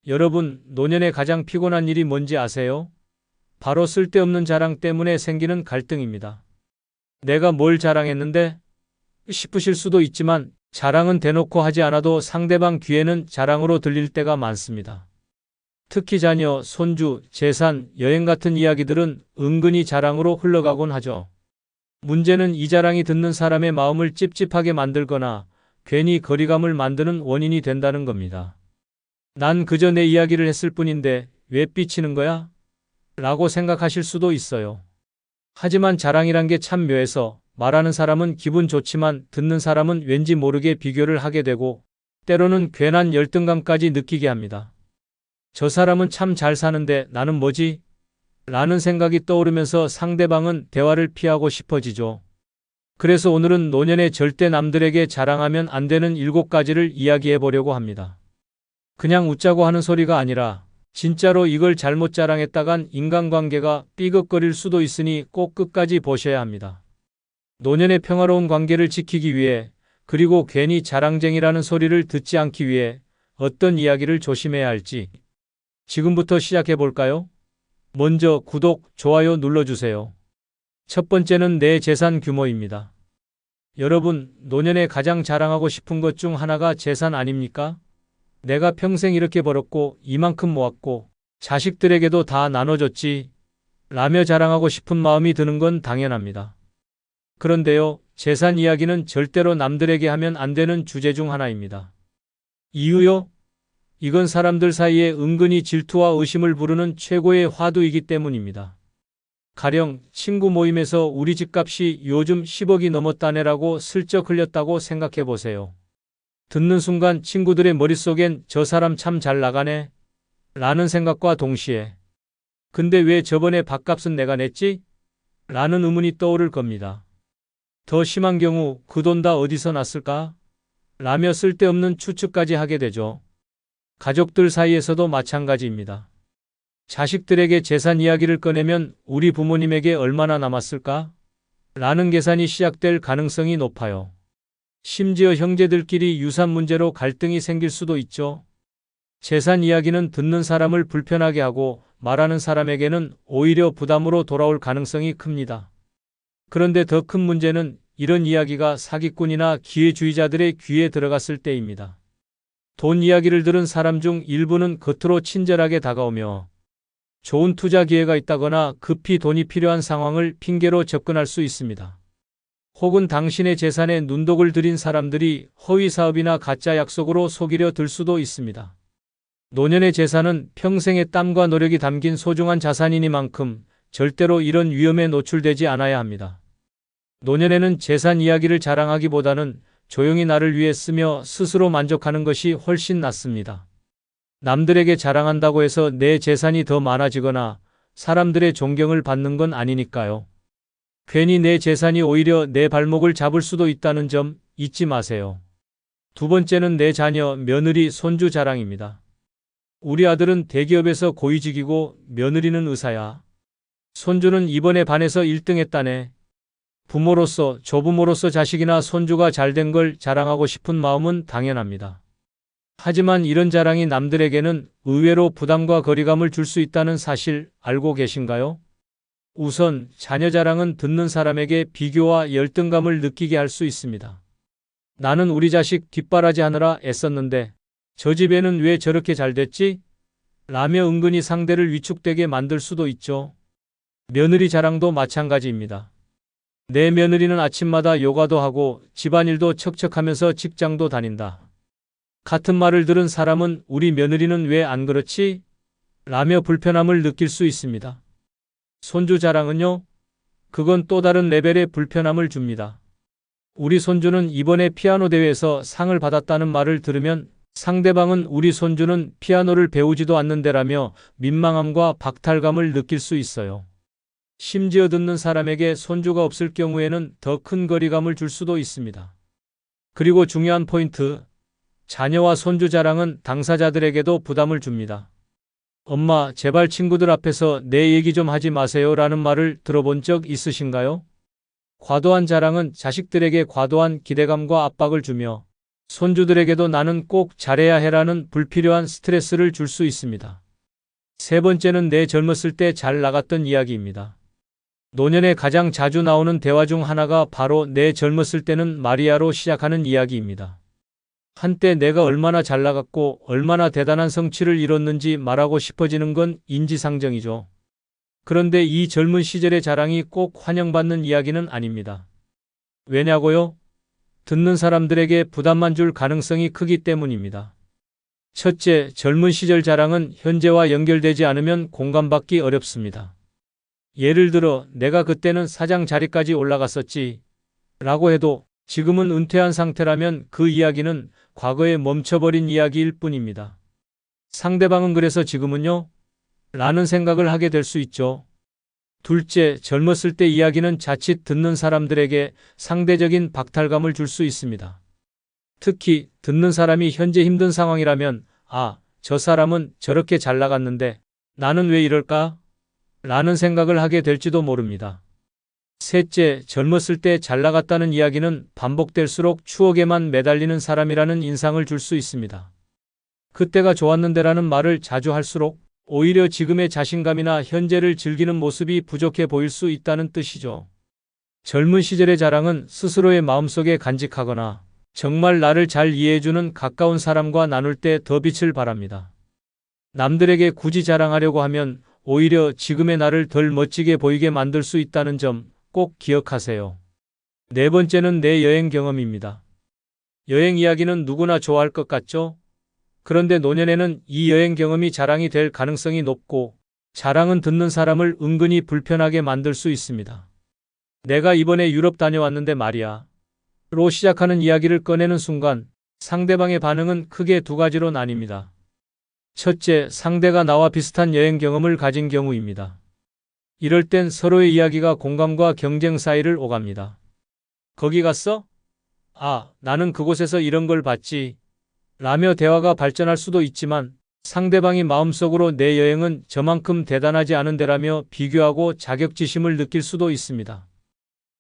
여러분, 노년에 가장 피곤한 일이 뭔지 아세요? 바로 쓸데없는 자랑 때문에 생기는 갈등입니다. 내가 뭘 자랑했는데? 싶으실 수도 있지만 자랑은 대놓고 하지 않아도 상대방 귀에는 자랑으로 들릴 때가 많습니다. 특히 자녀, 손주, 재산, 여행 같은 이야기들은 은근히 자랑으로 흘러가곤 하죠. 문제는 이 자랑이 듣는 사람의 마음을 찝찝하게 만들거나 괜히 거리감을 만드는 원인이 된다는 겁니다. 난 그저 내 이야기를 했을 뿐인데 왜 삐치는 거야? 라고 생각하실 수도 있어요. 하지만 자랑이란 게 참 묘해서 말하는 사람은 기분 좋지만 듣는 사람은 왠지 모르게 비교를 하게 되고 때로는 괜한 열등감까지 느끼게 합니다. 저 사람은 참 잘 사는데 나는 뭐지? 라는 생각이 떠오르면서 상대방은 대화를 피하고 싶어지죠. 그래서 오늘은 노년에 절대 남들에게 자랑하면 안 되는 7가지를 이야기해 보려고 합니다. 그냥 웃자고 하는 소리가 아니라 진짜로 이걸 잘못 자랑했다간 인간관계가 삐걱거릴 수도 있으니 꼭 끝까지 보셔야 합니다. 노년의 평화로운 관계를 지키기 위해 그리고 괜히 자랑쟁이라는 소리를 듣지 않기 위해 어떤 이야기를 조심해야 할지 지금부터 시작해 볼까요? 먼저 구독, 좋아요 눌러주세요. 첫 번째는 내 재산 규모입니다. 여러분, 노년에 가장 자랑하고 싶은 것 중 하나가 재산 아닙니까? 내가 평생 이렇게 벌었고 이만큼 모았고 자식들에게도 다 나눠줬지 라며 자랑하고 싶은 마음이 드는 건 당연합니다. 그런데요, 재산 이야기는 절대로 남들에게 하면 안 되는 주제 중 하나입니다. 이유요? 이건 사람들 사이에 은근히 질투와 의심을 부르는 최고의 화두이기 때문입니다. 가령 친구 모임에서 우리 집값이 요즘 10억이 넘었다네라고 슬쩍 흘렸다고 생각해 보세요. 듣는 순간 친구들의 머릿속엔 저 사람 참 잘 나가네 라는 생각과 동시에 근데 왜 저번에 밥값은 내가 냈지? 라는 의문이 떠오를 겁니다. 더 심한 경우 그 돈 다 어디서 났을까? 라며 쓸데없는 추측까지 하게 되죠. 가족들 사이에서도 마찬가지입니다. 자식들에게 재산 이야기를 꺼내면 우리 부모님에게 얼마나 남았을까? 라는 계산이 시작될 가능성이 높아요. 심지어 형제들끼리 유산 문제로 갈등이 생길 수도 있죠. 재산 이야기는 듣는 사람을 불편하게 하고 말하는 사람에게는 오히려 부담으로 돌아올 가능성이 큽니다. 그런데 더 큰 문제는 이런 이야기가 사기꾼이나 기회주의자들의 귀에 들어갔을 때입니다. 돈 이야기를 들은 사람 중 일부는 겉으로 친절하게 다가오며 좋은 투자 기회가 있다거나 급히 돈이 필요한 상황을 핑계로 접근할 수 있습니다. 혹은 당신의 재산에 눈독을 들인 사람들이 허위 사업이나 가짜 약속으로 속이려 들 수도 있습니다. 노년의 재산은 평생의 땀과 노력이 담긴 소중한 자산이니만큼 절대로 이런 위험에 노출되지 않아야 합니다. 노년에는 재산 이야기를 자랑하기보다는 조용히 나를 위해 쓰며 스스로 만족하는 것이 훨씬 낫습니다. 남들에게 자랑한다고 해서 내 재산이 더 많아지거나 사람들의 존경을 받는 건 아니니까요. 괜히 내 재산이 오히려 내 발목을 잡을 수도 있다는 점 잊지 마세요. 두 번째는 내 자녀, 며느리, 손주 자랑입니다. 우리 아들은 대기업에서 고위직이고 며느리는 의사야. 손주는 이번에 반에서 1등 했다네. 부모로서, 조부모로서 자식이나 손주가 잘된 걸 자랑하고 싶은 마음은 당연합니다. 하지만 이런 자랑이 남들에게는 의외로 부담과 거리감을 줄 수 있다는 사실 알고 계신가요? 우선 자녀 자랑은 듣는 사람에게 비교와 열등감을 느끼게 할 수 있습니다. 나는 우리 자식 뒷바라지하느라 애썼는데 저 집에는 왜 저렇게 잘 됐지? 라며 은근히 상대를 위축되게 만들 수도 있죠. 며느리 자랑도 마찬가지입니다. 내 며느리는 아침마다 요가도 하고 집안일도 척척하면서 직장도 다닌다. 같은 말을 들은 사람은 우리 며느리는 왜 안 그렇지? 라며 불편함을 느낄 수 있습니다. 손주 자랑은요? 그건 또 다른 레벨의 불편함을 줍니다. 우리 손주는 이번에 피아노 대회에서 상을 받았다는 말을 들으면 상대방은 우리 손주는 피아노를 배우지도 않는데라며 민망함과 박탈감을 느낄 수 있어요. 심지어 듣는 사람에게 손주가 없을 경우에는 더 큰 거리감을 줄 수도 있습니다. 그리고 중요한 포인트, 자녀와 손주 자랑은 당사자들에게도 부담을 줍니다. 엄마, 제발 친구들 앞에서 내 얘기 좀 하지 마세요 라는 말을 들어본 적 있으신가요? 과도한 자랑은 자식들에게 과도한 기대감과 압박을 주며 손주들에게도 나는 꼭 잘해야 해라는 불필요한 스트레스를 줄 수 있습니다. 세 번째는 내 젊었을 때 잘 나갔던 이야기입니다. 노년에 가장 자주 나오는 대화 중 하나가 바로 내 젊었을 때는 마리아로 시작하는 이야기입니다. 한때 내가 얼마나 잘 나갔고 얼마나 대단한 성취를 이뤘는지 말하고 싶어지는 건 인지상정이죠. 그런데 이 젊은 시절의 자랑이 꼭 환영받는 이야기는 아닙니다. 왜냐고요? 듣는 사람들에게 부담만 줄 가능성이 크기 때문입니다. 첫째, 젊은 시절 자랑은 현재와 연결되지 않으면 공감받기 어렵습니다. 예를 들어 내가 그때는 사장 자리까지 올라갔었지 라고 해도 지금은 은퇴한 상태라면 그 이야기는 과거에 멈춰버린 이야기일 뿐입니다. 상대방은 그래서 지금은요? 라는 생각을 하게 될 수 있죠. 둘째, 젊었을 때 이야기는 자칫 듣는 사람들에게 상대적인 박탈감을 줄 수 있습니다. 특히 듣는 사람이 현재 힘든 상황이라면 아, 저 사람은 저렇게 잘 나갔는데 나는 왜 이럴까? 라는 생각을 하게 될지도 모릅니다. 셋째, 젊었을 때 잘 나갔다는 이야기는 반복될수록 추억에만 매달리는 사람이라는 인상을 줄 수 있습니다. 그때가 좋았는데라는 말을 자주 할수록 오히려 지금의 자신감이나 현재를 즐기는 모습이 부족해 보일 수 있다는 뜻이죠. 젊은 시절의 자랑은 스스로의 마음속에 간직하거나 정말 나를 잘 이해해주는 가까운 사람과 나눌 때 더 빛을 발합니다. 남들에게 굳이 자랑하려고 하면 오히려 지금의 나를 덜 멋지게 보이게 만들 수 있다는 점 꼭 기억하세요. 네 번째는 내 여행 경험입니다. 여행 이야기는 누구나 좋아할 것 같죠? 그런데 노년에는 이 여행 경험이 자랑이 될 가능성이 높고 자랑은 듣는 사람을 은근히 불편하게 만들 수 있습니다. 내가 이번에 유럽 다녀왔는데 말이야. 로 시작하는 이야기를 꺼내는 순간 상대방의 반응은 크게 두 가지로 나뉩니다. 첫째, 상대가 나와 비슷한 여행 경험을 가진 경우입니다. 이럴 땐 서로의 이야기가 공감과 경쟁 사이를 오갑니다. 거기 갔어? 아, 나는 그곳에서 이런 걸 봤지. 라며 대화가 발전할 수도 있지만 상대방이 마음속으로 내 여행은 저만큼 대단하지 않은데라며 비교하고 자격지심을 느낄 수도 있습니다.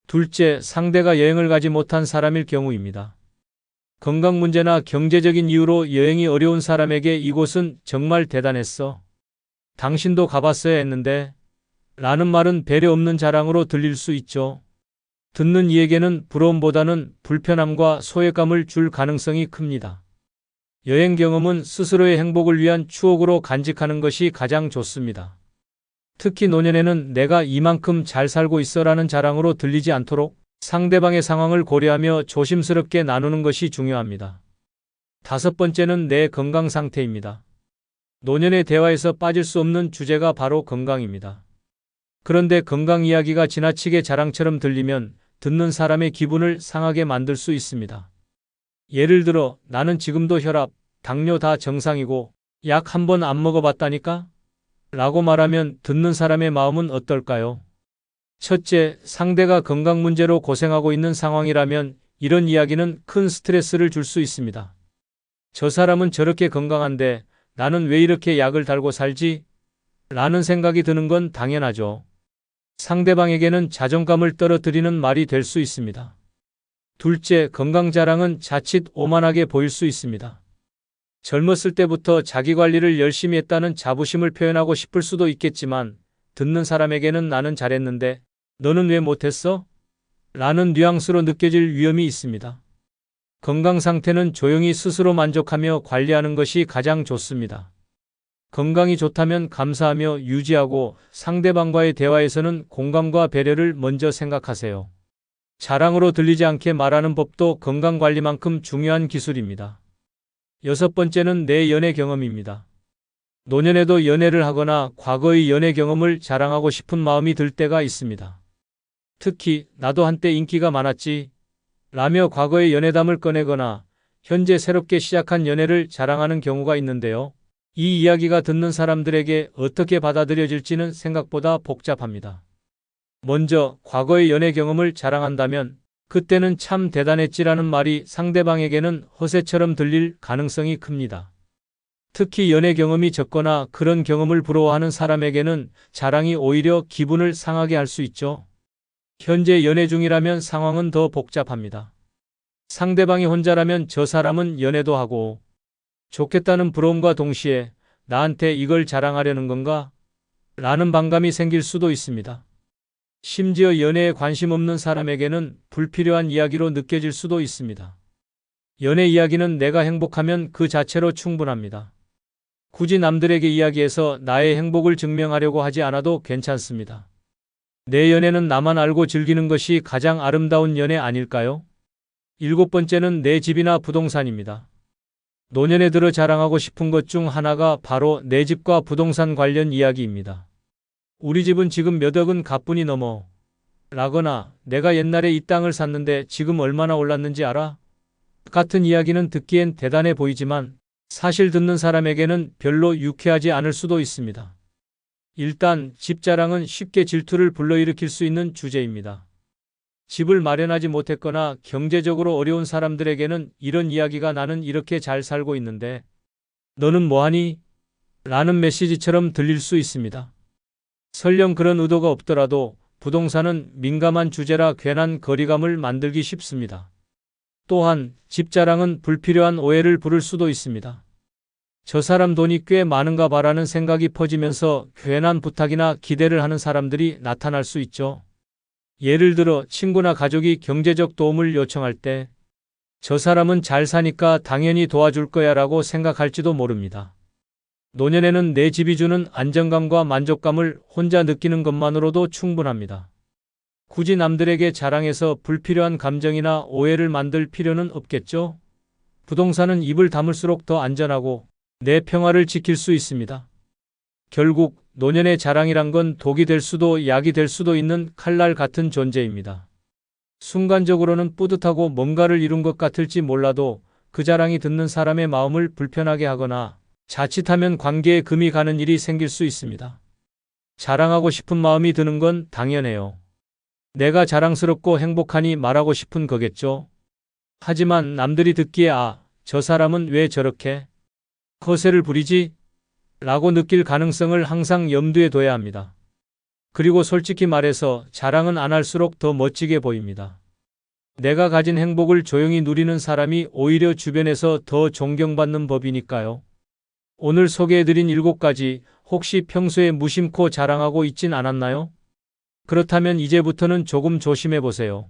둘째, 상대가 여행을 가지 못한 사람일 경우입니다. 건강 문제나 경제적인 이유로 여행이 어려운 사람에게 이곳은 정말 대단했어. 당신도 가봤어야 했는데 라는 말은 배려 없는 자랑으로 들릴 수 있죠. 듣는 이에게는 부러움보다는 불편함과 소외감을 줄 가능성이 큽니다. 여행 경험은 스스로의 행복을 위한 추억으로 간직하는 것이 가장 좋습니다. 특히 노년에는 내가 이만큼 잘 살고 있어라는 자랑으로 들리지 않도록 상대방의 상황을 고려하며 조심스럽게 나누는 것이 중요합니다. 다섯 번째는 내 건강 상태입니다. 노년의 대화에서 빠질 수 없는 주제가 바로 건강입니다. 그런데 건강 이야기가 지나치게 자랑처럼 들리면 듣는 사람의 기분을 상하게 만들 수 있습니다. 예를 들어 나는 지금도 혈압, 당뇨 다 정상이고 약 한 번 안 먹어봤다니까? 라고 말하면 듣는 사람의 마음은 어떨까요? 첫째, 상대가 건강 문제로 고생하고 있는 상황이라면 이런 이야기는 큰 스트레스를 줄 수 있습니다. 저 사람은 저렇게 건강한데 나는 왜 이렇게 약을 달고 살지? 라는 생각이 드는 건 당연하죠. 상대방에게는 자존감을 떨어뜨리는 말이 될 수 있습니다. 둘째, 건강 자랑은 자칫 오만하게 보일 수 있습니다. 젊었을 때부터 자기 관리를 열심히 했다는 자부심을 표현하고 싶을 수도 있겠지만 듣는 사람에게는 나는 잘했는데 너는 왜 못했어? 라는 뉘앙스로 느껴질 위험이 있습니다. 건강 상태는 조용히 스스로 만족하며 관리하는 것이 가장 좋습니다. 건강이 좋다면 감사하며 유지하고 상대방과의 대화에서는 공감과 배려를 먼저 생각하세요. 자랑으로 들리지 않게 말하는 법도 건강관리만큼 중요한 기술입니다. 여섯 번째는 내 연애 경험입니다. 노년에도 연애를 하거나 과거의 연애 경험을 자랑하고 싶은 마음이 들 때가 있습니다. 특히 나도 한때 인기가 많았지 라며 과거의 연애담을 꺼내거나 현재 새롭게 시작한 연애를 자랑하는 경우가 있는데요. 이 이야기가 듣는 사람들에게 어떻게 받아들여질지는 생각보다 복잡합니다. 먼저 과거의 연애 경험을 자랑한다면 그때는 참 대단했지라는 말이 상대방에게는 허세처럼 들릴 가능성이 큽니다. 특히 연애 경험이 적거나 그런 경험을 부러워하는 사람에게는 자랑이 오히려 기분을 상하게 할 수 있죠. 현재 연애 중이라면 상황은 더 복잡합니다. 상대방이 혼자라면 저 사람은 연애도 하고 좋겠다는 부러움과 동시에 나한테 이걸 자랑하려는 건가? 라는 반감이 생길 수도 있습니다. 심지어 연애에 관심 없는 사람에게는 불필요한 이야기로 느껴질 수도 있습니다. 연애 이야기는 내가 행복하면 그 자체로 충분합니다. 굳이 남들에게 이야기해서 나의 행복을 증명하려고 하지 않아도 괜찮습니다. 내 연애는 나만 알고 즐기는 것이 가장 아름다운 연애 아닐까요? 7번째는 내 집이나 부동산입니다. 노년에 들어 자랑하고 싶은 것 중 하나가 바로 내 집과 부동산 관련 이야기입니다. 우리 집은 지금 몇 억은 가뿐히 넘어. 라거나 내가 옛날에 이 땅을 샀는데 지금 얼마나 올랐는지 알아? 같은 이야기는 듣기엔 대단해 보이지만 사실 듣는 사람에게는 별로 유쾌하지 않을 수도 있습니다. 일단 집 자랑은 쉽게 질투를 불러일으킬 수 있는 주제입니다. 집을 마련하지 못했거나 경제적으로 어려운 사람들에게는 이런 이야기가 나는 이렇게 잘 살고 있는데 너는 뭐하니? 라는 메시지처럼 들릴 수 있습니다. 설령 그런 의도가 없더라도 부동산은 민감한 주제라 괜한 거리감을 만들기 쉽습니다. 또한 집 자랑은 불필요한 오해를 부를 수도 있습니다. 저 사람 돈이 꽤 많은가 봐라는 생각이 퍼지면서 괜한 부탁이나 기대를 하는 사람들이 나타날 수 있죠. 예를 들어 친구나 가족이 경제적 도움을 요청할 때 저 사람은 잘 사니까 당연히 도와줄 거야 라고 생각할지도 모릅니다. 노년에는 내 집이 주는 안정감과 만족감을 혼자 느끼는 것만으로도 충분합니다. 굳이 남들에게 자랑해서 불필요한 감정이나 오해를 만들 필요는 없겠죠? 부동산은 입을 다물수록 더 안전하고 내 평화를 지킬 수 있습니다. 결국 노년의 자랑이란 건 독이 될 수도 약이 될 수도 있는 칼날 같은 존재입니다. 순간적으로는 뿌듯하고 뭔가를 이룬 것 같을지 몰라도 그 자랑이 듣는 사람의 마음을 불편하게 하거나 자칫하면 관계에 금이 가는 일이 생길 수 있습니다. 자랑하고 싶은 마음이 드는 건 당연해요. 내가 자랑스럽고 행복하니 말하고 싶은 거겠죠. 하지만 남들이 듣기에 저 사람은 왜 저렇게 거세를 부리지? 라고 느낄 가능성을 항상 염두에 둬야 합니다. 그리고 솔직히 말해서 자랑은 안 할수록 더 멋지게 보입니다. 내가 가진 행복을 조용히 누리는 사람이 오히려 주변에서 더 존경받는 법이니까요. 오늘 소개해드린 7가지 혹시 평소에 무심코 자랑하고 있진 않았나요? 그렇다면 이제부터는 조금 조심해보세요.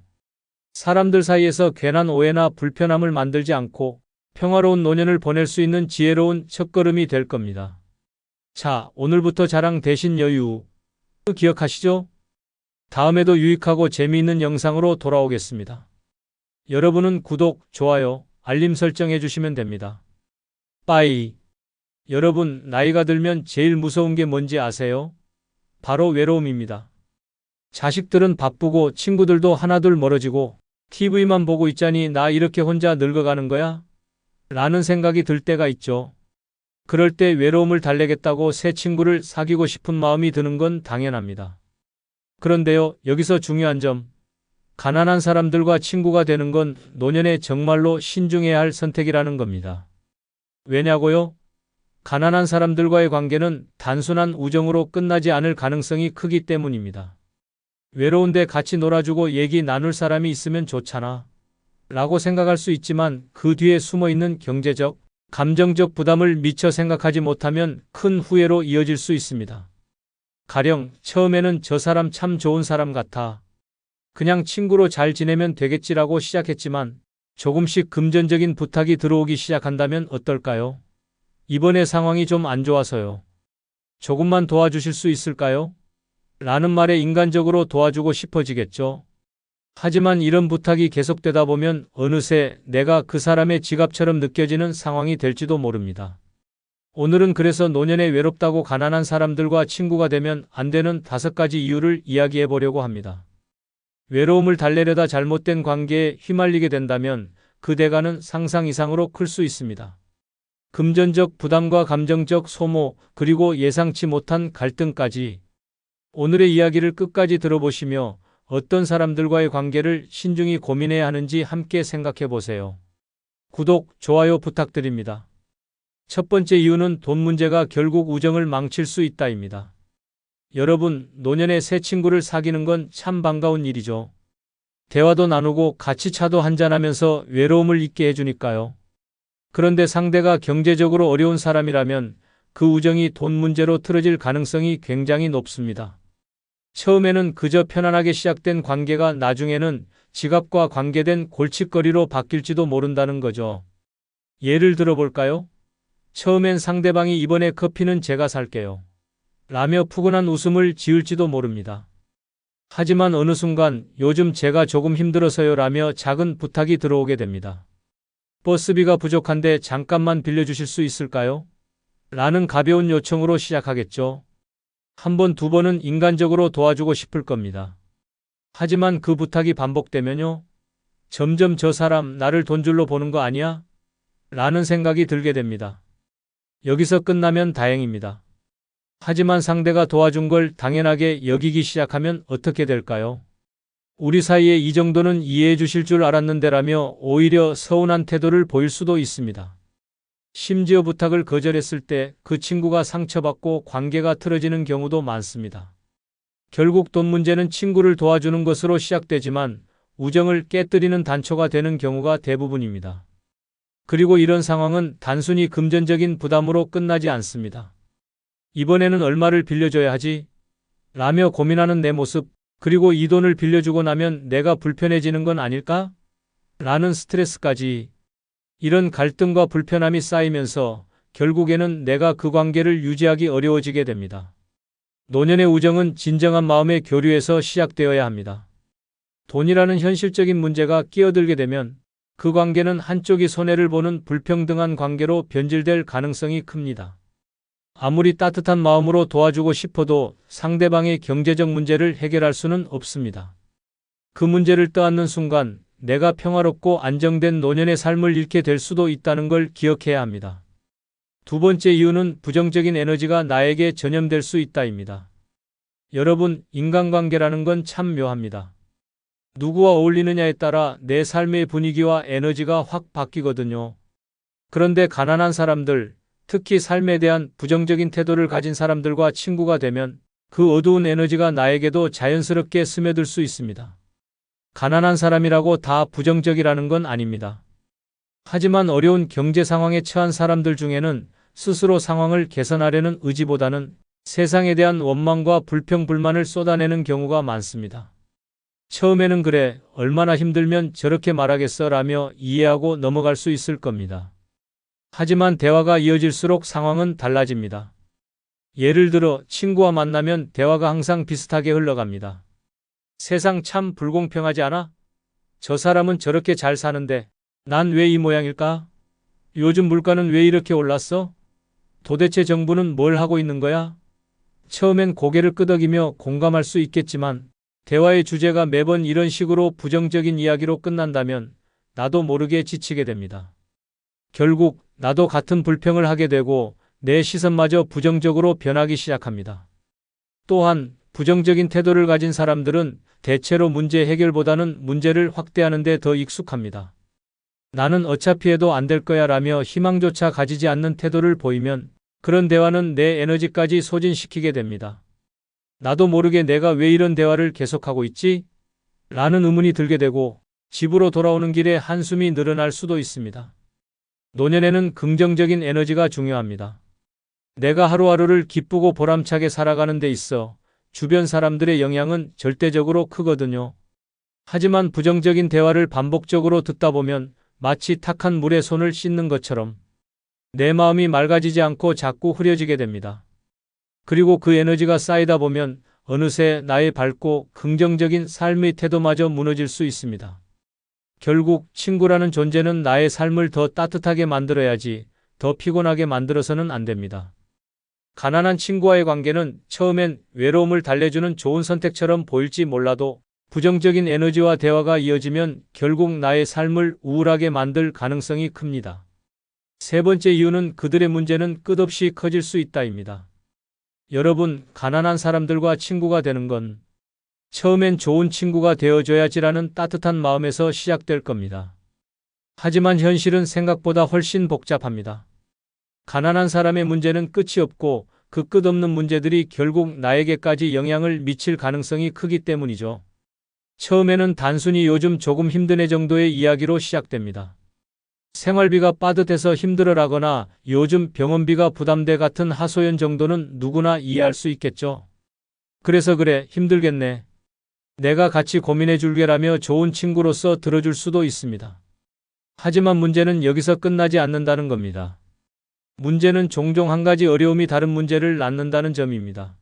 사람들 사이에서 괜한 오해나 불편함을 만들지 않고 평화로운 노년을 보낼 수 있는 지혜로운 첫걸음이 될 겁니다. 자, 오늘부터 자랑 대신 여유. 기억하시죠? 다음에도 유익하고 재미있는 영상으로 돌아오겠습니다. 여러분은 구독, 좋아요, 알림 설정해 주시면 됩니다. 빠이. 여러분, 나이가 들면 제일 무서운 게 뭔지 아세요? 바로 외로움입니다. 자식들은 바쁘고 친구들도 하나둘 멀어지고 TV만 보고 있자니 나 이렇게 혼자 늙어가는 거야? 라는 생각이 들 때가 있죠. 그럴 때 외로움을 달래겠다고 새 친구를 사귀고 싶은 마음이 드는 건 당연합니다. 그런데요, 여기서 중요한 점. 가난한 사람들과 친구가 되는 건 노년에 정말로 신중해야 할 선택이라는 겁니다. 왜냐고요? 가난한 사람들과의 관계는 단순한 우정으로 끝나지 않을 가능성이 크기 때문입니다. 외로운데 같이 놀아주고 얘기 나눌 사람이 있으면 좋잖아. 라고 생각할 수 있지만 그 뒤에 숨어있는 경제적, 감정적 부담을 미처 생각하지 못하면 큰 후회로 이어질 수 있습니다. 가령 처음에는 저 사람 참 좋은 사람 같아. 그냥 친구로 잘 지내면 되겠지라고 시작했지만 조금씩 금전적인 부탁이 들어오기 시작한다면 어떨까요? 이번에 상황이 좀 안 좋아서요. 조금만 도와주실 수 있을까요? 라는 말에 인간적으로 도와주고 싶어지겠죠. 하지만 이런 부탁이 계속되다 보면 어느새 내가 그 사람의 지갑처럼 느껴지는 상황이 될지도 모릅니다. 오늘은 그래서 노년에 외롭다고 가난한 사람들과 친구가 되면 안 되는 5가지 이유를 이야기해 보려고 합니다. 외로움을 달래려다 잘못된 관계에 휘말리게 된다면 그 대가는 상상 이상으로 클 수 있습니다. 금전적 부담과 감정적 소모, 그리고 예상치 못한 갈등까지. 오늘의 이야기를 끝까지 들어보시며 어떤 사람들과의 관계를 신중히 고민해야 하는지 함께 생각해 보세요. 구독, 좋아요 부탁드립니다. 첫 번째 이유는 돈 문제가 결국 우정을 망칠 수 있다입니다. 여러분, 노년에 새 친구를 사귀는 건 참 반가운 일이죠. 대화도 나누고 같이 차도 한잔하면서 외로움을 잊게 해주니까요. 그런데 상대가 경제적으로 어려운 사람이라면 그 우정이 돈 문제로 틀어질 가능성이 굉장히 높습니다. 처음에는 그저 편안하게 시작된 관계가 나중에는 지갑과 관계된 골칫거리로 바뀔지도 모른다는 거죠. 예를 들어볼까요? 처음엔 상대방이 이번에 커피는 제가 살게요. 라며 푸근한 웃음을 지을지도 모릅니다. 하지만 어느 순간 요즘 제가 조금 힘들어서요 라며 작은 부탁이 들어오게 됩니다. 버스비가 부족한데 잠깐만 빌려주실 수 있을까요? 라는 가벼운 요청으로 시작하겠죠. 한 번, 두 번은 인간적으로 도와주고 싶을 겁니다. 하지만 그 부탁이 반복되면요. 점점 저 사람 나를 돈줄로 보는 거 아니야? 라는 생각이 들게 됩니다. 여기서 끝나면 다행입니다. 하지만 상대가 도와준 걸 당연하게 여기기 시작하면 어떻게 될까요? 우리 사이에 이 정도는 이해해 주실 줄 알았는데라며 오히려 서운한 태도를 보일 수도 있습니다. 심지어 부탁을 거절했을 때 그 친구가 상처받고 관계가 틀어지는 경우도 많습니다. 결국 돈 문제는 친구를 도와주는 것으로 시작되지만 우정을 깨뜨리는 단초가 되는 경우가 대부분입니다. 그리고 이런 상황은 단순히 금전적인 부담으로 끝나지 않습니다. 이번에는 얼마를 빌려줘야 하지? 라며 고민하는 내 모습, 그리고 이 돈을 빌려주고 나면 내가 불편해지는 건 아닐까? 라는 스트레스까지. 이런 갈등과 불편함이 쌓이면서 결국에는 내가 그 관계를 유지하기 어려워지게 됩니다. 노년의 우정은 진정한 마음의 교류에서 시작되어야 합니다. 돈이라는 현실적인 문제가 끼어들게 되면 그 관계는 한쪽이 손해를 보는 불평등한 관계로 변질될 가능성이 큽니다. 아무리 따뜻한 마음으로 도와주고 싶어도 상대방의 경제적 문제를 해결할 수는 없습니다. 그 문제를 떠안는 순간 내가 평화롭고 안정된 노년의 삶을 잃게 될 수도 있다는 걸 기억해야 합니다. 두 번째 이유는 부정적인 에너지가 나에게 전염될 수 있다입니다. 여러분, 인간관계라는 건 참 묘합니다. 누구와 어울리느냐에 따라 내 삶의 분위기와 에너지가 확 바뀌거든요. 그런데 가난한 사람들, 특히 삶에 대한 부정적인 태도를 가진 사람들과 친구가 되면 그 어두운 에너지가 나에게도 자연스럽게 스며들 수 있습니다. 가난한 사람이라고 다 부정적이라는 건 아닙니다. 하지만 어려운 경제 상황에 처한 사람들 중에는 스스로 상황을 개선하려는 의지보다는 세상에 대한 원망과 불평, 불만을 쏟아내는 경우가 많습니다. 처음에는 그래, 얼마나 힘들면 저렇게 말하겠어 라며 이해하고 넘어갈 수 있을 겁니다. 하지만 대화가 이어질수록 상황은 달라집니다. 예를 들어 친구와 만나면 대화가 항상 비슷하게 흘러갑니다. 세상 참 불공평하지 않아? 저 사람은 저렇게 잘 사는데 난 왜 이 모양일까? 요즘 물가는 왜 이렇게 올랐어? 도대체 정부는 뭘 하고 있는 거야? 처음엔 고개를 끄덕이며 공감할 수 있겠지만 대화의 주제가 매번 이런 식으로 부정적인 이야기로 끝난다면 나도 모르게 지치게 됩니다. 결국 나도 같은 불평을 하게 되고 내 시선마저 부정적으로 변하기 시작합니다. 또한 부정적인 태도를 가진 사람들은 대체로 문제 해결보다는 문제를 확대하는 데 더 익숙합니다. 나는 어차피 해도 안 될 거야 라며 희망조차 가지지 않는 태도를 보이면 그런 대화는 내 에너지까지 소진시키게 됩니다. 나도 모르게 내가 왜 이런 대화를 계속하고 있지? 라는 의문이 들게 되고 집으로 돌아오는 길에 한숨이 늘어날 수도 있습니다. 노년에는 긍정적인 에너지가 중요합니다. 내가 하루하루를 기쁘고 보람차게 살아가는 데 있어 주변 사람들의 영향은 절대적으로 크거든요. 하지만 부정적인 대화를 반복적으로 듣다 보면 마치 탁한 물에 손을 씻는 것처럼 내 마음이 맑아지지 않고 자꾸 흐려지게 됩니다. 그리고 그 에너지가 쌓이다 보면 어느새 나의 밝고 긍정적인 삶의 태도마저 무너질 수 있습니다. 결국 친구라는 존재는 나의 삶을 더 따뜻하게 만들어야지 더 피곤하게 만들어서는 안 됩니다. 가난한 친구와의 관계는 처음엔 외로움을 달래주는 좋은 선택처럼 보일지 몰라도 부정적인 에너지와 대화가 이어지면 결국 나의 삶을 우울하게 만들 가능성이 큽니다. 세 번째 이유는 그들의 문제는 끝없이 커질 수 있다입니다. 여러분, 가난한 사람들과 친구가 되는 건 처음엔 좋은 친구가 되어줘야지라는 따뜻한 마음에서 시작될 겁니다. 하지만 현실은 생각보다 훨씬 복잡합니다. 가난한 사람의 문제는 끝이 없고 그 끝없는 문제들이 결국 나에게까지 영향을 미칠 가능성이 크기 때문이죠. 처음에는 단순히 요즘 조금 힘드네 정도의 이야기로 시작됩니다. 생활비가 빠듯해서 힘들어라거나 요즘 병원비가 부담돼 같은 하소연 정도는 누구나 이해할 수 있겠죠. 그래서 그래, 힘들겠네. 내가 같이 고민해 줄게라며 좋은 친구로서 들어줄 수도 있습니다. 하지만 문제는 여기서 끝나지 않는다는 겁니다. 문제는 종종 한 가지 어려움이 다른 문제를 낳는다는 점입니다.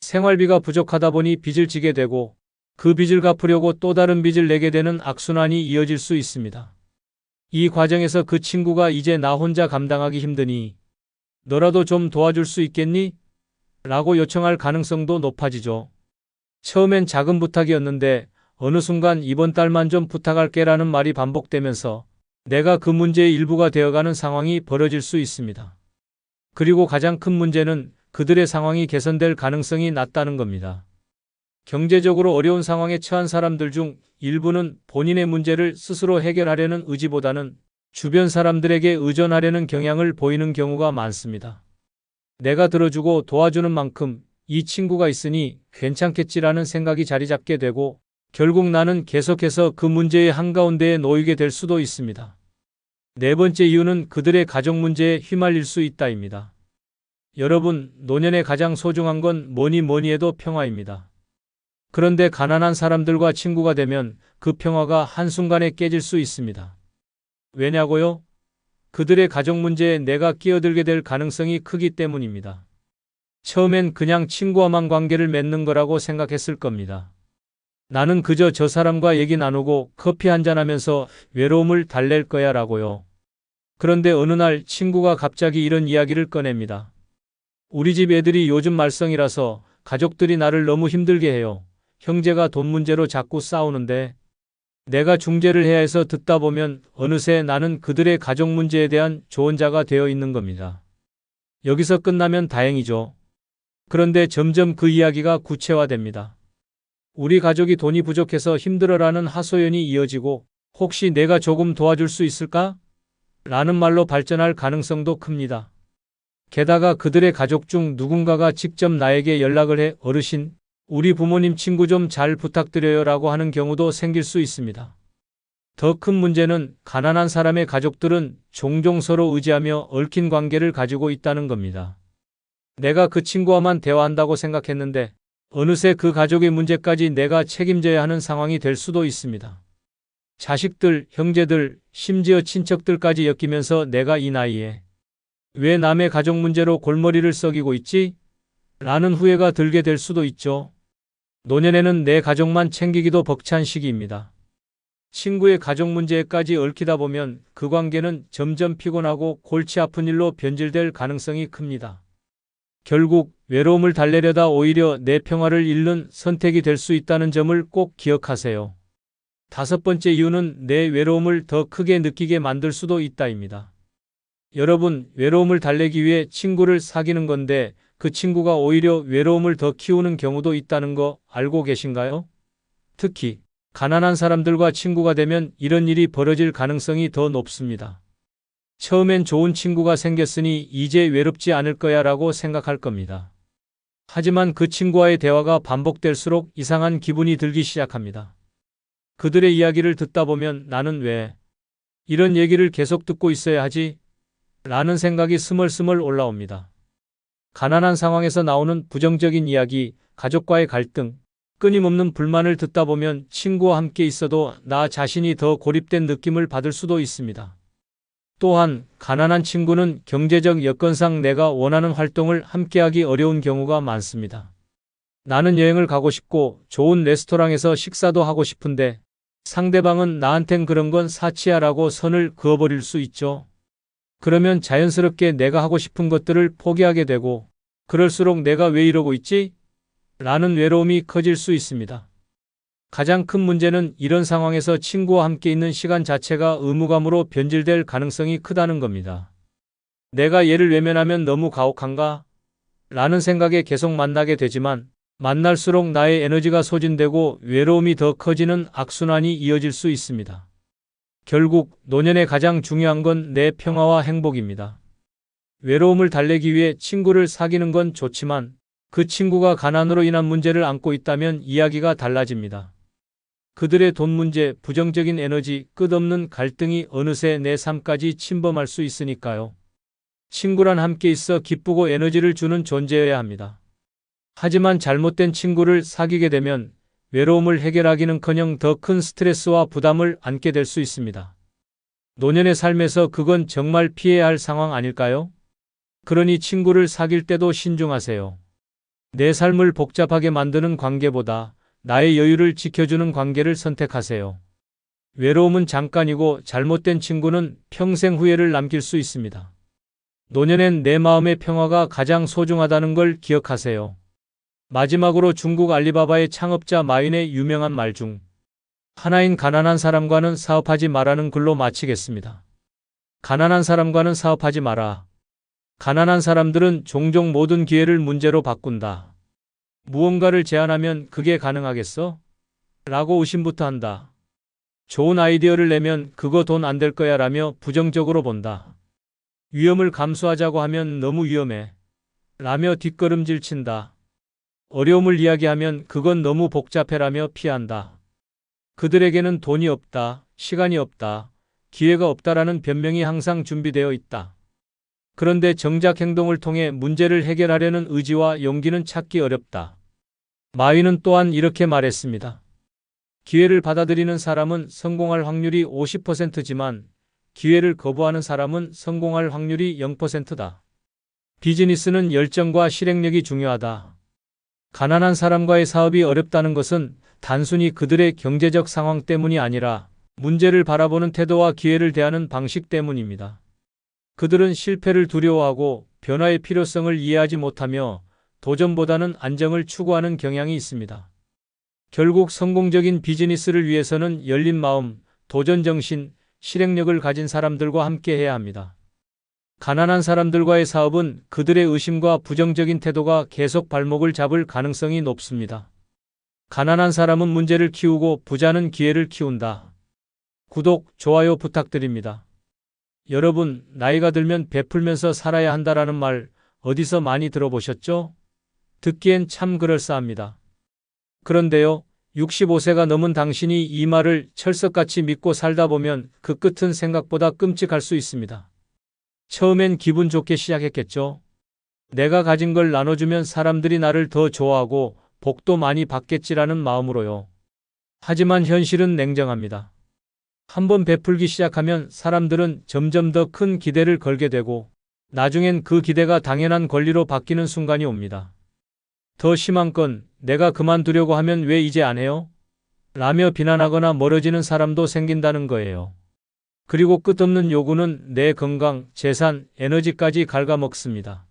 생활비가 부족하다 보니 빚을 지게 되고 그 빚을 갚으려고 또 다른 빚을 내게 되는 악순환이 이어질 수 있습니다. 이 과정에서 그 친구가 이제 나 혼자 감당하기 힘드니 너라도 좀 도와줄 수 있겠니? 라고 요청할 가능성도 높아지죠. 처음엔 작은 부탁이었는데 어느 순간 이번 달만 좀 부탁할게 라는 말이 반복되면서 내가 그 문제의 일부가 되어가는 상황이 벌어질 수 있습니다. 그리고 가장 큰 문제는 그들의 상황이 개선될 가능성이 낮다는 겁니다. 경제적으로 어려운 상황에 처한 사람들 중 일부는 본인의 문제를 스스로 해결하려는 의지보다는 주변 사람들에게 의존하려는 경향을 보이는 경우가 많습니다. 내가 들어주고 도와주는 만큼 이 친구가 있으니 괜찮겠지라는 생각이 자리 잡게 되고 결국 나는 계속해서 그 문제의 한가운데에 놓이게 될 수도 있습니다. 네 번째 이유는 그들의 가족 문제에 휘말릴 수 있다입니다. 여러분, 노년에 가장 소중한 건 뭐니 해도 평화입니다. 그런데 가난한 사람들과 친구가 되면 그 평화가 한순간에 깨질 수 있습니다. 왜냐고요? 그들의 가족 문제에 내가 끼어들게 될 가능성이 크기 때문입니다. 처음엔 그냥 친구와만 관계를 맺는 거라고 생각했을 겁니다. 나는 그저 저 사람과 얘기 나누고 커피 한잔하면서 외로움을 달랠 거야 라고요. 그런데 어느 날 친구가 갑자기 이런 이야기를 꺼냅니다. 우리 집 애들이 요즘 말썽이라서 가족들이 나를 너무 힘들게 해요. 형제가 돈 문제로 자꾸 싸우는데 내가 중재를 해야 해서 듣다 보면 어느새 나는 그들의 가족 문제에 대한 조언자가 되어 있는 겁니다. 여기서 끝나면 다행이죠. 그런데 점점 그 이야기가 구체화됩니다. 우리 가족이 돈이 부족해서 힘들어라는 하소연이 이어지고 혹시 내가 조금 도와줄 수 있을까? 라는 말로 발전할 가능성도 큽니다. 게다가 그들의 가족 중 누군가가 직접 나에게 연락을 해 어르신, 우리 부모님 친구 좀 잘 부탁드려요 라고 하는 경우도 생길 수 있습니다. 더 큰 문제는 가난한 사람의 가족들은 종종 서로 의지하며 얽힌 관계를 가지고 있다는 겁니다. 내가 그 친구와만 대화한다고 생각했는데 어느새 그 가족의 문제까지 내가 책임져야 하는 상황이 될 수도 있습니다. 자식들, 형제들, 심지어 친척들까지 엮이면서 내가 이 나이에 왜 남의 가족 문제로 골머리를 썩이고 있지? 라는 후회가 들게 될 수도 있죠. 노년에는 내 가족만 챙기기도 벅찬 시기입니다. 친구의 가족 문제까지 얽히다 보면 그 관계는 점점 피곤하고 골치 아픈 일로 변질될 가능성이 큽니다. 결국 외로움을 달래려다 오히려 내 평화를 잃는 선택이 될 수 있다는 점을 꼭 기억하세요. 다섯 번째 이유는 내 외로움을 더 크게 느끼게 만들 수도 있다입니다. 여러분, 외로움을 달래기 위해 친구를 사귀는 건데 그 친구가 오히려 외로움을 더 키우는 경우도 있다는 거 알고 계신가요? 특히 가난한 사람들과 친구가 되면 이런 일이 벌어질 가능성이 더 높습니다. 처음엔 좋은 친구가 생겼으니 이제 외롭지 않을 거야 라고 생각할 겁니다. 하지만 그 친구와의 대화가 반복될수록 이상한 기분이 들기 시작합니다. 그들의 이야기를 듣다 보면 나는 왜 이런 얘기를 계속 듣고 있어야 하지? 라는 생각이 스멀스멀 올라옵니다. 가난한 상황에서 나오는 부정적인 이야기, 가족과의 갈등, 끊임없는 불만을 듣다 보면 친구와 함께 있어도 나 자신이 더 고립된 느낌을 받을 수도 있습니다. 또한 가난한 친구는 경제적 여건상 내가 원하는 활동을 함께하기 어려운 경우가 많습니다. 나는 여행을 가고 싶고 좋은 레스토랑에서 식사도 하고 싶은데 상대방은 나한텐 그런 건 사치야라고 선을 그어버릴 수 있죠. 그러면 자연스럽게 내가 하고 싶은 것들을 포기하게 되고 그럴수록 내가 왜 이러고 있지? 라는 외로움이 커질 수 있습니다. 가장 큰 문제는 이런 상황에서 친구와 함께 있는 시간 자체가 의무감으로 변질될 가능성이 크다는 겁니다. 내가 얘를 외면하면 너무 가혹한가? 라는 생각에 계속 만나게 되지만 만날수록 나의 에너지가 소진되고 외로움이 더 커지는 악순환이 이어질 수 있습니다. 결국 노년에 가장 중요한 건 내 평화와 행복입니다. 외로움을 달래기 위해 친구를 사귀는 건 좋지만 그 친구가 가난으로 인한 문제를 안고 있다면 이야기가 달라집니다. 그들의 돈 문제, 부정적인 에너지, 끝없는 갈등이 어느새 내 삶까지 침범할 수 있으니까요. 친구란 함께 있어 기쁘고 에너지를 주는 존재여야 합니다. 하지만 잘못된 친구를 사귀게 되면 외로움을 해결하기는커녕 더 큰 스트레스와 부담을 안게 될 수 있습니다. 노년의 삶에서 그건 정말 피해야 할 상황 아닐까요? 그러니 친구를 사귈 때도 신중하세요. 내 삶을 복잡하게 만드는 관계보다 나의 여유를 지켜주는 관계를 선택하세요. 외로움은 잠깐이고 잘못된 친구는 평생 후회를 남길 수 있습니다. 노년엔 내 마음의 평화가 가장 소중하다는 걸 기억하세요. 마지막으로 중국 알리바바의 창업자 마윈의 유명한 말 중 하나인 가난한 사람과는 사업하지 마라는 글로 마치겠습니다. 가난한 사람과는 사업하지 마라. 가난한 사람들은 종종 모든 기회를 문제로 바꾼다. 무언가를 제안하면 그게 가능하겠어? 라고 의심부터 한다. 좋은 아이디어를 내면 그거 돈 안 될 거야 라며 부정적으로 본다. 위험을 감수하자고 하면 너무 위험해. 라며 뒷걸음질 친다. 어려움을 이야기하면 그건 너무 복잡해라며 피한다. 그들에게는 돈이 없다, 시간이 없다, 기회가 없다라는 변명이 항상 준비되어 있다. 그런데 정작 행동을 통해 문제를 해결하려는 의지와 용기는 찾기 어렵다. 마윈은 또한 이렇게 말했습니다. 기회를 받아들이는 사람은 성공할 확률이 50%지만 기회를 거부하는 사람은 성공할 확률이 0%다. 비즈니스는 열정과 실행력이 중요하다. 가난한 사람과의 사업이 어렵다는 것은 단순히 그들의 경제적 상황 때문이 아니라 문제를 바라보는 태도와 기회를 대하는 방식 때문입니다. 그들은 실패를 두려워하고 변화의 필요성을 이해하지 못하며 도전보다는 안정을 추구하는 경향이 있습니다. 결국 성공적인 비즈니스를 위해서는 열린 마음, 도전정신, 실행력을 가진 사람들과 함께 해야 합니다. 가난한 사람들과의 사업은 그들의 의심과 부정적인 태도가 계속 발목을 잡을 가능성이 높습니다. 가난한 사람은 문제를 키우고 부자는 기회를 키운다. 구독, 좋아요 부탁드립니다. 여러분, 나이가 들면 베풀면서 살아야 한다라는 말 어디서 많이 들어보셨죠? 듣기엔 참 그럴싸합니다. 그런데요, 65세가 넘은 당신이 이 말을 철석같이 믿고 살다 보면 그 끝은 생각보다 끔찍할 수 있습니다. 처음엔 기분 좋게 시작했겠죠. 내가 가진 걸 나눠주면 사람들이 나를 더 좋아하고 복도 많이 받겠지라는 마음으로요. 하지만 현실은 냉정합니다. 한번 베풀기 시작하면 사람들은 점점 더 큰 기대를 걸게 되고 나중엔 그 기대가 당연한 권리로 바뀌는 순간이 옵니다. 더 심한 건 내가 그만두려고 하면 왜 이제 안 해요? 라며 비난하거나 멀어지는 사람도 생긴다는 거예요. 그리고 끝없는 요구는 내 건강, 재산, 에너지까지 갉아먹습니다.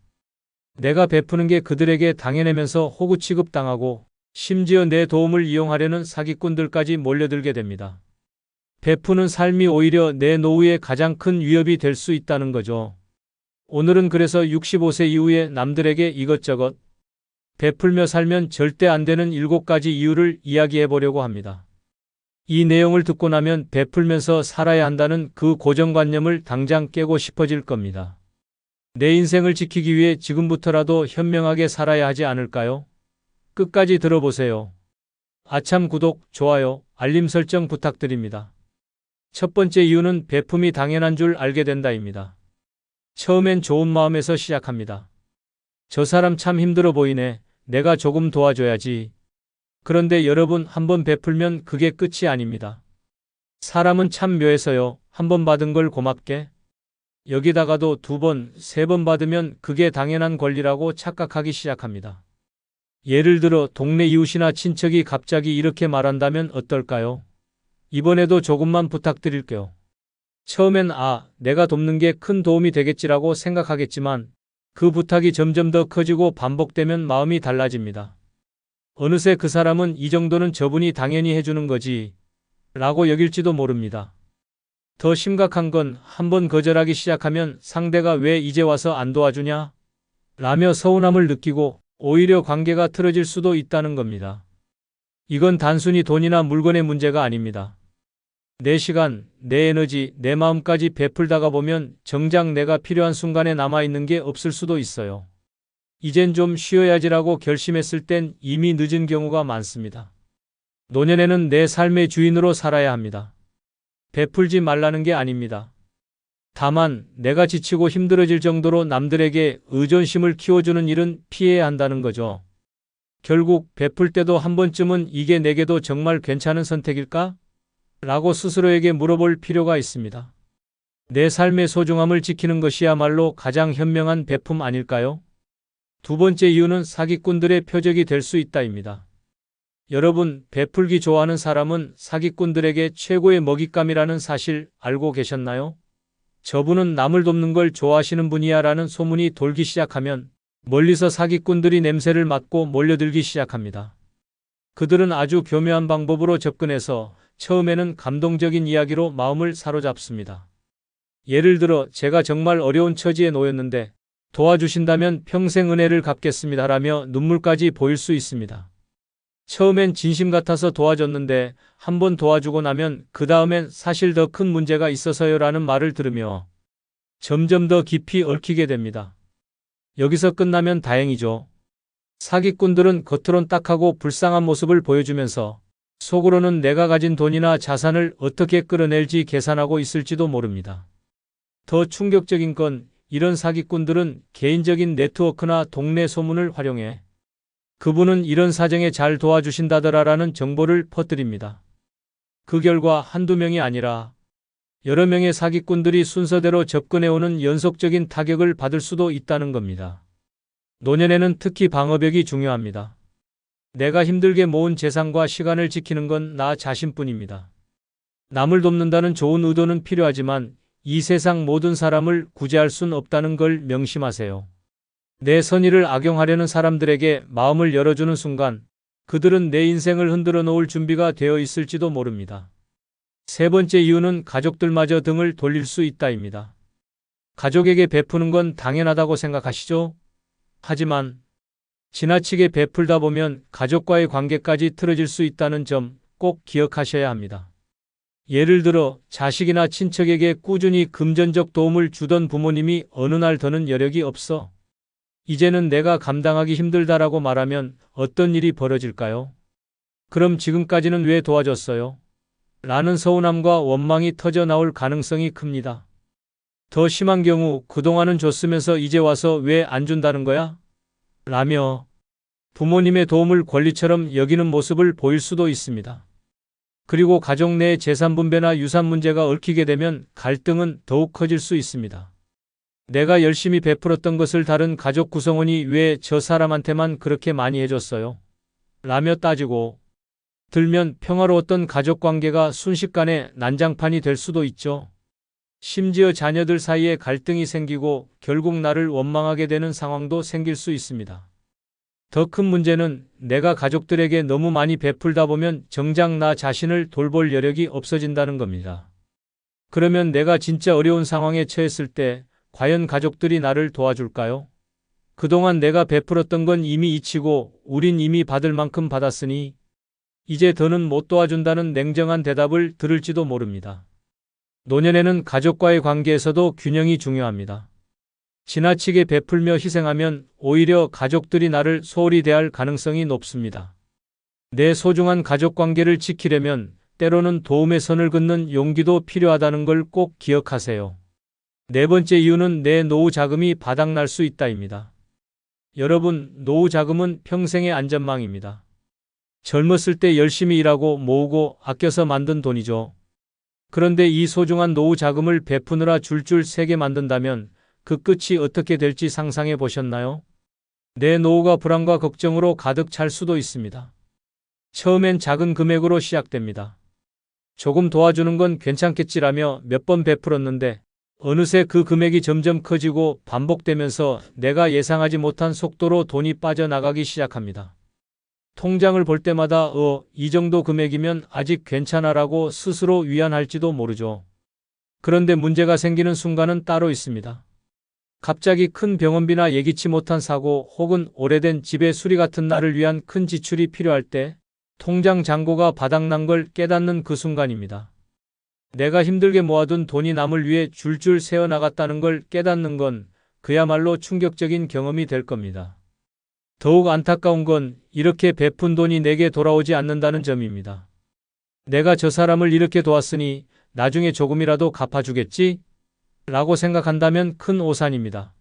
내가 베푸는 게 그들에게 당연하면서 호구 취급당하고 심지어 내 도움을 이용하려는 사기꾼들까지 몰려들게 됩니다. 베푸는 삶이 오히려 내 노후에 가장 큰 위협이 될 수 있다는 거죠. 오늘은 그래서 65세 이후에 남들에게 이것저것 베풀며 살면 절대 안 되는 7가지 이유를 이야기해 보려고 합니다. 이 내용을 듣고 나면 베풀면서 살아야 한다는 그 고정관념을 당장 깨고 싶어질 겁니다. 내 인생을 지키기 위해 지금부터라도 현명하게 살아야 하지 않을까요? 끝까지 들어보세요. 아참 구독, 좋아요, 알림 설정 부탁드립니다. 첫 번째 이유는 베품이 당연한 줄 알게 된다입니다. 처음엔 좋은 마음에서 시작합니다. 저 사람 참 힘들어 보이네. 내가 조금 도와줘야지. 그런데 여러분, 한번 베풀면 그게 끝이 아닙니다. 사람은 참 묘해서요. 한 번 받은 걸 고맙게. 여기다가도 2번, 3번 받으면 그게 당연한 권리라고 착각하기 시작합니다. 예를 들어 동네 이웃이나 친척이 갑자기 이렇게 말한다면 어떨까요? 이번에도 조금만 부탁드릴게요. 처음엔 내가 돕는 게 큰 도움이 되겠지라고 생각하겠지만 그 부탁이 점점 더 커지고 반복되면 마음이 달라집니다. 어느새 그 사람은 이 정도는 저분이 당연히 해주는 거지 라고 여길지도 모릅니다. 더 심각한 건 한번 거절하기 시작하면 상대가 왜 이제 와서 안 도와주냐? 라며 서운함을 느끼고 오히려 관계가 틀어질 수도 있다는 겁니다. 이건 단순히 돈이나 물건의 문제가 아닙니다. 내 시간, 내 에너지, 내 마음까지 베풀다가 보면 정작 내가 필요한 순간에 남아있는 게 없을 수도 있어요. 이젠 좀 쉬어야지라고 결심했을 땐 이미 늦은 경우가 많습니다. 노년에는 내 삶의 주인으로 살아야 합니다. 베풀지 말라는 게 아닙니다. 다만 내가 지치고 힘들어질 정도로 남들에게 의존심을 키워주는 일은 피해야 한다는 거죠. 결국 베풀 때도 한 번쯤은 이게 내게도 정말 괜찮은 선택일까? 라고 스스로에게 물어볼 필요가 있습니다. 내 삶의 소중함을 지키는 것이야말로 가장 현명한 베품 아닐까요? 두 번째 이유는 사기꾼들의 표적이 될 수 있다입니다. 여러분, 베풀기 좋아하는 사람은 사기꾼들에게 최고의 먹잇감이라는 사실 알고 계셨나요? 저분은 남을 돕는 걸 좋아하시는 분이야 라는 소문이 돌기 시작하면 멀리서 사기꾼들이 냄새를 맡고 몰려들기 시작합니다. 그들은 아주 교묘한 방법으로 접근해서 처음에는 감동적인 이야기로 마음을 사로잡습니다. 예를 들어 제가 정말 어려운 처지에 놓였는데 도와주신다면 평생 은혜를 갚겠습니다라며 눈물까지 보일 수 있습니다. 처음엔 진심 같아서 도와줬는데 한번 도와주고 나면 그 다음엔 사실 더 큰 문제가 있어서요라는 말을 들으며 점점 더 깊이 얽히게 됩니다. 여기서 끝나면 다행이죠. 사기꾼들은 겉으론 딱하고 불쌍한 모습을 보여주면서 속으로는 내가 가진 돈이나 자산을 어떻게 끌어낼지 계산하고 있을지도 모릅니다. 더 충격적인 건 이런 사기꾼들은 개인적인 네트워크나 동네 소문을 활용해 그분은 이런 사정에 잘 도와주신다더라라는 정보를 퍼뜨립니다. 그 결과 한두 명이 아니라 여러 명의 사기꾼들이 순서대로 접근해오는 연속적인 타격을 받을 수도 있다는 겁니다. 노년에는 특히 방어벽이 중요합니다. 내가 힘들게 모은 재산과 시간을 지키는 건 나 자신뿐입니다. 남을 돕는다는 좋은 의도는 필요하지만 이 세상 모든 사람을 구제할 순 없다는 걸 명심하세요. 내 선의를 악용하려는 사람들에게 마음을 열어주는 순간 그들은 내 인생을 흔들어 놓을 준비가 되어 있을지도 모릅니다. 세 번째 이유는 가족들마저 등을 돌릴 수 있다입니다. 가족에게 베푸는 건 당연하다고 생각하시죠? 하지만 지나치게 베풀다 보면 가족과의 관계까지 틀어질 수 있다는 점 꼭 기억하셔야 합니다. 예를 들어 자식이나 친척에게 꾸준히 금전적 도움을 주던 부모님이 어느 날 더는 여력이 없어 이제는 내가 감당하기 힘들다라고 말하면 어떤 일이 벌어질까요? 그럼 지금까지는 왜 도와줬어요? 라는 서운함과 원망이 터져 나올 가능성이 큽니다. 더 심한 경우 그동안은 줬으면서 이제 와서 왜 안 준다는 거야? 라며 부모님의 도움을 권리처럼 여기는 모습을 보일 수도 있습니다. 그리고 가족 내 재산 분배나 유산 문제가 얽히게 되면 갈등은 더욱 커질 수 있습니다. 내가 열심히 베풀었던 것을 다른 가족 구성원이 왜 저 사람한테만 그렇게 많이 해줬어요? 라며 따지고 들면 평화로웠던 가족 관계가 순식간에 난장판이 될 수도 있죠. 심지어 자녀들 사이에 갈등이 생기고 결국 나를 원망하게 되는 상황도 생길 수 있습니다. 더 큰 문제는 내가 가족들에게 너무 많이 베풀다 보면 정작 나 자신을 돌볼 여력이 없어진다는 겁니다. 그러면 내가 진짜 어려운 상황에 처했을 때 과연 가족들이 나를 도와줄까요? 그동안 내가 베풀었던 건 이미 잊히고 우린 이미 받을 만큼 받았으니 이제 더는 못 도와준다는 냉정한 대답을 들을지도 모릅니다. 노년에는 가족과의 관계에서도 균형이 중요합니다. 지나치게 베풀며 희생하면 오히려 가족들이 나를 소홀히 대할 가능성이 높습니다. 내 소중한 가족 관계를 지키려면 때로는 도움의 선을 긋는 용기도 필요하다는 걸 꼭 기억하세요. 네 번째 이유는 내 노후 자금이 바닥날 수 있다입니다. 여러분, 노후 자금은 평생의 안전망입니다. 젊었을 때 열심히 일하고 모으고 아껴서 만든 돈이죠. 그런데 이 소중한 노후 자금을 베푸느라 줄줄 새게 만든다면 그 끝이 어떻게 될지 상상해 보셨나요? 내 노후가 불안과 걱정으로 가득 찰 수도 있습니다. 처음엔 작은 금액으로 시작됩니다. 조금 도와주는 건 괜찮겠지라며 몇 번 베풀었는데 어느새 그 금액이 점점 커지고 반복되면서 내가 예상하지 못한 속도로 돈이 빠져나가기 시작합니다. 통장을 볼 때마다 이 정도 금액이면 아직 괜찮아라고 스스로 위안할지도 모르죠. 그런데 문제가 생기는 순간은 따로 있습니다. 갑자기 큰 병원비나 예기치 못한 사고 혹은 오래된 집의 수리 같은 날을 위한 큰 지출이 필요할 때 통장 잔고가 바닥난 걸 깨닫는 그 순간입니다. 내가 힘들게 모아둔 돈이 남을 위해 줄줄 새어나갔다는 걸 깨닫는 건 그야말로 충격적인 경험이 될 겁니다. 더욱 안타까운 건 이렇게 베푼 돈이 내게 돌아오지 않는다는 점입니다. 내가 저 사람을 이렇게 도왔으니 나중에 조금이라도 갚아주겠지? 라고 생각한다면 큰 오산입니다.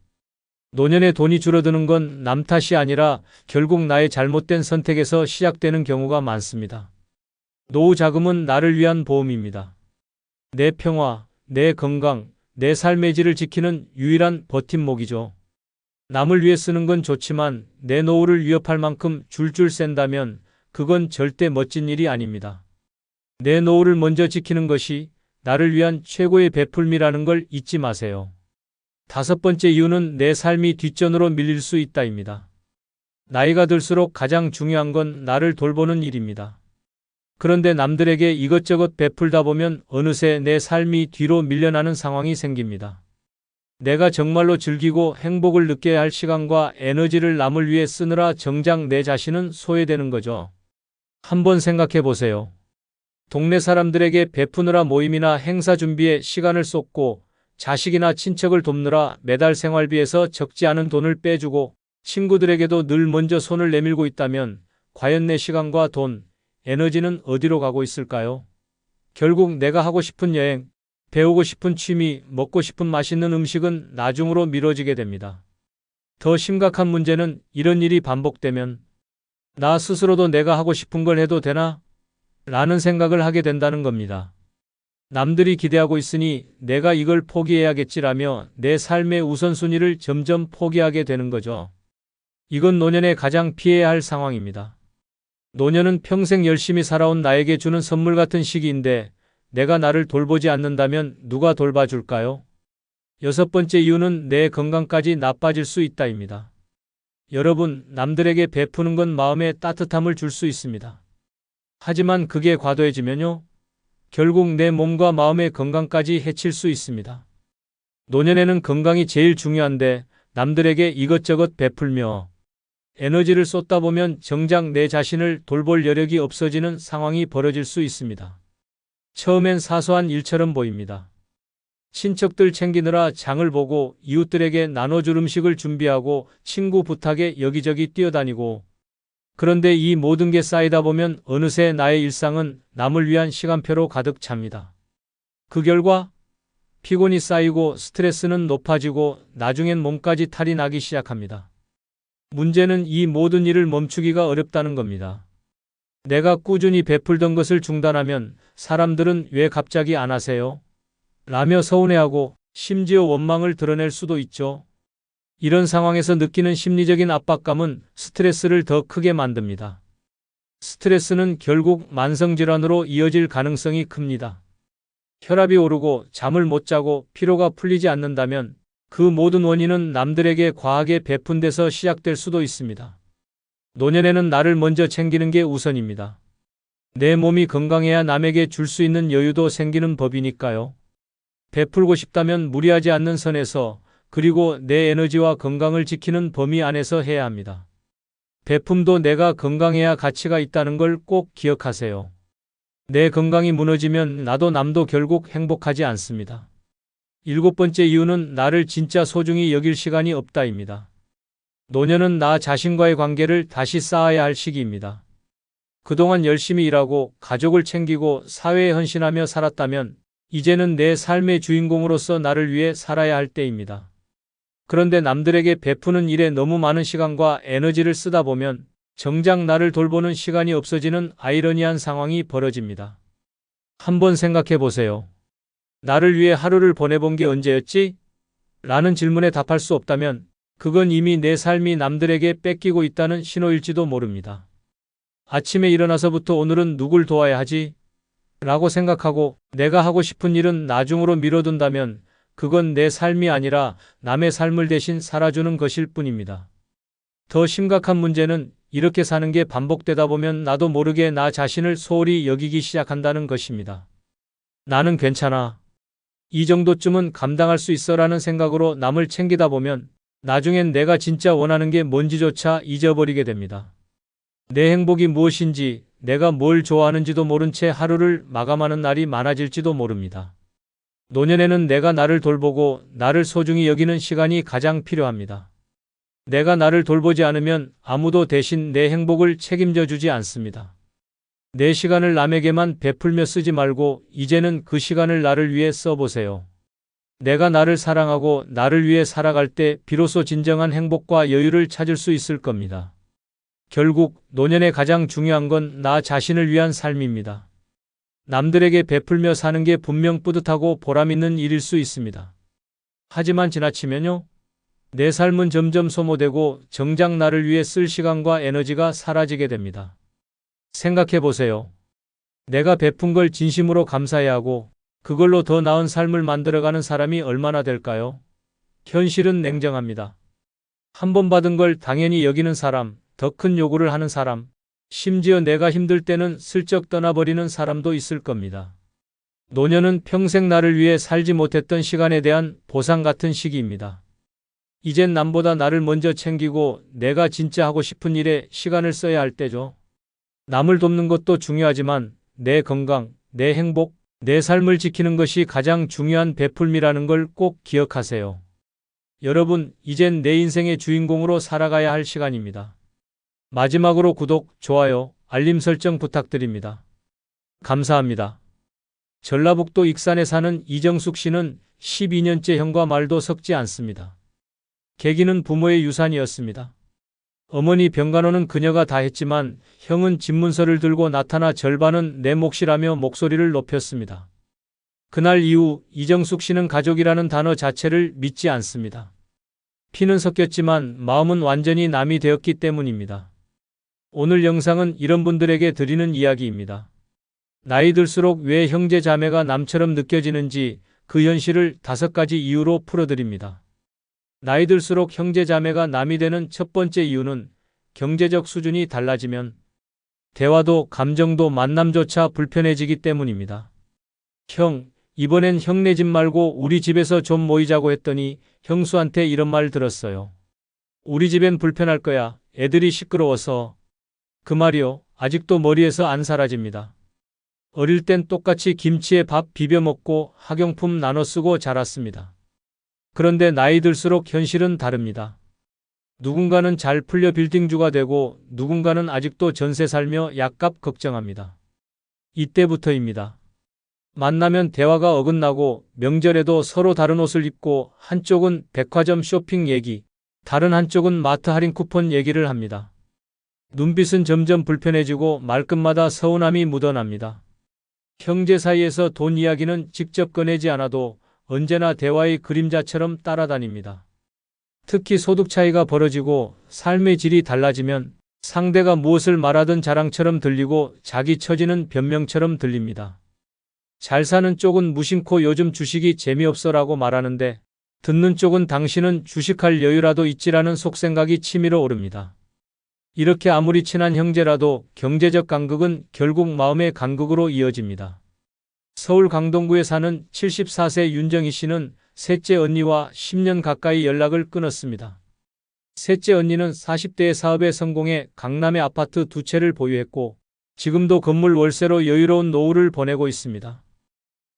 노년에 돈이 줄어드는 건 남 탓이 아니라 결국 나의 잘못된 선택에서 시작되는 경우가 많습니다. 노후 자금은 나를 위한 보험입니다. 내 평화, 내 건강, 내 삶의 질을 지키는 유일한 버팀목이죠. 남을 위해 쓰는 건 좋지만 내 노후를 위협할 만큼 줄줄 센다면 그건 절대 멋진 일이 아닙니다. 내 노후를 먼저 지키는 것이 나를 위한 최고의 베풀미라는 걸 잊지 마세요. 다섯 번째 이유는 내 삶이 뒷전으로 밀릴 수 있다입니다. 나이가 들수록 가장 중요한 건 나를 돌보는 일입니다. 그런데 남들에게 이것저것 베풀다 보면 어느새 내 삶이 뒤로 밀려나는 상황이 생깁니다. 내가 정말로 즐기고 행복을 느껴야 할 시간과 에너지를 남을 위해 쓰느라 정작 내 자신은 소외되는 거죠. 한번 생각해 보세요. 동네 사람들에게 베푸느라 모임이나 행사 준비에 시간을 쏟고 자식이나 친척을 돕느라 매달 생활비에서 적지 않은 돈을 빼주고 친구들에게도 늘 먼저 손을 내밀고 있다면 과연 내 시간과 돈, 에너지는 어디로 가고 있을까요? 결국 내가 하고 싶은 여행, 배우고 싶은 취미, 먹고 싶은 맛있는 음식은 나중으로 미뤄지게 됩니다. 더 심각한 문제는 이런 일이 반복되면 나 스스로도 내가 하고 싶은 걸 해도 되나? 라는 생각을 하게 된다는 겁니다. 남들이 기대하고 있으니 내가 이걸 포기해야겠지라며 내 삶의 우선순위를 점점 포기하게 되는 거죠. 이건 노년에 가장 피해야 할 상황입니다. 노년은 평생 열심히 살아온 나에게 주는 선물 같은 시기인데 내가 나를 돌보지 않는다면 누가 돌봐줄까요? 여섯 번째 이유는 내 건강까지 나빠질 수 있다입니다. 여러분, 남들에게 베푸는 건 마음에 따뜻함을 줄 수 있습니다. 하지만 그게 과도해지면요, 결국 내 몸과 마음의 건강까지 해칠 수 있습니다. 노년에는 건강이 제일 중요한데 남들에게 이것저것 베풀며 에너지를 쏟다 보면 정작 내 자신을 돌볼 여력이 없어지는 상황이 벌어질 수 있습니다. 처음엔 사소한 일처럼 보입니다. 친척들 챙기느라 장을 보고 이웃들에게 나눠줄 음식을 준비하고 친구 부탁에 여기저기 뛰어다니고, 그런데 이 모든 게 쌓이다 보면 어느새 나의 일상은 남을 위한 시간표로 가득 찹니다. 그 결과 피곤이 쌓이고 스트레스는 높아지고 나중엔 몸까지 탈이 나기 시작합니다. 문제는 이 모든 일을 멈추기가 어렵다는 겁니다. 내가 꾸준히 베풀던 것을 중단하면 사람들은 왜 갑자기 안 하세요? 라며 서운해하고 심지어 원망을 드러낼 수도 있죠. 이런 상황에서 느끼는 심리적인 압박감은 스트레스를 더 크게 만듭니다. 스트레스는 결국 만성질환으로 이어질 가능성이 큽니다. 혈압이 오르고 잠을 못 자고 피로가 풀리지 않는다면 그 모든 원인은 남들에게 과하게 베푼 데서 시작될 수도 있습니다. 노년에는 나를 먼저 챙기는 게 우선입니다. 내 몸이 건강해야 남에게 줄 수 있는 여유도 생기는 법이니까요. 베풀고 싶다면 무리하지 않는 선에서, 그리고 내 에너지와 건강을 지키는 범위 안에서 해야 합니다. 베품도 내가 건강해야 가치가 있다는 걸 꼭 기억하세요. 내 건강이 무너지면 나도 남도 결국 행복하지 않습니다. 일곱 번째 이유는 나를 진짜 소중히 여길 시간이 없다입니다. 노년은 나 자신과의 관계를 다시 쌓아야 할 시기입니다. 그동안 열심히 일하고 가족을 챙기고 사회에 헌신하며 살았다면 이제는 내 삶의 주인공으로서 나를 위해 살아야 할 때입니다. 그런데 남들에게 베푸는 일에 너무 많은 시간과 에너지를 쓰다 보면 정작 나를 돌보는 시간이 없어지는 아이러니한 상황이 벌어집니다. 한번 생각해 보세요. 나를 위해 하루를 보내본 게 언제였지? 라는 질문에 답할 수 없다면 그건 이미 내 삶이 남들에게 뺏기고 있다는 신호일지도 모릅니다. 아침에 일어나서부터 오늘은 누굴 도와야 하지? 라고 생각하고 내가 하고 싶은 일은 나중으로 미뤄둔다면 그건 내 삶이 아니라 남의 삶을 대신 살아주는 것일 뿐입니다. 더 심각한 문제는 이렇게 사는 게 반복되다 보면 나도 모르게 나 자신을 소홀히 여기기 시작한다는 것입니다. 나는 괜찮아. 이 정도쯤은 감당할 수 있어라는 생각으로 남을 챙기다 보면 나중엔 내가 진짜 원하는 게 뭔지조차 잊어버리게 됩니다. 내 행복이 무엇인지, 내가 뭘 좋아하는지도 모른 채 하루를 마감하는 날이 많아질지도 모릅니다. 노년에는 내가 나를 돌보고 나를 소중히 여기는 시간이 가장 필요합니다. 내가 나를 돌보지 않으면 아무도 대신 내 행복을 책임져 주지 않습니다. 내 시간을 남에게만 베풀며 쓰지 말고 이제는 그 시간을 나를 위해 써보세요. 내가 나를 사랑하고 나를 위해 살아갈 때 비로소 진정한 행복과 여유를 찾을 수 있을 겁니다. 결국 노년에 가장 중요한 건 나 자신을 위한 삶입니다. 남들에게 베풀며 사는 게 분명 뿌듯하고 보람 있는 일일 수 있습니다. 하지만 지나치면요, 내 삶은 점점 소모되고 정작 나를 위해 쓸 시간과 에너지가 사라지게 됩니다. 생각해 보세요. 내가 베푼 걸 진심으로 감사해야 하고 그걸로 더 나은 삶을 만들어가는 사람이 얼마나 될까요? 현실은 냉정합니다. 한 번 받은 걸 당연히 여기는 사람, 더 큰 요구를 하는 사람, 심지어 내가 힘들 때는 슬쩍 떠나버리는 사람도 있을 겁니다. 노년은 평생 나를 위해 살지 못했던 시간에 대한 보상 같은 시기입니다. 이젠 남보다 나를 먼저 챙기고 내가 진짜 하고 싶은 일에 시간을 써야 할 때죠. 남을 돕는 것도 중요하지만 내 건강, 내 행복, 내 삶을 지키는 것이 가장 중요한 베풀미라는 걸 꼭 기억하세요. 여러분, 이젠 내 인생의 주인공으로 살아가야 할 시간입니다. 마지막으로 구독, 좋아요, 알림 설정 부탁드립니다. 감사합니다. 전라북도 익산에 사는 이정숙 씨는 12년째 형과 말도 섞지 않습니다. 계기는 부모의 유산이었습니다. 어머니 병간호는 그녀가 다 했지만 형은 집문서를 들고 나타나 절반은 내 몫이라며 목소리를 높였습니다. 그날 이후 이정숙 씨는 가족이라는 단어 자체를 믿지 않습니다. 피는 섞였지만 마음은 완전히 남이 되었기 때문입니다. 오늘 영상은 이런 분들에게 드리는 이야기입니다. 나이 들수록 왜 형제 자매가 남처럼 느껴지는지 그 현실을 5가지 이유로 풀어드립니다. 나이 들수록 형제 자매가 남이 되는 첫 번째 이유는 경제적 수준이 달라지면 대화도 감정도 만남조차 불편해지기 때문입니다. 형, 이번엔 형네 집 말고 우리 집에서 좀 모이자고 했더니 형수한테 이런 말 들었어요. 우리 집엔 불편할 거야. 애들이 시끄러워서. 그 말이요, 아직도 머리에서 안 사라집니다. 어릴 땐 똑같이 김치에 밥 비벼 먹고 학용품 나눠 쓰고 자랐습니다. 그런데 나이 들수록 현실은 다릅니다. 누군가는 잘 풀려 빌딩주가 되고 누군가는 아직도 전세 살며 약값 걱정합니다. 이때부터입니다. 만나면 대화가 어긋나고 명절에도 서로 다른 옷을 입고 한쪽은 백화점 쇼핑 얘기, 다른 한쪽은 마트 할인 쿠폰 얘기를 합니다. 눈빛은 점점 불편해지고 말끝마다 서운함이 묻어납니다. 형제 사이에서 돈 이야기는 직접 꺼내지 않아도 언제나 대화의 그림자처럼 따라다닙니다. 특히 소득 차이가 벌어지고 삶의 질이 달라지면 상대가 무엇을 말하든 자랑처럼 들리고 자기 처지는 변명처럼 들립니다. 잘 사는 쪽은 무심코 요즘 주식이 재미없어라고 말하는데 듣는 쪽은 당신은 주식할 여유라도 있지라는 속생각이 치밀어 오릅니다. 이렇게 아무리 친한 형제라도 경제적 간극은 결국 마음의 간극으로 이어집니다. 서울 강동구에 사는 74세 윤정희 씨는 셋째 언니와 10년 가까이 연락을 끊었습니다. 셋째 언니는 40대의 사업에 성공해 강남의 아파트 2채를 보유했고 지금도 건물 월세로 여유로운 노후를 보내고 있습니다.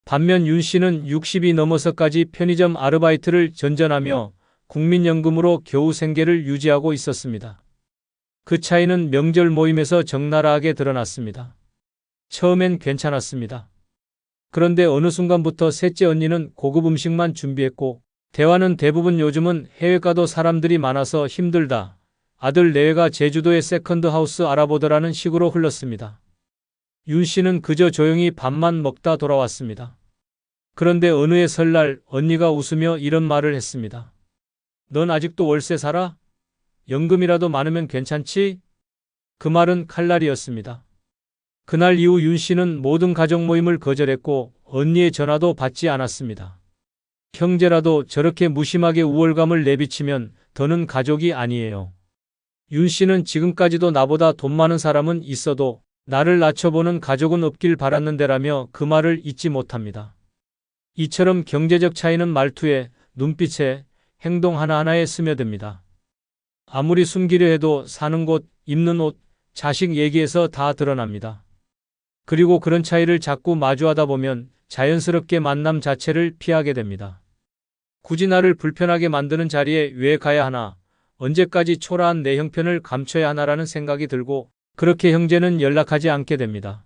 반면 윤 씨는 60이 넘어서까지 편의점 아르바이트를 전전하며 국민연금으로 겨우 생계를 유지하고 있었습니다. 그 차이는 명절 모임에서 적나라하게 드러났습니다. 처음엔 괜찮았습니다. 그런데 어느 순간부터 셋째 언니는 고급 음식만 준비했고 대화는 대부분 요즘은 해외 가도 사람들이 많아서 힘들다. 아들 내외가 제주도에 세컨드 하우스 알아보더라는 식으로 흘렀습니다. 윤 씨는 그저 조용히 밥만 먹다 돌아왔습니다. 그런데 어느 해 설날 언니가 웃으며 이런 말을 했습니다. 넌 아직도 월세 살아? 연금이라도 많으면 괜찮지? 그 말은 칼날이었습니다. 그날 이후 윤 씨는 모든 가족 모임을 거절했고 언니의 전화도 받지 않았습니다. 형제라도 저렇게 무심하게 우월감을 내비치면 더는 가족이 아니에요. 윤 씨는 지금까지도 나보다 돈 많은 사람은 있어도 나를 낮춰보는 가족은 없길 바랐는데라며 그 말을 잊지 못합니다. 이처럼 경제적 차이는 말투에, 눈빛에, 행동 하나하나에 스며듭니다. 아무리 숨기려 해도 사는 곳, 입는 옷, 자식 얘기에서 다 드러납니다. 그리고 그런 차이를 자꾸 마주하다 보면 자연스럽게 만남 자체를 피하게 됩니다. 굳이 나를 불편하게 만드는 자리에 왜 가야 하나? 언제까지 초라한 내 형편을 감춰야 하나라는 생각이 들고 그렇게 형제는 연락하지 않게 됩니다.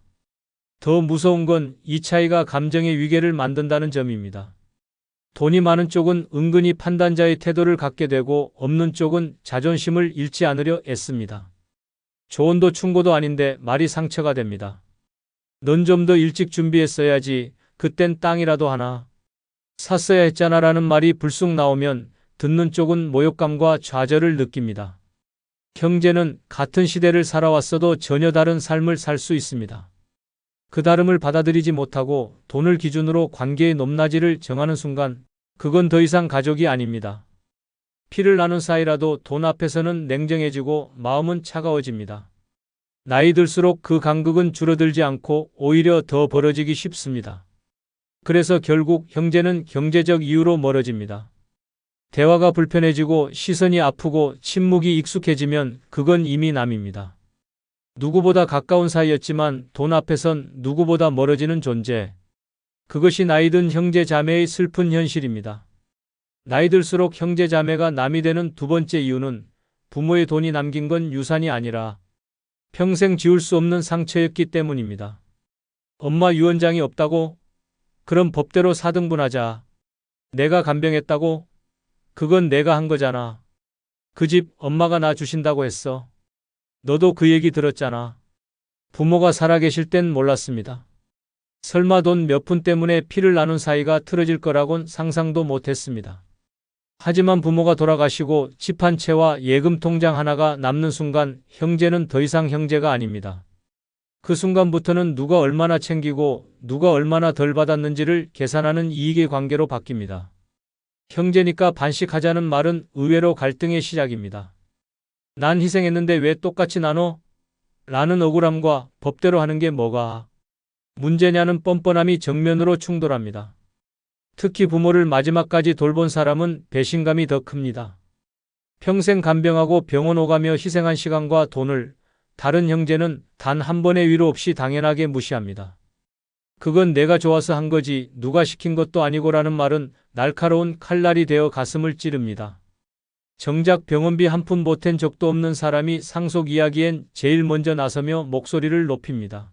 더 무서운 건 이 차이가 감정의 위계를 만든다는 점입니다. 돈이 많은 쪽은 은근히 판단자의 태도를 갖게 되고 없는 쪽은 자존심을 잃지 않으려 애씁니다. 조언도 충고도 아닌데 말이 상처가 됩니다. 넌 좀 더 일찍 준비했어야지. 그땐 땅이라도 하나 샀어야 했잖아라는 말이 불쑥 나오면 듣는 쪽은 모욕감과 좌절을 느낍니다. 형제는 같은 시대를 살아왔어도 전혀 다른 삶을 살 수 있습니다. 그 다름을 받아들이지 못하고 돈을 기준으로 관계의 높낮이를 정하는 순간 그건 더 이상 가족이 아닙니다. 피를 나눈 사이라도 돈 앞에서는 냉정해지고 마음은 차가워집니다. 나이 들수록 그 간극은 줄어들지 않고 오히려 더 벌어지기 쉽습니다. 그래서 결국 형제는 경제적 이유로 멀어집니다. 대화가 불편해지고 시선이 아프고 침묵이 익숙해지면 그건 이미 남입니다. 누구보다 가까운 사이였지만 돈 앞에선 누구보다 멀어지는 존재. 그것이 나이 든 형제 자매의 슬픈 현실입니다. 나이 들수록 형제 자매가 남이 되는 두 번째 이유는 부모의 돈이 남긴 건 유산이 아니라 평생 지울 수 없는 상처였기 때문입니다. 엄마 유언장이 없다고? 그럼 법대로 4등분하자. 내가 간병했다고? 그건 내가 한 거잖아. 그 집 엄마가 나 주신다고 했어. 너도 그 얘기 들었잖아. 부모가 살아계실 땐 몰랐습니다. 설마 돈 몇 푼 때문에 피를 나눈 사이가 틀어질 거라곤 상상도 못했습니다. 하지만 부모가 돌아가시고 집 한 채와 예금 통장 하나가 남는 순간 형제는 더 이상 형제가 아닙니다. 그 순간부터는 누가 얼마나 챙기고 누가 얼마나 덜 받았는지를 계산하는 이익의 관계로 바뀝니다. 형제니까 반씩하자는 말은 의외로 갈등의 시작입니다. 난 희생했는데 왜 똑같이 나눠? 라는 억울함과 법대로 하는 게 뭐가 문제냐는 뻔뻔함이 정면으로 충돌합니다. 특히 부모를 마지막까지 돌본 사람은 배신감이 더 큽니다. 평생 간병하고 병원 오가며 희생한 시간과 돈을 다른 형제는 단 한 번의 위로 없이 당연하게 무시합니다. 그건 내가 좋아서 한 거지 누가 시킨 것도 아니고라는 말은 날카로운 칼날이 되어 가슴을 찌릅니다. 정작 병원비 한 푼 보탠 적도 없는 사람이 상속 이야기엔 제일 먼저 나서며 목소리를 높입니다.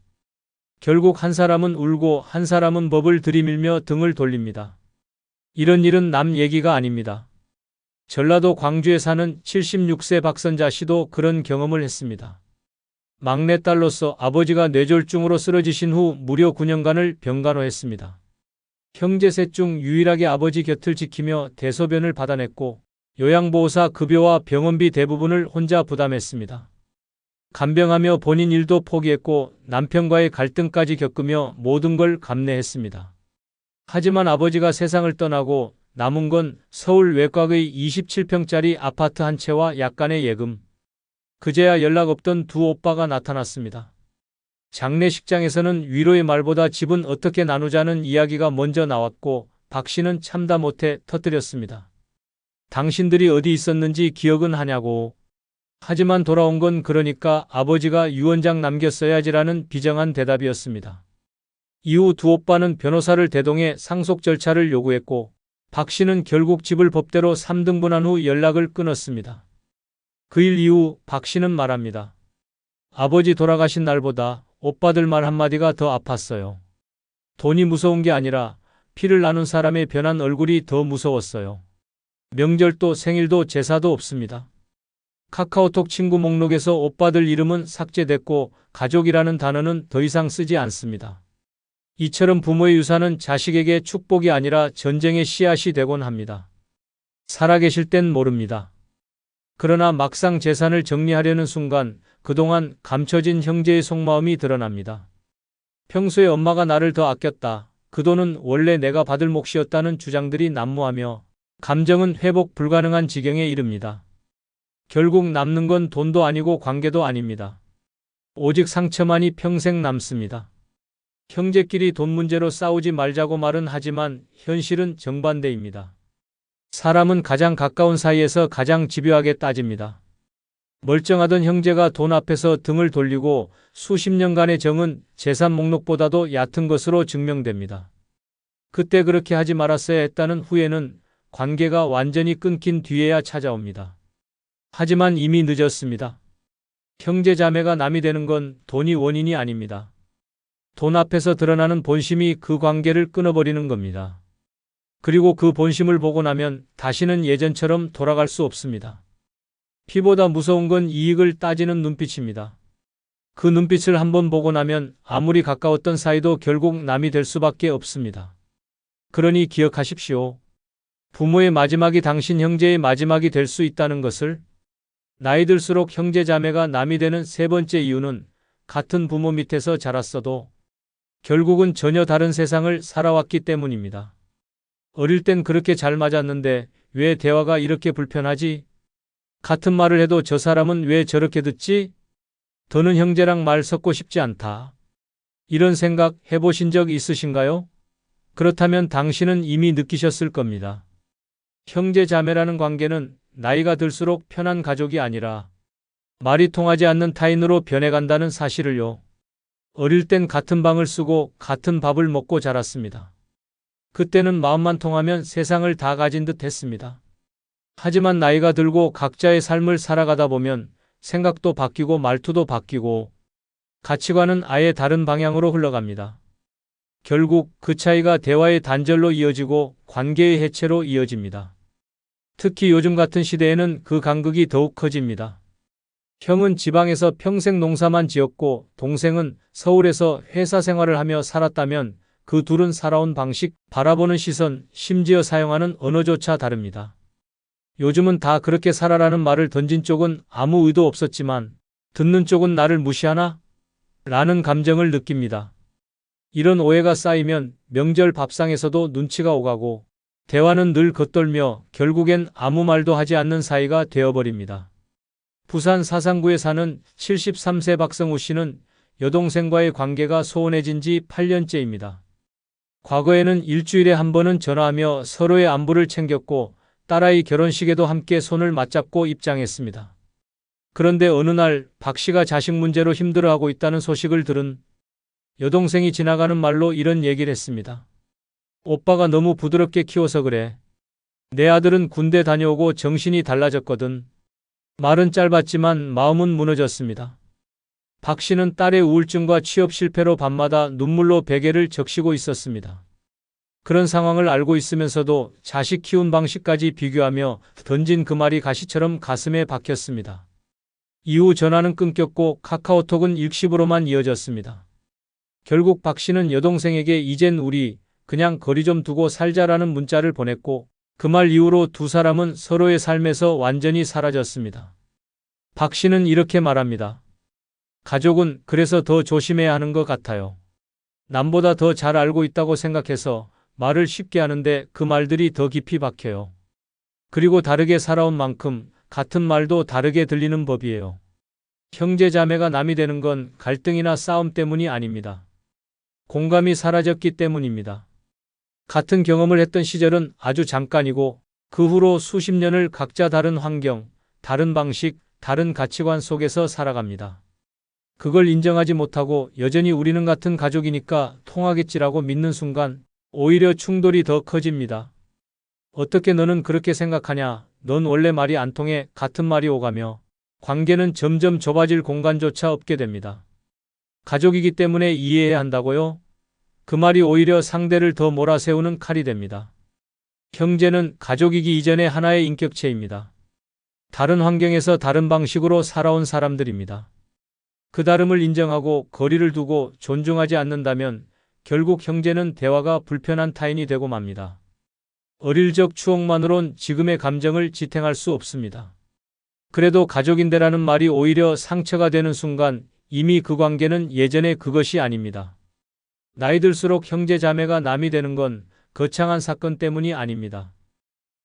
결국 한 사람은 울고 한 사람은 법을 들이밀며 등을 돌립니다. 이런 일은 남 얘기가 아닙니다. 전라도 광주에 사는 76세 박선자 씨도 그런 경험을 했습니다. 막내딸로서 아버지가 뇌졸중으로 쓰러지신 후 무려 9년간을 병간호했습니다. 형제 셋 중 유일하게 아버지 곁을 지키며 대소변을 받아냈고 요양보호사 급여와 병원비 대부분을 혼자 부담했습니다. 간병하며 본인 일도 포기했고 남편과의 갈등까지 겪으며 모든 걸 감내했습니다. 하지만 아버지가 세상을 떠나고 남은 건 서울 외곽의 27평짜리 아파트 한 채와 약간의 예금. 그제야 연락 없던 두 오빠가 나타났습니다. 장례식장에서는 위로의 말보다 집은 어떻게 나누자는 이야기가 먼저 나왔고 박 씨는 참다 못해 터뜨렸습니다. 당신들이 어디 있었는지 기억은 하냐고. 하지만 돌아온 건 그러니까 아버지가 유언장 남겼어야지라는 비정한 대답이었습니다. 이후 두 오빠는 변호사를 대동해 상속 절차를 요구했고 박 씨는 결국 집을 법대로 3등분한 후 연락을 끊었습니다. 그 일 이후 박 씨는 말합니다. 아버지 돌아가신 날보다 오빠들 말 한마디가 더 아팠어요. 돈이 무서운 게 아니라 피를 나눈 사람의 변한 얼굴이 더 무서웠어요. 명절도 생일도 제사도 없습니다. 카카오톡 친구 목록에서 오빠들 이름은 삭제됐고 가족이라는 단어는 더 이상 쓰지 않습니다. 이처럼 부모의 유산은 자식에게 축복이 아니라 전쟁의 씨앗이 되곤 합니다. 살아계실 땐 모릅니다. 그러나 막상 재산을 정리하려는 순간 그동안 감춰진 형제의 속마음이 드러납니다. 평소에 엄마가 나를 더 아꼈다. 그 돈은 원래 내가 받을 몫이었다는 주장들이 난무하며 감정은 회복 불가능한 지경에 이릅니다. 결국 남는 건 돈도 아니고 관계도 아닙니다. 오직 상처만이 평생 남습니다. 형제끼리 돈 문제로 싸우지 말자고 말은 하지만 현실은 정반대입니다. 사람은 가장 가까운 사이에서 가장 집요하게 따집니다. 멀쩡하던 형제가 돈 앞에서 등을 돌리고 수십 년간의 정은 재산 목록보다도 얕은 것으로 증명됩니다. 그때 그렇게 하지 말았어야 했다는 후회는 관계가 완전히 끊긴 뒤에야 찾아옵니다. 하지만 이미 늦었습니다. 형제 자매가 남이 되는 건 돈이 원인이 아닙니다. 돈 앞에서 드러나는 본심이 그 관계를 끊어버리는 겁니다. 그리고 그 본심을 보고 나면 다시는 예전처럼 돌아갈 수 없습니다. 피보다 무서운 건 이익을 따지는 눈빛입니다. 그 눈빛을 한번 보고 나면 아무리 가까웠던 사이도 결국 남이 될 수밖에 없습니다. 그러니 기억하십시오. 부모의 마지막이 당신 형제의 마지막이 될 수 있다는 것을. 나이 들수록 형제 자매가 남이 되는 세 번째 이유는 같은 부모 밑에서 자랐어도 결국은 전혀 다른 세상을 살아왔기 때문입니다. 어릴 땐 그렇게 잘 맞았는데 왜 대화가 이렇게 불편하지? 같은 말을 해도 저 사람은 왜 저렇게 듣지? 더는 형제랑 말 섞고 싶지 않다. 이런 생각 해보신 적 있으신가요? 그렇다면 당신은 이미 느끼셨을 겁니다. 형제 자매라는 관계는 나이가 들수록 편한 가족이 아니라 말이 통하지 않는 타인으로 변해간다는 사실을요. 어릴 땐 같은 방을 쓰고 같은 밥을 먹고 자랐습니다. 그때는 마음만 통하면 세상을 다 가진 듯 했습니다. 하지만 나이가 들고 각자의 삶을 살아가다 보면 생각도 바뀌고 말투도 바뀌고 가치관은 아예 다른 방향으로 흘러갑니다. 결국 그 차이가 대화의 단절로 이어지고 관계의 해체로 이어집니다. 특히 요즘 같은 시대에는 그 간극이 더욱 커집니다. 형은 지방에서 평생 농사만 지었고 동생은 서울에서 회사 생활을 하며 살았다면 그 둘은 살아온 방식, 바라보는 시선, 심지어 사용하는 언어조차 다릅니다. 요즘은 다 그렇게 살아라는 말을 던진 쪽은 아무 의도 없었지만 듣는 쪽은 나를 무시하나? 라는 감정을 느낍니다. 이런 오해가 쌓이면 명절 밥상에서도 눈치가 오가고 대화는 늘 겉돌며 결국엔 아무 말도 하지 않는 사이가 되어버립니다. 부산 사상구에 사는 73세 박성우 씨는 여동생과의 관계가 소원해진 지 8년째입니다. 과거에는 일주일에 한 번은 전화하며 서로의 안부를 챙겼고 딸아이 결혼식에도 함께 손을 맞잡고 입장했습니다. 그런데 어느 날 박 씨가 자식 문제로 힘들어하고 있다는 소식을 들은 여동생이 지나가는 말로 이런 얘기를 했습니다. 오빠가 너무 부드럽게 키워서 그래. 내 아들은 군대 다녀오고 정신이 달라졌거든. 말은 짧았지만 마음은 무너졌습니다. 박 씨는 딸의 우울증과 취업 실패로 밤마다 눈물로 베개를 적시고 있었습니다. 그런 상황을 알고 있으면서도 자식 키운 방식까지 비교하며 던진 그 말이 가시처럼 가슴에 박혔습니다. 이후 전화는 끊겼고 카카오톡은 일시불로만 이어졌습니다. 결국 박 씨는 여동생에게 이젠 우리 그냥 거리 좀 두고 살자라는 문자를 보냈고 그 말 이후로 두 사람은 서로의 삶에서 완전히 사라졌습니다. 박 씨는 이렇게 말합니다. 가족은 그래서 더 조심해야 하는 것 같아요. 남보다 더 잘 알고 있다고 생각해서 말을 쉽게 하는데 그 말들이 더 깊이 박혀요. 그리고 다르게 살아온 만큼 같은 말도 다르게 들리는 법이에요. 형제 자매가 남이 되는 건 갈등이나 싸움 때문이 아닙니다. 공감이 사라졌기 때문입니다. 같은 경험을 했던 시절은 아주 잠깐이고 그 후로 수십 년을 각자 다른 환경, 다른 방식, 다른 가치관 속에서 살아갑니다. 그걸 인정하지 못하고 여전히 우리는 같은 가족이니까 통하겠지라고 믿는 순간 오히려 충돌이 더 커집니다. 어떻게 너는 그렇게 생각하냐? 넌 원래 말이 안 통해 같은 말이 오가며 관계는 점점 좁아질 공간조차 없게 됩니다. 가족이기 때문에 이해해야 한다고요? 그 말이 오히려 상대를 더 몰아세우는 칼이 됩니다. 형제는 가족이기 이전에 하나의 인격체입니다. 다른 환경에서 다른 방식으로 살아온 사람들입니다. 그 다름을 인정하고 거리를 두고 존중하지 않는다면 결국 형제는 대화가 불편한 타인이 되고 맙니다. 어릴 적 추억만으론 지금의 감정을 지탱할 수 없습니다. 그래도 가족인데라는 말이 오히려 상처가 되는 순간 이미 그 관계는 예전의 그것이 아닙니다. 나이 들수록 형제 자매가 남이 되는 건 거창한 사건 때문이 아닙니다.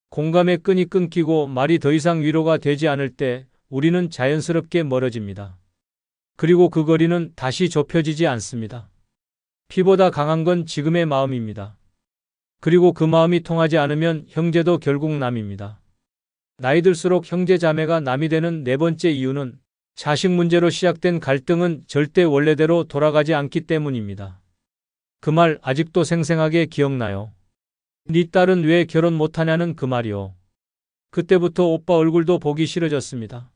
공감의 끈이 끊기고 말이 더 이상 위로가 되지 않을 때 우리는 자연스럽게 멀어집니다. 그리고 그 거리는 다시 좁혀지지 않습니다. 피보다 강한 건 지금의 마음입니다. 그리고 그 마음이 통하지 않으면 형제도 결국 남입니다. 나이 들수록 형제 자매가 남이 되는 네 번째 이유는 자식 문제로 시작된 갈등은 절대 원래대로 돌아가지 않기 때문입니다. 그 말 아직도 생생하게 기억나요. 네 딸은 왜 결혼 못하냐는 그 말이요. 그때부터 오빠 얼굴도 보기 싫어졌습니다.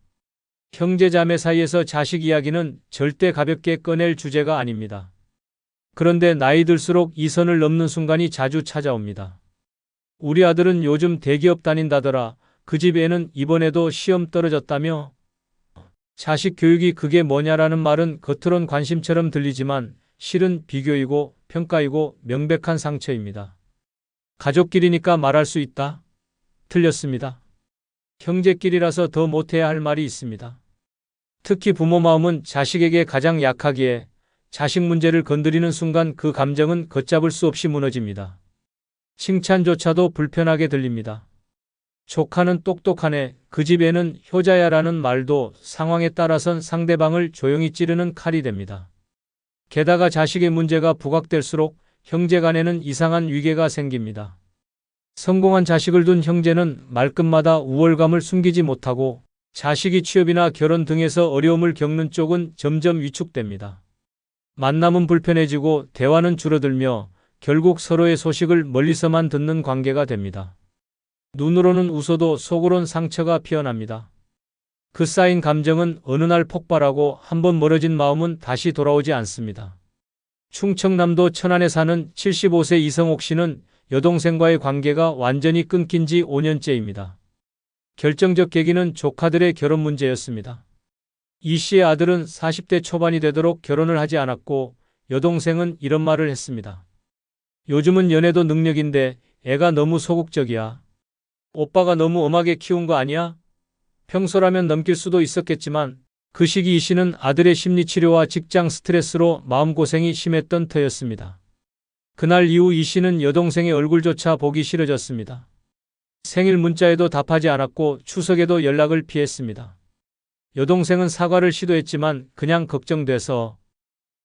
형제 자매 사이에서 자식 이야기는 절대 가볍게 꺼낼 주제가 아닙니다. 그런데 나이 들수록 이 선을 넘는 순간이 자주 찾아옵니다. 우리 아들은 요즘 대기업 다닌다더라. 그 집 애는 이번에도 시험 떨어졌다며? 자식 교육이 그게 뭐냐라는 말은 겉으론 관심처럼 들리지만 실은 비교이고 평가이고 명백한 상처입니다. 가족끼리니까 말할 수 있다? 틀렸습니다. 형제끼리라서 더 못해야 할 말이 있습니다. 특히 부모 마음은 자식에게 가장 약하기에 자식 문제를 건드리는 순간 그 감정은 걷잡을 수 없이 무너집니다. 칭찬조차도 불편하게 들립니다. 조카는 똑똑하네, 그 집에는 효자야라는 말도 상황에 따라선 상대방을 조용히 찌르는 칼이 됩니다. 게다가 자식의 문제가 부각될수록 형제 간에는 이상한 위계가 생깁니다. 성공한 자식을 둔 형제는 말끝마다 우월감을 숨기지 못하고 자식이 취업이나 결혼 등에서 어려움을 겪는 쪽은 점점 위축됩니다. 만남은 불편해지고 대화는 줄어들며 결국 서로의 소식을 멀리서만 듣는 관계가 됩니다. 눈으로는 웃어도 속으론 상처가 피어납니다. 그 쌓인 감정은 어느 날 폭발하고 한번 멀어진 마음은 다시 돌아오지 않습니다. 충청남도 천안에 사는 75세 이성옥 씨는 여동생과의 관계가 완전히 끊긴 지 5년째입니다. 결정적 계기는 조카들의 결혼 문제였습니다. 이 씨의 아들은 40대 초반이 되도록 결혼을 하지 않았고 여동생은 이런 말을 했습니다. 요즘은 연애도 능력인데 애가 너무 소극적이야. 오빠가 너무 엄하게 키운 거 아니야? 평소라면 넘길 수도 있었겠지만 그 시기 이 씨는 아들의 심리치료와 직장 스트레스로 마음고생이 심했던 터였습니다. 그날 이후 이 씨는 여동생의 얼굴조차 보기 싫어졌습니다. 생일 문자에도 답하지 않았고 추석에도 연락을 피했습니다. 여동생은 사과를 시도했지만 그냥 걱정돼서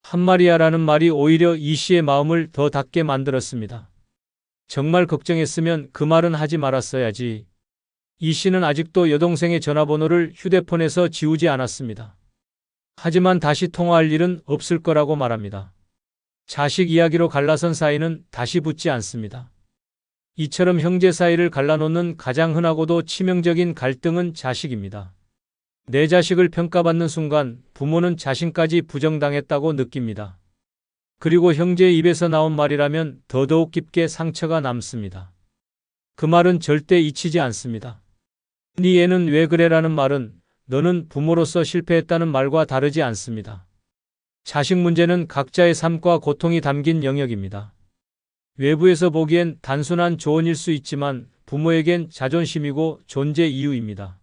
한마리야라는 말이 오히려 이 씨의 마음을 더 닫게 만들었습니다. 정말 걱정했으면 그 말은 하지 말았어야지. 이 씨는 아직도 여동생의 전화번호를 휴대폰에서 지우지 않았습니다. 하지만 다시 통화할 일은 없을 거라고 말합니다. 자식 이야기로 갈라선 사이는 다시 붙지 않습니다. 이처럼 형제 사이를 갈라놓는 가장 흔하고도 치명적인 갈등은 자식입니다. 내 자식을 평가받는 순간 부모는 자신까지 부정당했다고 느낍니다. 그리고 형제의 입에서 나온 말이라면 더더욱 깊게 상처가 남습니다. 그 말은 절대 잊히지 않습니다. 네 애는 왜 그래라는 말은 너는 부모로서 실패했다는 말과 다르지 않습니다. 자식 문제는 각자의 삶과 고통이 담긴 영역입니다. 외부에서 보기엔 단순한 조언일 수 있지만 부모에겐 자존심이고 존재 이유입니다.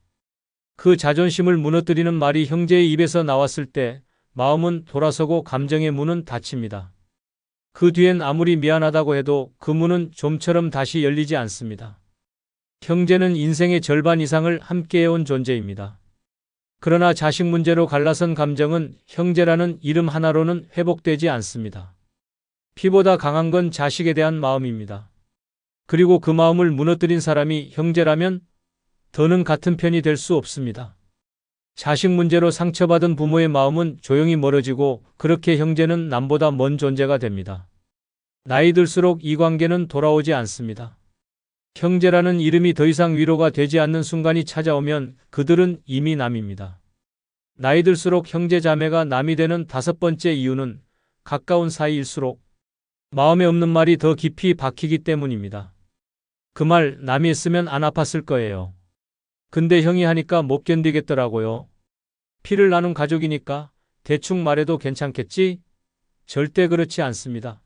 그 자존심을 무너뜨리는 말이 형제의 입에서 나왔을 때 마음은 돌아서고 감정의 문은 닫힙니다. 그 뒤엔 아무리 미안하다고 해도 그 문은 좀처럼 다시 열리지 않습니다. 형제는 인생의 절반 이상을 함께해온 존재입니다. 그러나 자식 문제로 갈라선 감정은 형제라는 이름 하나로는 회복되지 않습니다. 피보다 강한 건 자식에 대한 마음입니다. 그리고 그 마음을 무너뜨린 사람이 형제라면 더는 같은 편이 될 수 없습니다. 자식 문제로 상처받은 부모의 마음은 조용히 멀어지고 그렇게 형제는 남보다 먼 존재가 됩니다. 나이 들수록 이 관계는 돌아오지 않습니다. 형제라는 이름이 더 이상 위로가 되지 않는 순간이 찾아오면 그들은 이미 남입니다. 나이 들수록 형제 자매가 남이 되는 다섯 번째 이유는 가까운 사이일수록 마음에 없는 말이 더 깊이 박히기 때문입니다. 그 말 남이 했으면 안 아팠을 거예요. 근데 형이 하니까 못 견디겠더라고요. 피를 나눈 가족이니까 대충 말해도 괜찮겠지? 절대 그렇지 않습니다.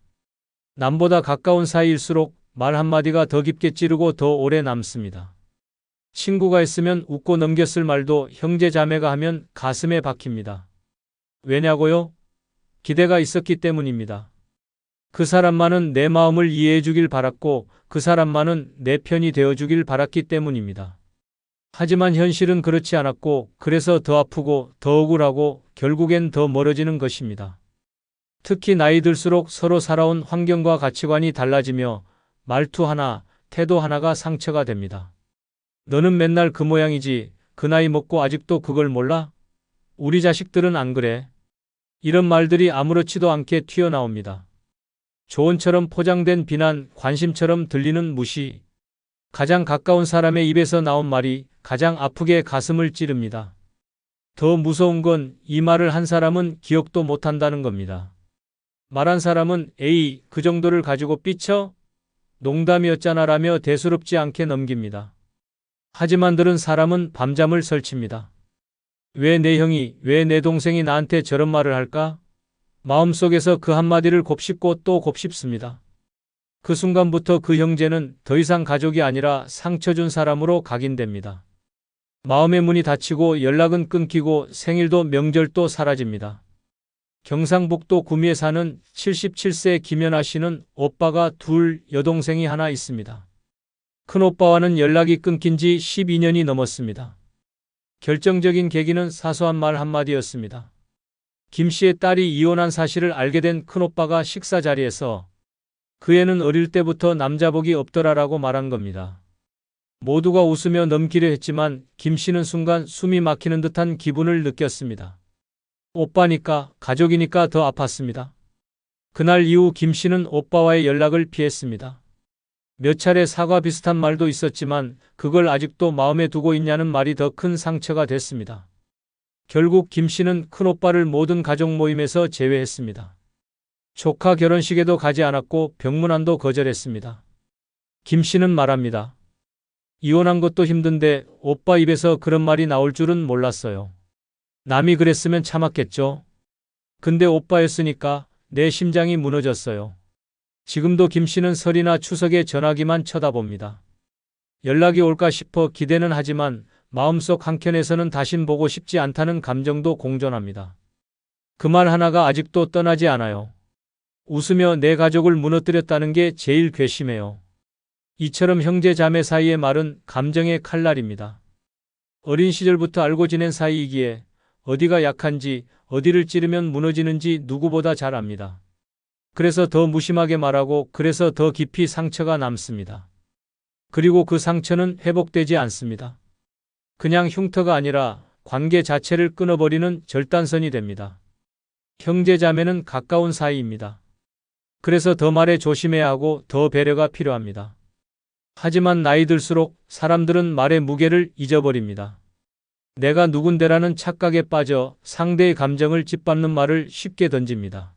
남보다 가까운 사이일수록 말 한마디가 더 깊게 찌르고 더 오래 남습니다. 친구가 했으면 웃고 넘겼을 말도 형제 자매가 하면 가슴에 박힙니다. 왜냐고요? 기대가 있었기 때문입니다. 그 사람만은 내 마음을 이해해 주길 바랐고 그 사람만은 내 편이 되어 주길 바랐기 때문입니다. 하지만 현실은 그렇지 않았고 그래서 더 아프고 더 억울하고 결국엔 더 멀어지는 것입니다. 특히 나이 들수록 서로 살아온 환경과 가치관이 달라지며 말투 하나, 태도 하나가 상처가 됩니다. 너는 맨날 그 모양이지, 그 나이 먹고 아직도 그걸 몰라? 우리 자식들은 안 그래. 이런 말들이 아무렇지도 않게 튀어나옵니다. 조언처럼 포장된 비난, 관심처럼 들리는 무시. 가장 가까운 사람의 입에서 나온 말이 가장 아프게 가슴을 찌릅니다. 더 무서운 건 이 말을 한 사람은 기억도 못한다는 겁니다. 말한 사람은 에이, 그 정도를 가지고 삐쳐? 농담이었잖아 라며 대수롭지 않게 넘깁니다. 하지만 들은 사람은 밤잠을 설칩니다. 왜 내 형이, 왜 내 동생이 나한테 저런 말을 할까? 마음속에서 그 한마디를 곱씹고 또 곱씹습니다. 그 순간부터 그 형제는 더 이상 가족이 아니라 상처 준 사람으로 각인됩니다. 마음의 문이 닫히고 연락은 끊기고 생일도 명절도 사라집니다. 경상북도 구미에 사는 77세 김연아 씨는 오빠가 둘, 여동생이 하나 있습니다. 큰오빠와는 연락이 끊긴 지 12년이 넘었습니다. 결정적인 계기는 사소한 말 한마디였습니다. 김 씨의 딸이 이혼한 사실을 알게 된 큰오빠가 식사 자리에서 그 애는 어릴 때부터 남자복이 없더라라고 말한 겁니다. 모두가 웃으며 넘기려 했지만 김 씨는 순간 숨이 막히는 듯한 기분을 느꼈습니다. 오빠니까, 가족이니까 더 아팠습니다. 그날 이후 김 씨는 오빠와의 연락을 피했습니다. 몇 차례 사과 비슷한 말도 있었지만 그걸 아직도 마음에 두고 있냐는 말이 더 큰 상처가 됐습니다. 결국 김 씨는 큰오빠를 모든 가족 모임에서 제외했습니다. 조카 결혼식에도 가지 않았고 병문안도 거절했습니다. 김 씨는 말합니다. 이혼한 것도 힘든데 오빠 입에서 그런 말이 나올 줄은 몰랐어요. 남이 그랬으면 참았겠죠. 근데 오빠였으니까 내 심장이 무너졌어요. 지금도 김 씨는 설이나 추석에 전화기만 쳐다봅니다. 연락이 올까 싶어 기대는 하지만 마음속 한켠에서는 다신 보고 싶지 않다는 감정도 공존합니다. 그 말 하나가 아직도 떠나지 않아요. 웃으며 내 가족을 무너뜨렸다는 게 제일 괘씸해요. 이처럼 형제 자매 사이의 말은 감정의 칼날입니다. 어린 시절부터 알고 지낸 사이이기에 어디가 약한지, 어디를 찌르면 무너지는지 누구보다 잘 압니다. 그래서 더 무심하게 말하고 그래서 더 깊이 상처가 남습니다. 그리고 그 상처는 회복되지 않습니다. 그냥 흉터가 아니라 관계 자체를 끊어버리는 절단선이 됩니다. 형제자매는 가까운 사이입니다. 그래서 더 말에 조심해야 하고 더 배려가 필요합니다. 하지만 나이 들수록 사람들은 말의 무게를 잊어버립니다. 내가 누군데라는 착각에 빠져 상대의 감정을 짓밟는 말을 쉽게 던집니다.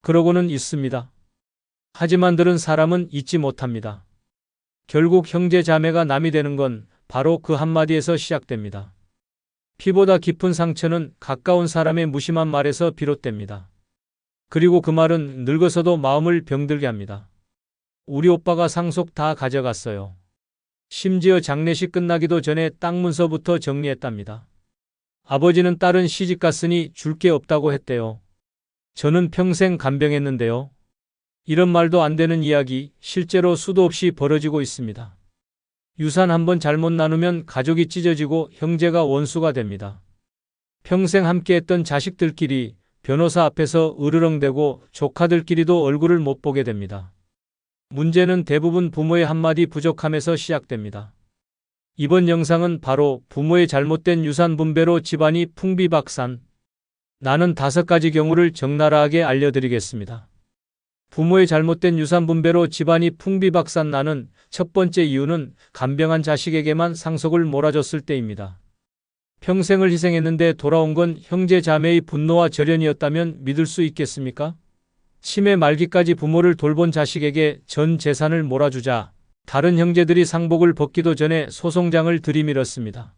그러고는 있습니다. 하지만 들은 사람은 잊지 못합니다. 결국 형제 자매가 남이 되는 건 바로 그 한마디에서 시작됩니다. 피보다 깊은 상처는 가까운 사람의 무심한 말에서 비롯됩니다. 그리고 그 말은 늙어서도 마음을 병들게 합니다. 우리 오빠가 상속 다 가져갔어요. 심지어 장례식 끝나기도 전에 땅 문서부터 정리했답니다. 아버지는 딸은 시집갔으니 줄 게 없다고 했대요. 저는 평생 간병했는데요. 이런 말도 안 되는 이야기 실제로 수도 없이 벌어지고 있습니다. 유산 한번 잘못 나누면 가족이 찢어지고 형제가 원수가 됩니다. 평생 함께했던 자식들끼리 변호사 앞에서 으르렁대고 조카들끼리도 얼굴을 못 보게 됩니다. 문제는 대부분 부모의 한마디 부족함에서 시작됩니다. 이번 영상은 바로 부모의 잘못된 유산 분배로 집안이 풍비박산. 나는 5가지 경우를 적나라하게 알려드리겠습니다. 부모의 잘못된 유산 분배로 집안이 풍비박산 나는 첫 번째 이유는 간병한 자식에게만 상속을 몰아줬을 때입니다. 평생을 희생했는데 돌아온 건 형제 자매의 분노와 절연이었다면 믿을 수 있겠습니까? 치매 말기까지 부모를 돌본 자식에게 전 재산을 몰아주자 다른 형제들이 상복을 벗기도 전에 소송장을 들이밀었습니다.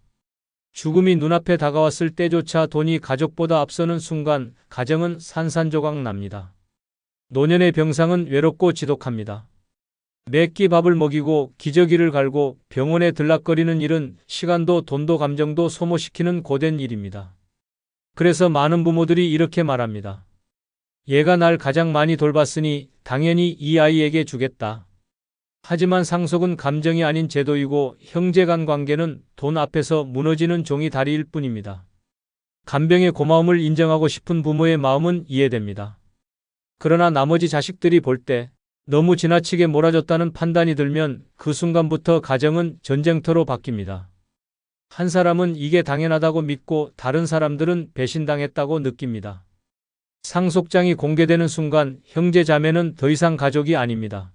죽음이 눈앞에 다가왔을 때조차 돈이 가족보다 앞서는 순간 가정은 산산조각 납니다. 노년의 병상은 외롭고 지독합니다. 매 끼 밥을 먹이고 기저귀를 갈고 병원에 들락거리는 일은 시간도 돈도 감정도 소모시키는 고된 일입니다. 그래서 많은 부모들이 이렇게 말합니다. 얘가 날 가장 많이 돌봤으니 당연히 이 아이에게 주겠다. 하지만 상속은 감정이 아닌 제도이고 형제 간 관계는 돈 앞에서 무너지는 종이 다리일 뿐입니다. 간병의 고마움을 인정하고 싶은 부모의 마음은 이해됩니다. 그러나 나머지 자식들이 볼 때 너무 지나치게 몰아줬다는 판단이 들면 그 순간부터 가정은 전쟁터로 바뀝니다. 한 사람은 이게 당연하다고 믿고 다른 사람들은 배신당했다고 느낍니다. 상속장이 공개되는 순간 형제 자매는 더 이상 가족이 아닙니다.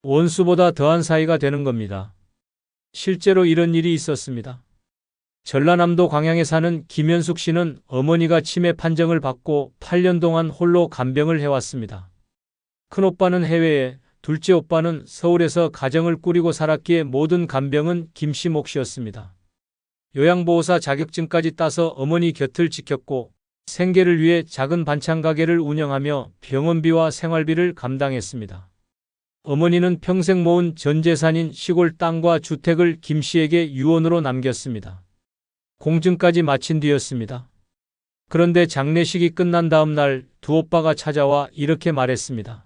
원수보다 더한 사이가 되는 겁니다. 실제로 이런 일이 있었습니다. 전라남도 광양에 사는 김현숙 씨는 어머니가 치매 판정을 받고 8년 동안 홀로 간병을 해왔습니다. 큰오빠는 해외에, 둘째 오빠는 서울에서 가정을 꾸리고 살았기에 모든 간병은 김 씨 몫이었습니다. 요양보호사 자격증까지 따서 어머니 곁을 지켰고 생계를 위해 작은 반찬 가게를 운영하며 병원비와 생활비를 감당했습니다. 어머니는 평생 모은 전 재산인 시골 땅과 주택을 김 씨에게 유언으로 남겼습니다. 공증까지 마친 뒤였습니다. 그런데 장례식이 끝난 다음 날 두 오빠가 찾아와 이렇게 말했습니다.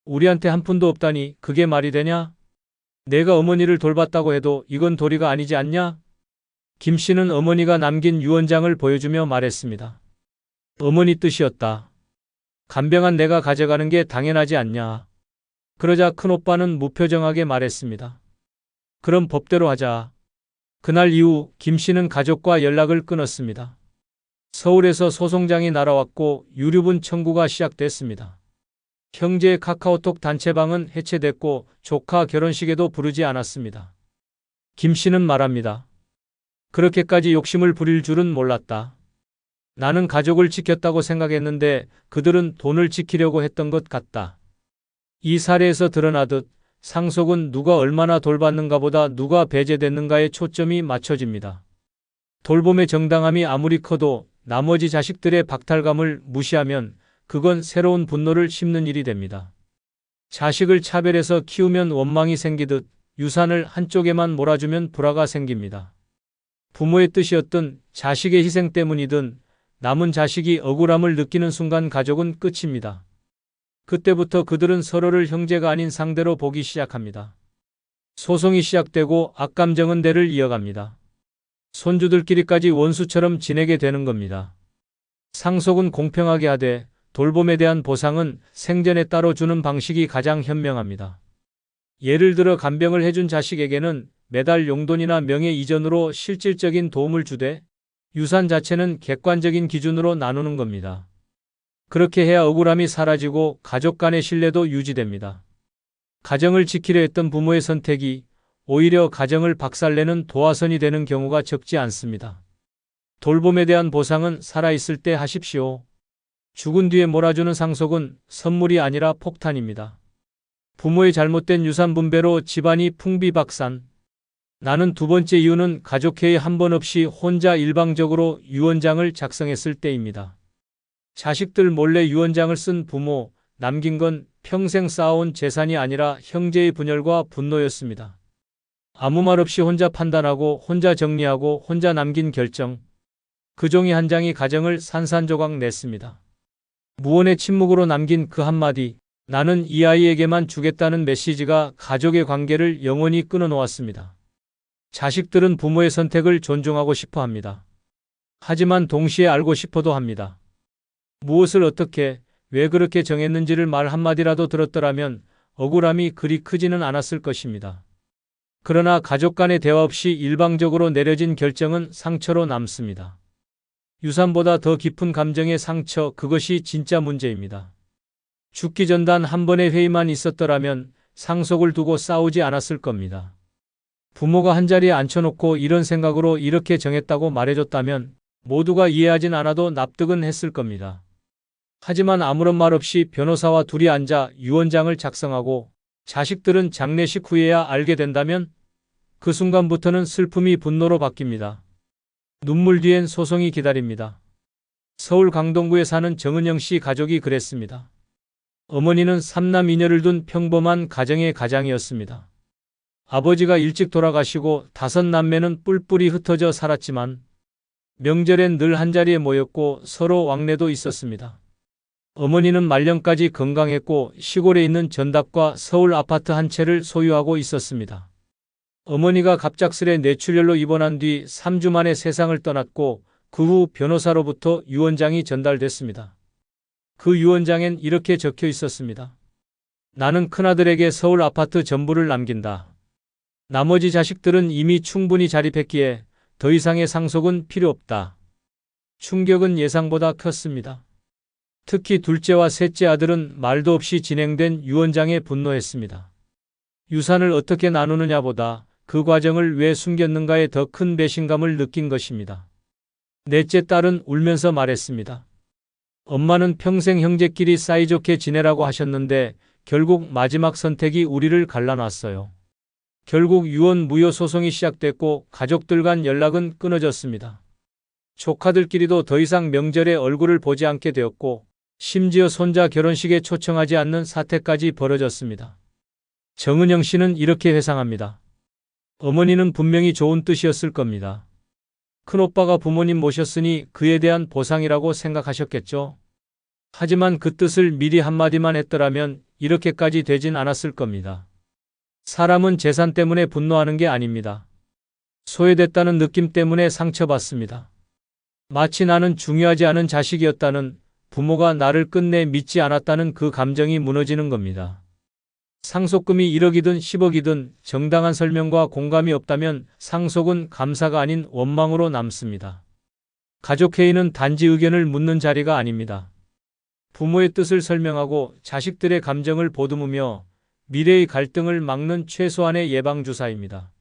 우리한테 한 푼도 없다니 그게 말이 되냐? 내가 어머니를 돌봤다고 해도 이건 도리가 아니지 않냐? 김 씨는 어머니가 남긴 유언장을 보여주며 말했습니다. 어머니 뜻이었다. 간병한 내가 가져가는 게 당연하지 않냐. 그러자 큰오빠는 무표정하게 말했습니다. 그럼 법대로 하자. 그날 이후 김 씨는 가족과 연락을 끊었습니다. 서울에서 소송장이 날아왔고 유류분 청구가 시작됐습니다. 형제의 카카오톡 단체방은 해체됐고 조카 결혼식에도 부르지 않았습니다. 김 씨는 말합니다. 그렇게까지 욕심을 부릴 줄은 몰랐다. 나는 가족을 지켰다고 생각했는데 그들은 돈을 지키려고 했던 것 같다. 이 사례에서 드러나듯 상속은 누가 얼마나 돌봤는가 보다 누가 배제됐는가에 초점이 맞춰집니다. 돌봄의 정당함이 아무리 커도 나머지 자식들의 박탈감을 무시하면 그건 새로운 분노를 심는 일이 됩니다. 자식을 차별해서 키우면 원망이 생기듯 유산을 한쪽에만 몰아주면 불화가 생깁니다. 부모의 뜻이었든 자식의 희생 때문이든 남은 자식이 억울함을 느끼는 순간 가족은 끝입니다. 그때부터 그들은 서로를 형제가 아닌 상대로 보기 시작합니다. 소송이 시작되고 악감정은 대를 이어갑니다. 손주들끼리까지 원수처럼 지내게 되는 겁니다. 상속은 공평하게 하되 돌봄에 대한 보상은 생전에 따로 주는 방식이 가장 현명합니다. 예를 들어 간병을 해준 자식에게는 매달 용돈이나 명예 이전으로 실질적인 도움을 주되 유산 자체는 객관적인 기준으로 나누는 겁니다. 그렇게 해야 억울함이 사라지고 가족 간의 신뢰도 유지됩니다. 가정을 지키려 했던 부모의 선택이 오히려 가정을 박살내는 도화선이 되는 경우가 적지 않습니다. 돌봄에 대한 보상은 살아있을 때 하십시오. 죽은 뒤에 몰아주는 상속은 선물이 아니라 폭탄입니다. 부모의 잘못된 유산 분배로 집안이 풍비박산. 나는 두 번째 이유는 가족회의 한 번 없이 혼자 일방적으로 유언장을 작성했을 때입니다. 자식들 몰래 유언장을 쓴 부모, 남긴 건 평생 쌓아온 재산이 아니라 형제의 분열과 분노였습니다. 아무 말 없이 혼자 판단하고 혼자 정리하고 혼자 남긴 결정. 그 종이 한 장이 가정을 산산조각 냈습니다. 무언의 침묵으로 남긴 그 한마디, 나는 이 아이에게만 주겠다는 메시지가 가족의 관계를 영원히 끊어놓았습니다. 자식들은 부모의 선택을 존중하고 싶어 합니다. 하지만 동시에 알고 싶어도 합니다. 무엇을 어떻게, 왜 그렇게 정했는지를 말 한마디라도 들었더라면 억울함이 그리 크지는 않았을 것입니다. 그러나 가족 간의 대화 없이 일방적으로 내려진 결정은 상처로 남습니다. 유산보다 더 깊은 감정의 상처, 그것이 진짜 문제입니다. 죽기 전 단 한 번의 회의만 있었더라면 상속을 두고 싸우지 않았을 겁니다. 부모가 한자리에 앉혀놓고 이런 생각으로 이렇게 정했다고 말해줬다면 모두가 이해하진 않아도 납득은 했을 겁니다. 하지만 아무런 말 없이 변호사와 둘이 앉아 유언장을 작성하고 자식들은 장례식 후에야 알게 된다면 그 순간부터는 슬픔이 분노로 바뀝니다. 눈물 뒤엔 소송이 기다립니다. 서울 강동구에 사는 정은영 씨 가족이 그랬습니다. 어머니는 3남 2녀를 둔 평범한 가정의 가장이었습니다. 아버지가 일찍 돌아가시고 5남매는 뿔뿔이 흩어져 살았지만 명절엔 늘 한자리에 모였고 서로 왕래도 있었습니다. 어머니는 말년까지 건강했고 시골에 있는 전답과 서울 아파트 한 채를 소유하고 있었습니다. 어머니가 갑작스레 뇌출혈로 입원한 뒤 3주 만에 세상을 떠났고 그 후 변호사로부터 유언장이 전달됐습니다. 그 유언장엔 이렇게 적혀 있었습니다. 나는 큰아들에게 서울 아파트 전부를 남긴다. 나머지 자식들은 이미 충분히 자립했기에 더 이상의 상속은 필요 없다. 충격은 예상보다 컸습니다. 특히 둘째와 셋째 아들은 말도 없이 진행된 유언장에 분노했습니다. 유산을 어떻게 나누느냐보다 그 과정을 왜 숨겼는가에 더 큰 배신감을 느낀 것입니다. 넷째 딸은 울면서 말했습니다. 엄마는 평생 형제끼리 사이좋게 지내라고 하셨는데 결국 마지막 선택이 우리를 갈라놨어요. 결국 유언무효 소송이 시작됐고 가족들 간 연락은 끊어졌습니다. 조카들끼리도 더 이상 명절에 얼굴을 보지 않게 되었고 심지어 손자 결혼식에 초청하지 않는 사태까지 벌어졌습니다. 정은영 씨는 이렇게 회상합니다. 어머니는 분명히 좋은 뜻이었을 겁니다. 큰오빠가 부모님 모셨으니 그에 대한 보상이라고 생각하셨겠죠. 하지만 그 뜻을 미리 한마디만 했더라면 이렇게까지 되진 않았을 겁니다. 사람은 재산 때문에 분노하는 게 아닙니다. 소외됐다는 느낌 때문에 상처받습니다. 마치 나는 중요하지 않은 자식이었다는, 부모가 나를 끝내 믿지 않았다는 그 감정이 무너지는 겁니다. 상속금이 1억이든 10억이든 정당한 설명과 공감이 없다면 상속은 감사가 아닌 원망으로 남습니다. 가족회의는 단지 의견을 묻는 자리가 아닙니다. 부모의 뜻을 설명하고 자식들의 감정을 보듬으며 미래의 갈등을 막는 최소한의 예방주사입니다.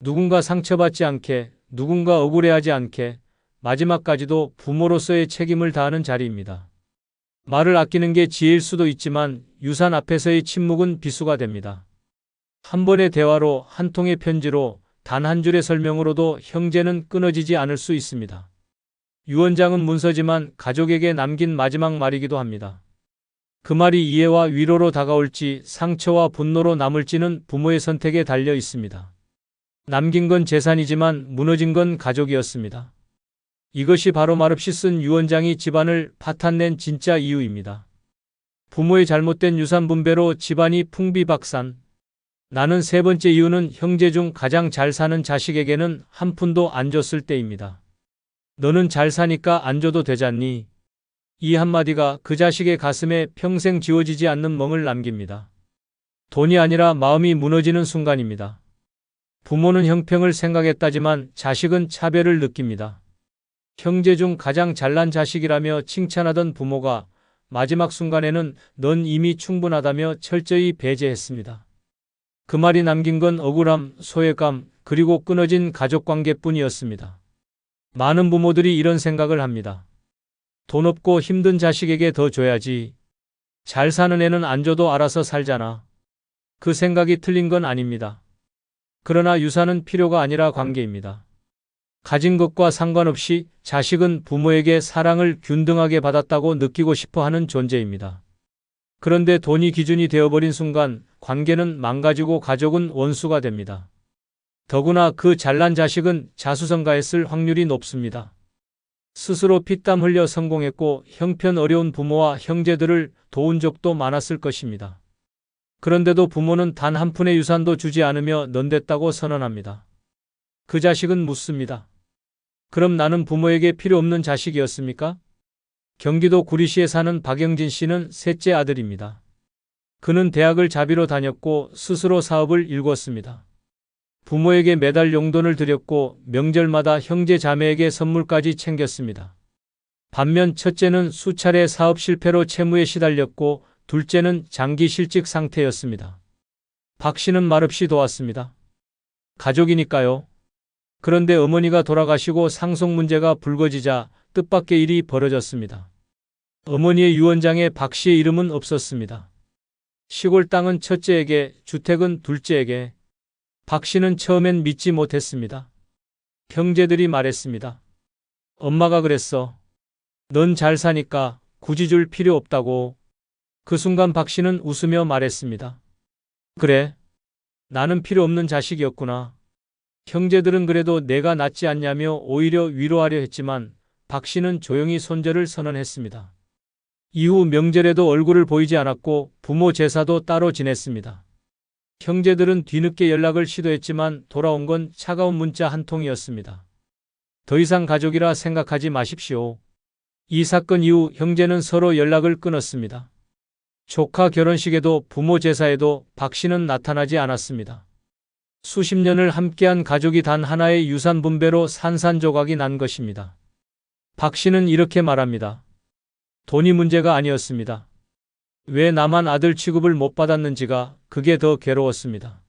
누군가 상처받지 않게, 누군가 억울해하지 않게 마지막까지도 부모로서의 책임을 다하는 자리입니다. 말을 아끼는 게 지혜일 수도 있지만 유산 앞에서의 침묵은 비수가 됩니다. 한 번의 대화로, 한 통의 편지로, 단 한 줄의 설명으로도 형제는 끊어지지 않을 수 있습니다. 유언장은 문서지만 가족에게 남긴 마지막 말이기도 합니다. 그 말이 이해와 위로로 다가올지 상처와 분노로 남을지는 부모의 선택에 달려 있습니다. 남긴 건 재산이지만 무너진 건 가족이었습니다. 이것이 바로 말없이 쓴 유언장이 집안을 파탄낸 진짜 이유입니다. 부모의 잘못된 유산 분배로 집안이 풍비박산. 나는 세 번째 이유는 형제 중 가장 잘 사는 자식에게는 한 푼도 안 줬을 때입니다. 너는 잘 사니까 안 줘도 되잖니? 이 한마디가 그 자식의 가슴에 평생 지워지지 않는 멍을 남깁니다. 돈이 아니라 마음이 무너지는 순간입니다. 부모는 형평을 생각했다지만 자식은 차별을 느낍니다. 형제 중 가장 잘난 자식이라며 칭찬하던 부모가 마지막 순간에는 넌 이미 충분하다며 철저히 배제했습니다. 그 말이 남긴 건 억울함, 소외감, 그리고 끊어진 가족관계뿐이었습니다. 많은 부모들이 이런 생각을 합니다. 돈 없고 힘든 자식에게 더 줘야지. 잘 사는 애는 안 줘도 알아서 살잖아. 그 생각이 틀린 건 아닙니다. 그러나 유산은 필요가 아니라 관계입니다. 가진 것과 상관없이 자식은 부모에게 사랑을 균등하게 받았다고 느끼고 싶어 하는 존재입니다. 그런데 돈이 기준이 되어버린 순간 관계는 망가지고 가족은 원수가 됩니다. 더구나 그 잘난 자식은 자수성가했을 확률이 높습니다. 스스로 피땀 흘려 성공했고 형편 어려운 부모와 형제들을 도운 적도 많았을 것입니다. 그런데도 부모는 단 한 푼의 유산도 주지 않으며 넌 됐다고 선언합니다. 그 자식은 묻습니다. 그럼 나는 부모에게 필요 없는 자식이었습니까? 경기도 구리시에 사는 박영진 씨는 셋째 아들입니다. 그는 대학을 자비로 다녔고 스스로 사업을 일궜습니다. 부모에게 매달 용돈을 드렸고 명절마다 형제 자매에게 선물까지 챙겼습니다. 반면 첫째는 수차례 사업 실패로 채무에 시달렸고 둘째는 장기 실직 상태였습니다. 박 씨는 말없이 도왔습니다. 가족이니까요. 그런데 어머니가 돌아가시고 상속 문제가 불거지자 뜻밖의 일이 벌어졌습니다. 어머니의 유언장에 박 씨의 이름은 없었습니다. 시골 땅은 첫째에게, 주택은 둘째에게. 박 씨는 처음엔 믿지 못했습니다. 형제들이 말했습니다. 엄마가 그랬어. 넌 잘 사니까 굳이 줄 필요 없다고. 그 순간 박 씨는 웃으며 말했습니다. 그래. 나는 필요 없는 자식이었구나. 형제들은 그래도 내가 낫지 않냐며 오히려 위로하려 했지만 박 씨는 조용히 손절을 선언했습니다. 이후 명절에도 얼굴을 보이지 않았고 부모 제사도 따로 지냈습니다. 형제들은 뒤늦게 연락을 시도했지만 돌아온 건 차가운 문자 한 통이었습니다. 더 이상 가족이라 생각하지 마십시오. 이 사건 이후 형제는 서로 연락을 끊었습니다. 조카 결혼식에도 부모 제사에도 박 씨는 나타나지 않았습니다. 수십 년을 함께한 가족이 단 하나의 유산 분배로 산산조각이 난 것입니다. 박 씨는 이렇게 말합니다. 돈이 문제가 아니었습니다. 왜 나만 아들 취급을 못 받았는지가 그게 더 괴로웠습니다.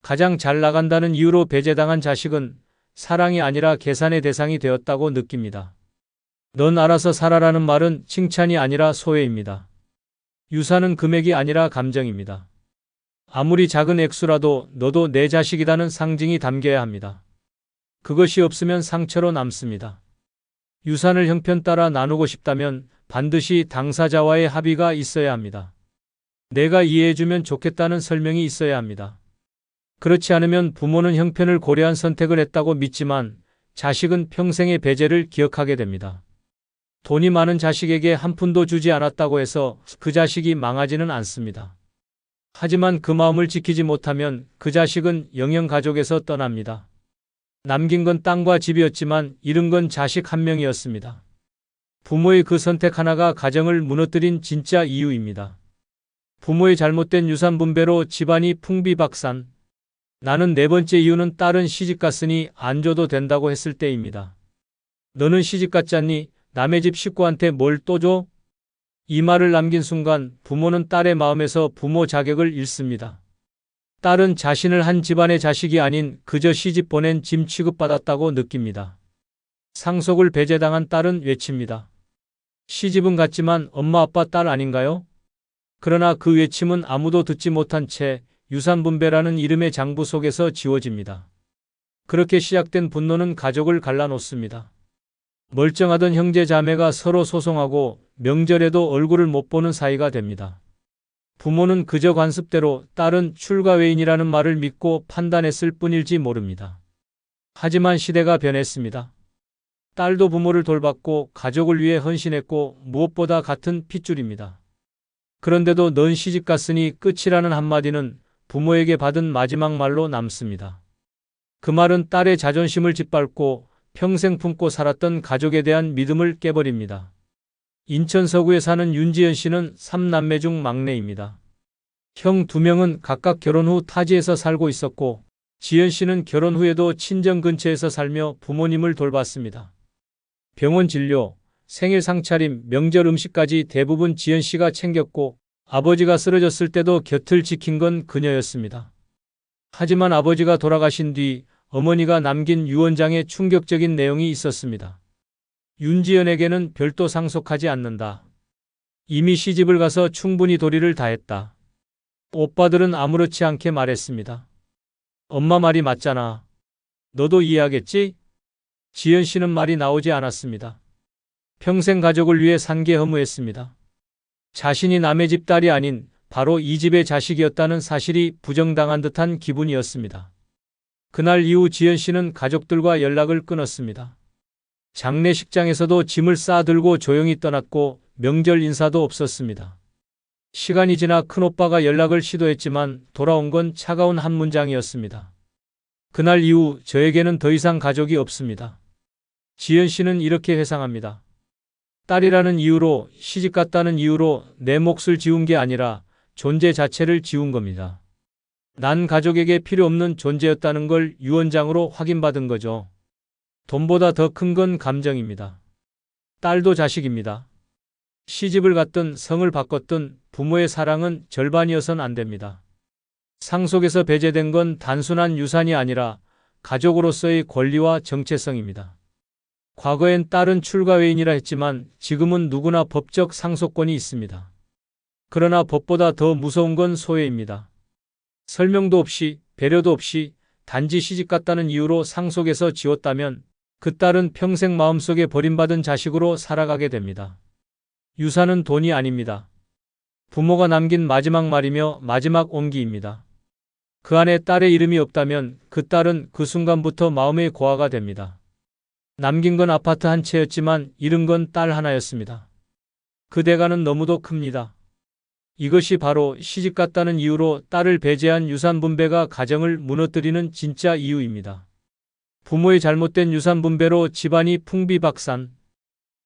가장 잘 나간다는 이유로 배제당한 자식은 사랑이 아니라 계산의 대상이 되었다고 느낍니다. 넌 알아서 살아라는 말은 칭찬이 아니라 소외입니다. 유산은 금액이 아니라 감정입니다. 아무리 작은 액수라도 너도 내 자식이라는 상징이 담겨야 합니다. 그것이 없으면 상처로 남습니다. 유산을 형편 따라 나누고 싶다면 반드시 당사자와의 합의가 있어야 합니다. 내가 이해해주면 좋겠다는 설명이 있어야 합니다. 그렇지 않으면 부모는 형편을 고려한 선택을 했다고 믿지만 자식은 평생의 배제를 기억하게 됩니다. 돈이 많은 자식에게 한 푼도 주지 않았다고 해서 그 자식이 망하지는 않습니다. 하지만 그 마음을 지키지 못하면 그 자식은 영영 가족에서 떠납니다. 남긴 건 땅과 집이었지만 잃은 건 자식 한 명이었습니다. 부모의 그 선택 하나가 가정을 무너뜨린 진짜 이유입니다. 부모의 잘못된 유산 분배로 집안이 풍비박산. 나는 네 번째 이유는 딸은 시집갔으니 안 줘도 된다고 했을 때입니다. 너는 시집갔잖니? 남의 집 식구한테 뭘 또 줘? 이 말을 남긴 순간 부모는 딸의 마음에서 부모 자격을 잃습니다. 딸은 자신을 한 집안의 자식이 아닌 그저 시집 보낸 짐 취급받았다고 느낍니다. 상속을 배제당한 딸은 외칩니다. 시집은 갔지만 엄마 아빠 딸 아닌가요? 그러나 그 외침은 아무도 듣지 못한 채 유산 분배라는 이름의 장부 속에서 지워집니다. 그렇게 시작된 분노는 가족을 갈라놓습니다. 멀쩡하던 형제 자매가 서로 소송하고 명절에도 얼굴을 못 보는 사이가 됩니다. 부모는 그저 관습대로 딸은 출가 외인이라는 말을 믿고 판단했을 뿐일지 모릅니다. 하지만 시대가 변했습니다. 딸도 부모를 돌봤고 가족을 위해 헌신했고 무엇보다 같은 핏줄입니다. 그런데도 넌 시집갔으니 끝이라는 한마디는 부모에게 받은 마지막 말로 남습니다. 그 말은 딸의 자존심을 짓밟고 평생 품고 살았던 가족에 대한 믿음을 깨버립니다. 인천 서구에 사는 윤지연 씨는 3남매 중 막내입니다. 형 2명은 각각 결혼 후 타지에서 살고 있었고 지연 씨는 결혼 후에도 친정 근처에서 살며 부모님을 돌봤습니다. 병원 진료, 생일 상차림, 명절 음식까지 대부분 지연 씨가 챙겼고 아버지가 쓰러졌을 때도 곁을 지킨 건 그녀였습니다. 하지만 아버지가 돌아가신 뒤 어머니가 남긴 유언장에 충격적인 내용이 있었습니다. 윤지연에게는 별도 상속하지 않는다. 이미 시집을 가서 충분히 도리를 다했다. 오빠들은 아무렇지 않게 말했습니다. 엄마 말이 맞잖아. 너도 이해하겠지? 지연 씨는 말이 나오지 않았습니다. 평생 가족을 위해 산 게 허무했습니다. 자신이 남의 집 딸이 아닌 바로 이 집의 자식이었다는 사실이 부정당한 듯한 기분이었습니다. 그날 이후 지연 씨는 가족들과 연락을 끊었습니다. 장례식장에서도 짐을 싸들고 조용히 떠났고 명절 인사도 없었습니다. 시간이 지나 큰오빠가 연락을 시도했지만 돌아온 건 차가운 한 문장이었습니다. 그날 이후 저에게는 더 이상 가족이 없습니다. 지연 씨는 이렇게 회상합니다. 딸이라는 이유로, 시집갔다는 이유로 내 몫을 지운 게 아니라 존재 자체를 지운 겁니다. 난 가족에게 필요 없는 존재였다는 걸 유언장으로 확인받은 거죠. 돈보다 더 큰 건 감정입니다. 딸도 자식입니다. 시집을 갔든 성을 바꿨든 부모의 사랑은 절반이어선 안 됩니다. 상속에서 배제된 건 단순한 유산이 아니라 가족으로서의 권리와 정체성입니다. 과거엔 딸은 출가 외인이라 했지만 지금은 누구나 법적 상속권이 있습니다. 그러나 법보다 더 무서운 건 소외입니다. 설명도 없이 배려도 없이 단지 시집갔다는 이유로 상속에서 지웠다면 그 딸은 평생 마음속에 버림받은 자식으로 살아가게 됩니다. 유산은 돈이 아닙니다. 부모가 남긴 마지막 말이며 마지막 온기입니다. 그 안에 딸의 이름이 없다면 그 딸은 그 순간부터 마음의 고아가 됩니다. 남긴 건 아파트 한 채였지만 잃은 건 딸 하나였습니다. 그 대가는 너무도 큽니다. 이것이 바로 시집갔다는 이유로 딸을 배제한 유산 분배가 가정을 무너뜨리는 진짜 이유입니다. 부모의 잘못된 유산 분배로 집안이 풍비박산.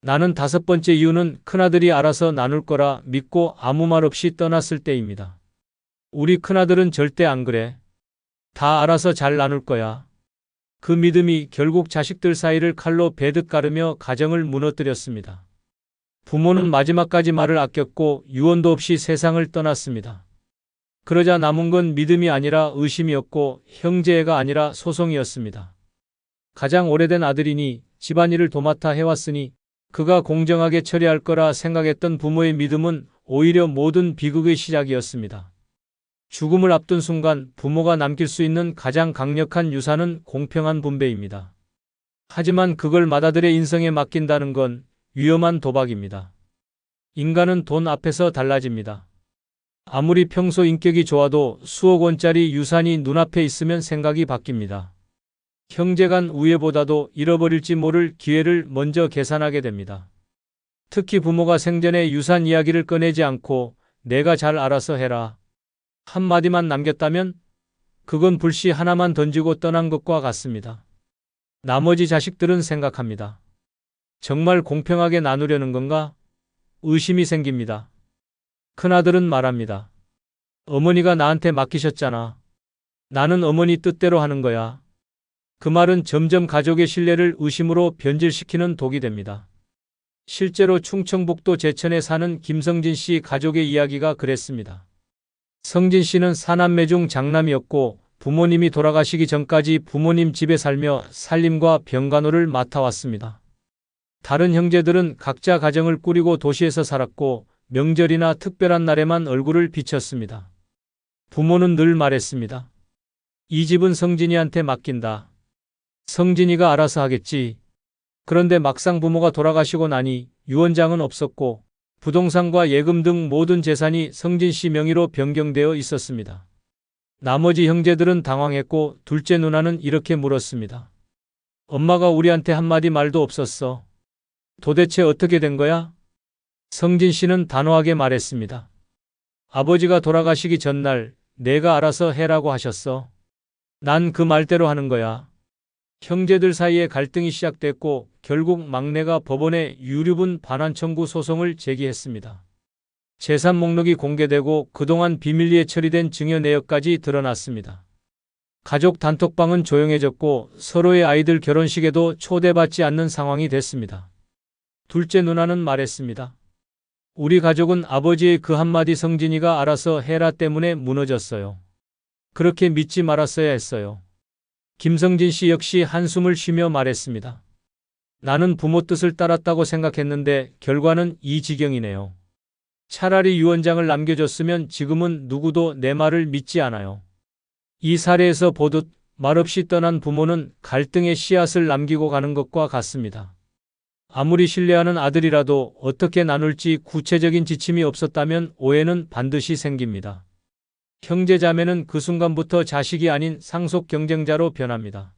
나는 5번째 이유는 큰아들이 알아서 나눌 거라 믿고 아무 말 없이 떠났을 때입니다. 우리 큰아들은 절대 안 그래. 다 알아서 잘 나눌 거야. 그 믿음이 결국 자식들 사이를 칼로 베듯 가르며 가정을 무너뜨렸습니다. 부모는 마지막까지 말을 아꼈고 유언도 없이 세상을 떠났습니다. 그러자 남은 건 믿음이 아니라 의심이었고 형제애가 아니라 소송이었습니다. 가장 오래된 아들이니 집안일을 도맡아 해왔으니 그가 공정하게 처리할 거라 생각했던 부모의 믿음은 오히려 모든 비극의 시작이었습니다. 죽음을 앞둔 순간 부모가 남길 수 있는 가장 강력한 유산은 공평한 분배입니다. 하지만 그걸 맏아들의 인성에 맡긴다는 건 위험한 도박입니다. 인간은 돈 앞에서 달라집니다. 아무리 평소 인격이 좋아도 수억 원짜리 유산이 눈앞에 있으면 생각이 바뀝니다. 형제 간 우애보다도 잃어버릴지 모를 기회를 먼저 계산하게 됩니다. 특히 부모가 생전에 유산 이야기를 꺼내지 않고 내가 잘 알아서 해라 한마디만 남겼다면 그건 불씨 하나만 던지고 떠난 것과 같습니다. 나머지 자식들은 생각합니다. 정말 공평하게 나누려는 건가? 의심이 생깁니다. 큰아들은 말합니다. 어머니가 나한테 맡기셨잖아. 나는 어머니 뜻대로 하는 거야. 그 말은 점점 가족의 신뢰를 의심으로 변질시키는 독이 됩니다. 실제로 충청북도 제천에 사는 김성진 씨 가족의 이야기가 그랬습니다. 성진 씨는 사남매 중 장남이었고 부모님이 돌아가시기 전까지 부모님 집에 살며 살림과 병간호를 맡아왔습니다. 다른 형제들은 각자 가정을 꾸리고 도시에서 살았고 명절이나 특별한 날에만 얼굴을 비쳤습니다. 부모는 늘 말했습니다. 이 집은 성진이한테 맡긴다. 성진이가 알아서 하겠지. 그런데 막상 부모가 돌아가시고 나니 유언장은 없었고 부동산과 예금 등 모든 재산이 성진 씨 명의로 변경되어 있었습니다. 나머지 형제들은 당황했고 둘째 누나는 이렇게 물었습니다. 엄마가 우리한테 한마디 말도 없었어. 도대체 어떻게 된 거야? 성진 씨는 단호하게 말했습니다. 아버지가 돌아가시기 전날 내가 알아서 해라고 하셨어. 난 그 말대로 하는 거야. 형제들 사이에 갈등이 시작됐고 결국 막내가 법원에 유류분 반환 청구 소송을 제기했습니다. 재산 목록이 공개되고 그동안 비밀리에 처리된 증여 내역까지 드러났습니다. 가족 단톡방은 조용해졌고 서로의 아이들 결혼식에도 초대받지 않는 상황이 됐습니다. 둘째 누나는 말했습니다. 우리 가족은 아버지의 그 한마디 성진이가 알아서 해라 때문에 무너졌어요. 그렇게 믿지 말았어야 했어요. 김성진 씨 역시 한숨을 쉬며 말했습니다. 나는 부모 뜻을 따랐다고 생각했는데 결과는 이 지경이네요. 차라리 유언장을 남겨줬으면 지금은 누구도 내 말을 믿지 않아요. 이 사례에서 보듯 말없이 떠난 부모는 갈등의 씨앗을 남기고 가는 것과 같습니다. 아무리 신뢰하는 아들이라도 어떻게 나눌지 구체적인 지침이 없었다면 오해는 반드시 생깁니다. 형제자매는 그 순간부터 자식이 아닌 상속 경쟁자로 변합니다.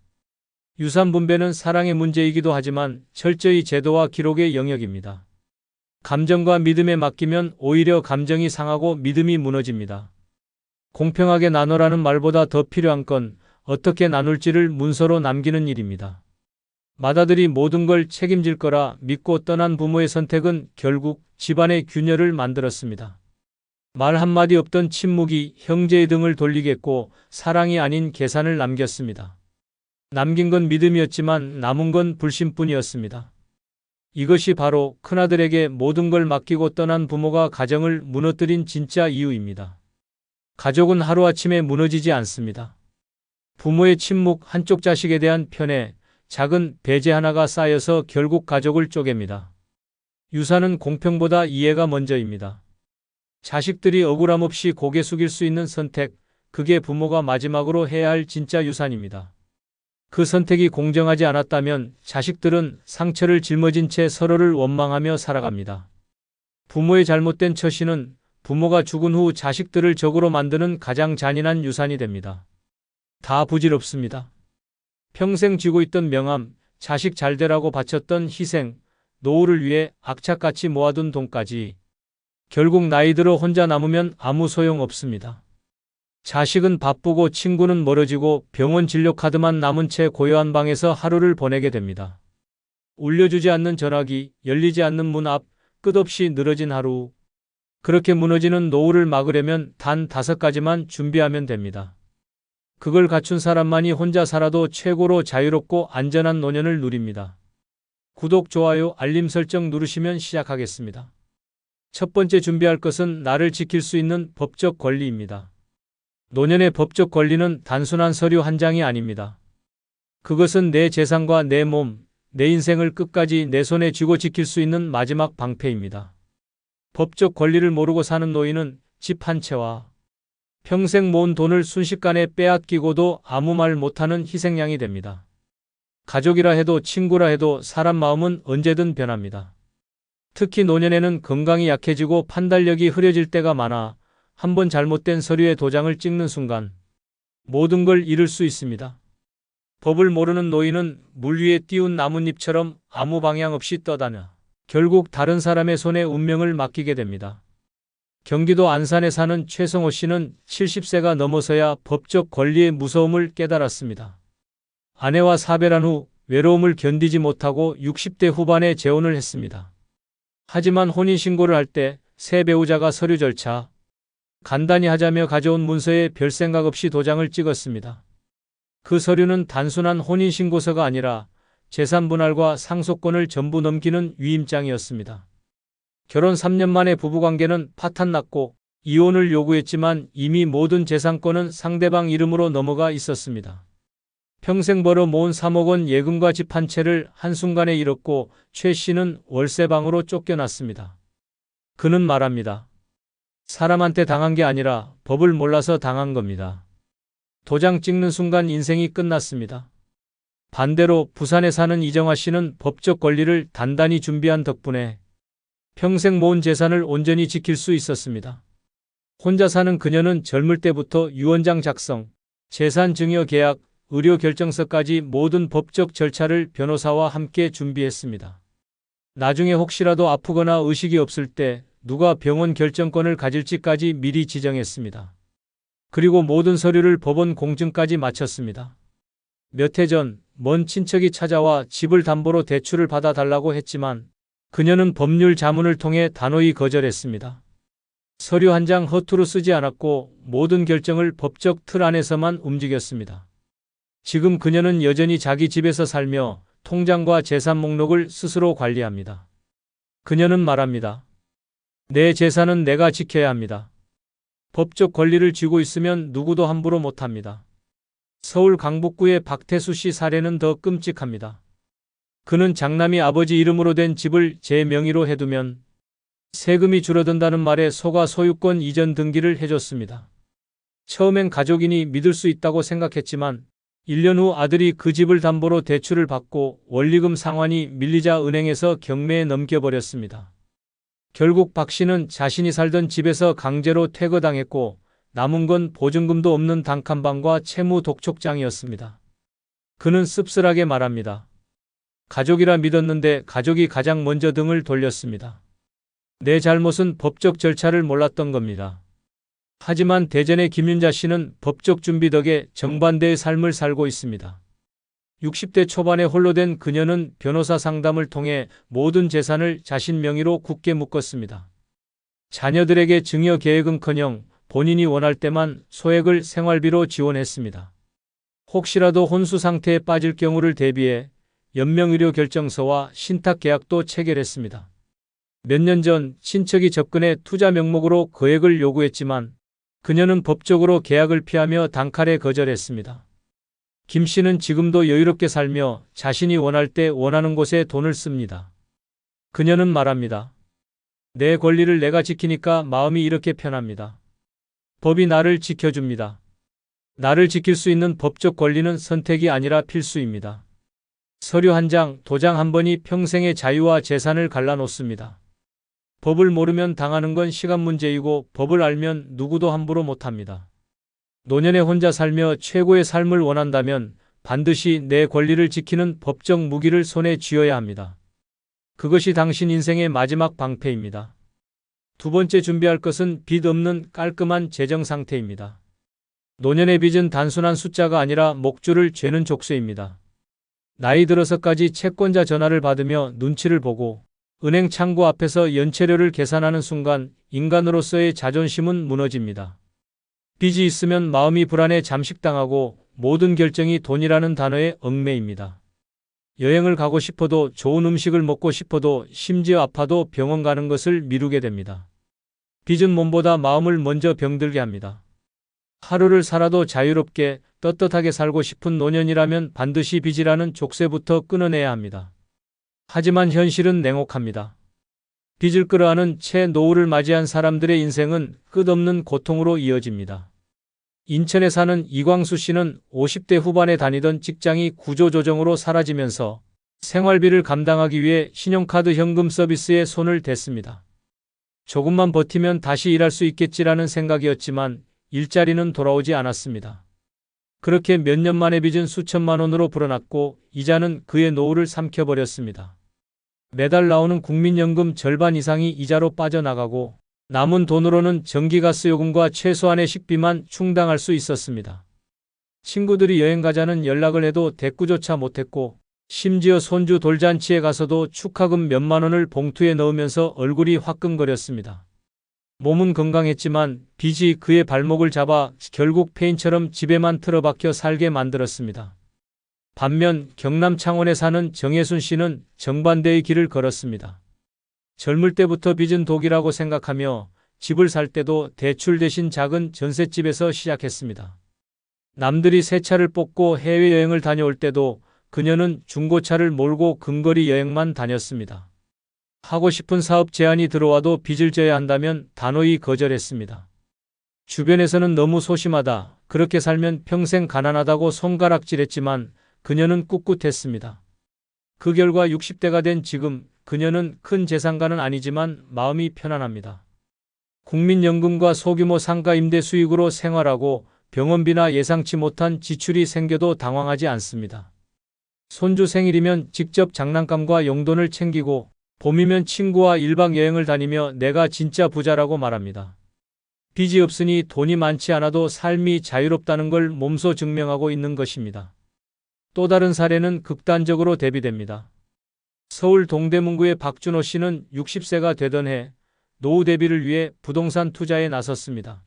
유산 분배는 사랑의 문제이기도 하지만 철저히 제도와 기록의 영역입니다. 감정과 믿음에 맡기면 오히려 감정이 상하고 믿음이 무너집니다. 공평하게 나눠라는 말보다 더 필요한 건 어떻게 나눌지를 문서로 남기는 일입니다. 맏아들이 모든 걸 책임질 거라 믿고 떠난 부모의 선택은 결국 집안의 균열을 만들었습니다. 말 한마디 없던 침묵이 형제의 등을 돌리겠고 사랑이 아닌 계산을 남겼습니다. 남긴 건 믿음이었지만 남은 건 불신뿐이었습니다. 이것이 바로 큰아들에게 모든 걸 맡기고 떠난 부모가 가정을 무너뜨린 진짜 이유입니다. 가족은 하루아침에 무너지지 않습니다. 부모의 침묵, 한쪽 자식에 대한 편애, 작은 배제 하나가 쌓여서 결국 가족을 쪼갭니다. 유산은 공평보다 이해가 먼저입니다. 자식들이 억울함 없이 고개 숙일 수 있는 선택, 그게 부모가 마지막으로 해야 할 진짜 유산입니다. 그 선택이 공정하지 않았다면 자식들은 상처를 짊어진 채 서로를 원망하며 살아갑니다. 부모의 잘못된 처신은 부모가 죽은 후 자식들을 적으로 만드는 가장 잔인한 유산이 됩니다. 다 부질없습니다. 평생 쥐고 있던 명함, 자식 잘되라고 바쳤던 희생, 노후를 위해 악착같이 모아둔 돈까지 결국 나이 들어 혼자 남으면 아무 소용 없습니다. 자식은 바쁘고 친구는 멀어지고 병원 진료 카드만 남은 채 고요한 방에서 하루를 보내게 됩니다. 울려주지 않는 전화기, 열리지 않는 문 앞, 끝없이 늘어진 하루. 그렇게 무너지는 노후를 막으려면 단 5가지만 준비하면 됩니다. 그걸 갖춘 사람만이 혼자 살아도 최고로 자유롭고 안전한 노년을 누립니다. 구독, 좋아요, 알림 설정 누르시면 시작하겠습니다. 첫 번째 준비할 것은 나를 지킬 수 있는 법적 권리입니다. 노년의 법적 권리는 단순한 서류 한 장이 아닙니다. 그것은 내 재산과 내 몸, 내 인생을 끝까지 내 손에 쥐고 지킬 수 있는 마지막 방패입니다. 법적 권리를 모르고 사는 노인은 집 한 채와 평생 모은 돈을 순식간에 빼앗기고도 아무 말 못하는 희생양이 됩니다. 가족이라 해도 친구라 해도 사람 마음은 언제든 변합니다. 특히 노년에는 건강이 약해지고 판단력이 흐려질 때가 많아 한번 잘못된 서류에 도장을 찍는 순간 모든 걸 잃을 수 있습니다. 법을 모르는 노인은 물 위에 띄운 나뭇잎처럼 아무 방향 없이 떠다녀 결국 다른 사람의 손에 운명을 맡기게 됩니다. 경기도 안산에 사는 최성호 씨는 70세가 넘어서야 법적 권리의 무서움을 깨달았습니다. 아내와 사별한 후 외로움을 견디지 못하고 60대 후반에 재혼을 했습니다. 하지만 혼인신고를 할 때 새 배우자가 서류 절차 간단히 하자며 가져온 문서에 별 생각 없이 도장을 찍었습니다. 그 서류는 단순한 혼인신고서가 아니라 재산 분할과 상속권을 전부 넘기는 위임장이었습니다. 결혼 3년 만에 부부관계는 파탄났고 이혼을 요구했지만 이미 모든 재산권은 상대방 이름으로 넘어가 있었습니다. 평생 벌어 모은 3억 원 예금과 집 한 채를 한순간에 잃었고 최 씨는 월세방으로 쫓겨났습니다. 그는 말합니다. 사람한테 당한 게 아니라 법을 몰라서 당한 겁니다. 도장 찍는 순간 인생이 끝났습니다. 반대로 부산에 사는 이정화 씨는 법적 권리를 단단히 준비한 덕분에 평생 모은 재산을 온전히 지킬 수 있었습니다. 혼자 사는 그녀는 젊을 때부터 유언장 작성, 재산 증여 계약, 의료 결정서까지 모든 법적 절차를 변호사와 함께 준비했습니다. 나중에 혹시라도 아프거나 의식이 없을 때 누가 병원 결정권을 가질지까지 미리 지정했습니다. 그리고 모든 서류를 법원 공증까지 마쳤습니다. 몇 해 전 먼 친척이 찾아와 집을 담보로 대출을 받아달라고 했지만 그녀는 법률 자문을 통해 단호히 거절했습니다. 서류 한 장 허투루 쓰지 않았고 모든 결정을 법적 틀 안에서만 움직였습니다. 지금 그녀는 여전히 자기 집에서 살며 통장과 재산 목록을 스스로 관리합니다. 그녀는 말합니다. 내 재산은 내가 지켜야 합니다. 법적 권리를 쥐고 있으면 누구도 함부로 못합니다. 서울 강북구의 박태수 씨 사례는 더 끔찍합니다. 그는 장남이 아버지 이름으로 된 집을 제 명의로 해두면 세금이 줄어든다는 말에 속아 소유권 이전 등기를 해줬습니다. 처음엔 가족이니 믿을 수 있다고 생각했지만 1년 후 아들이 그 집을 담보로 대출을 받고 원리금 상환이 밀리자 은행에서 경매에 넘겨버렸습니다. 결국 박 씨는 자신이 살던 집에서 강제로 퇴거당했고 남은 건 보증금도 없는 단칸방과 채무 독촉장이었습니다. 그는 씁쓸하게 말합니다. 가족이라 믿었는데 가족이 가장 먼저 등을 돌렸습니다. 내 잘못은 법적 절차를 몰랐던 겁니다. 하지만 대전의 김윤자 씨는 법적 준비 덕에 정반대의 삶을 살고 있습니다. 60대 초반에 홀로 된 그녀는 변호사 상담을 통해 모든 재산을 자신 명의로 굳게 묶었습니다. 자녀들에게 증여 계획은커녕 본인이 원할 때만 소액을 생활비로 지원했습니다. 혹시라도 혼수 상태에 빠질 경우를 대비해 연명의료 결정서와 신탁계약도 체결했습니다. 몇 년 전 친척이 접근해 투자 명목으로 거액을 요구했지만 그녀는 법적으로 계약을 피하며 단칼에 거절했습니다. 김 씨는 지금도 여유롭게 살며 자신이 원할 때 원하는 곳에 돈을 씁니다. 그녀는 말합니다. 내 권리를 내가 지키니까 마음이 이렇게 편합니다. 법이 나를 지켜줍니다. 나를 지킬 수 있는 법적 권리는 선택이 아니라 필수입니다. 서류 한 장, 도장 한 번이 평생의 자유와 재산을 갈라놓습니다. 법을 모르면 당하는 건 시간 문제이고 법을 알면 누구도 함부로 못합니다. 노년에 혼자 살며 최고의 삶을 원한다면 반드시 내 권리를 지키는 법적 무기를 손에 쥐어야 합니다. 그것이 당신 인생의 마지막 방패입니다. 두 번째 준비할 것은 빚 없는 깔끔한 재정 상태입니다. 노년의 빚은 단순한 숫자가 아니라 목줄을 죄는 족쇄입니다. 나이 들어서까지 채권자 전화를 받으며 눈치를 보고 은행 창구 앞에서 연체료를 계산하는 순간 인간으로서의 자존심은 무너집니다. 빚이 있으면 마음이 불안해 잠식당하고 모든 결정이 돈이라는 단어에 얽매입니다. 여행을 가고 싶어도 좋은 음식을 먹고 싶어도 심지어 아파도 병원 가는 것을 미루게 됩니다. 빚은 몸보다 마음을 먼저 병들게 합니다. 하루를 살아도 자유롭게 떳떳하게 살고 싶은 노년이라면 반드시 빚이라는 족쇄부터 끊어내야 합니다. 하지만 현실은 냉혹합니다. 빚을 끌어안은 채 노후를 맞이한 사람들의 인생은 끝없는 고통으로 이어집니다. 인천에 사는 이광수 씨는 50대 후반에 다니던 직장이 구조조정으로 사라지면서 생활비를 감당하기 위해 신용카드 현금 서비스에 손을 댔습니다. 조금만 버티면 다시 일할 수 있겠지라는 생각이었지만 일자리는 돌아오지 않았습니다. 그렇게 몇 년 만에 빚은 수천만 원으로 불어났고 이자는 그의 노후를 삼켜버렸습니다. 매달 나오는 국민연금 절반 이상이 이자로 빠져나가고 남은 돈으로는 전기가스요금과 최소한의 식비만 충당할 수 있었습니다. 친구들이 여행 가자는 연락을 해도 대꾸조차 못했고 심지어 손주 돌잔치에 가서도 축하금 몇만 원을 봉투에 넣으면서 얼굴이 화끈거렸습니다. 몸은 건강했지만 빚이 그의 발목을 잡아 결국 폐인처럼 집에만 틀어박혀 살게 만들었습니다. 반면 경남 창원에 사는 정혜순 씨는 정반대의 길을 걸었습니다. 젊을 때부터 빚은 독이라고 생각하며 집을 살 때도 대출 대신 작은 전셋집에서 시작했습니다. 남들이 새 차를 뽑고 해외여행을 다녀올 때도 그녀는 중고차를 몰고 근거리 여행만 다녔습니다. 하고 싶은 사업 제안이 들어와도 빚을 져야 한다면 단호히 거절했습니다. 주변에서는 너무 소심하다, 그렇게 살면 평생 가난하다고 손가락질했지만 그녀는 꿋꿋했습니다. 그 결과 60대가 된 지금 그녀는 큰 재산가는 아니지만 마음이 편안합니다. 국민연금과 소규모 상가 임대 수익으로 생활하고 병원비나 예상치 못한 지출이 생겨도 당황하지 않습니다. 손주 생일이면 직접 장난감과 용돈을 챙기고 봄이면 친구와 1박 여행을 다니며 내가 진짜 부자라고 말합니다. 빚이 없으니 돈이 많지 않아도 삶이 자유롭다는 걸 몸소 증명하고 있는 것입니다. 또 다른 사례는 극단적으로 대비됩니다. 서울 동대문구의 박준호 씨는 60세가 되던 해 노후 대비를 위해 부동산 투자에 나섰습니다.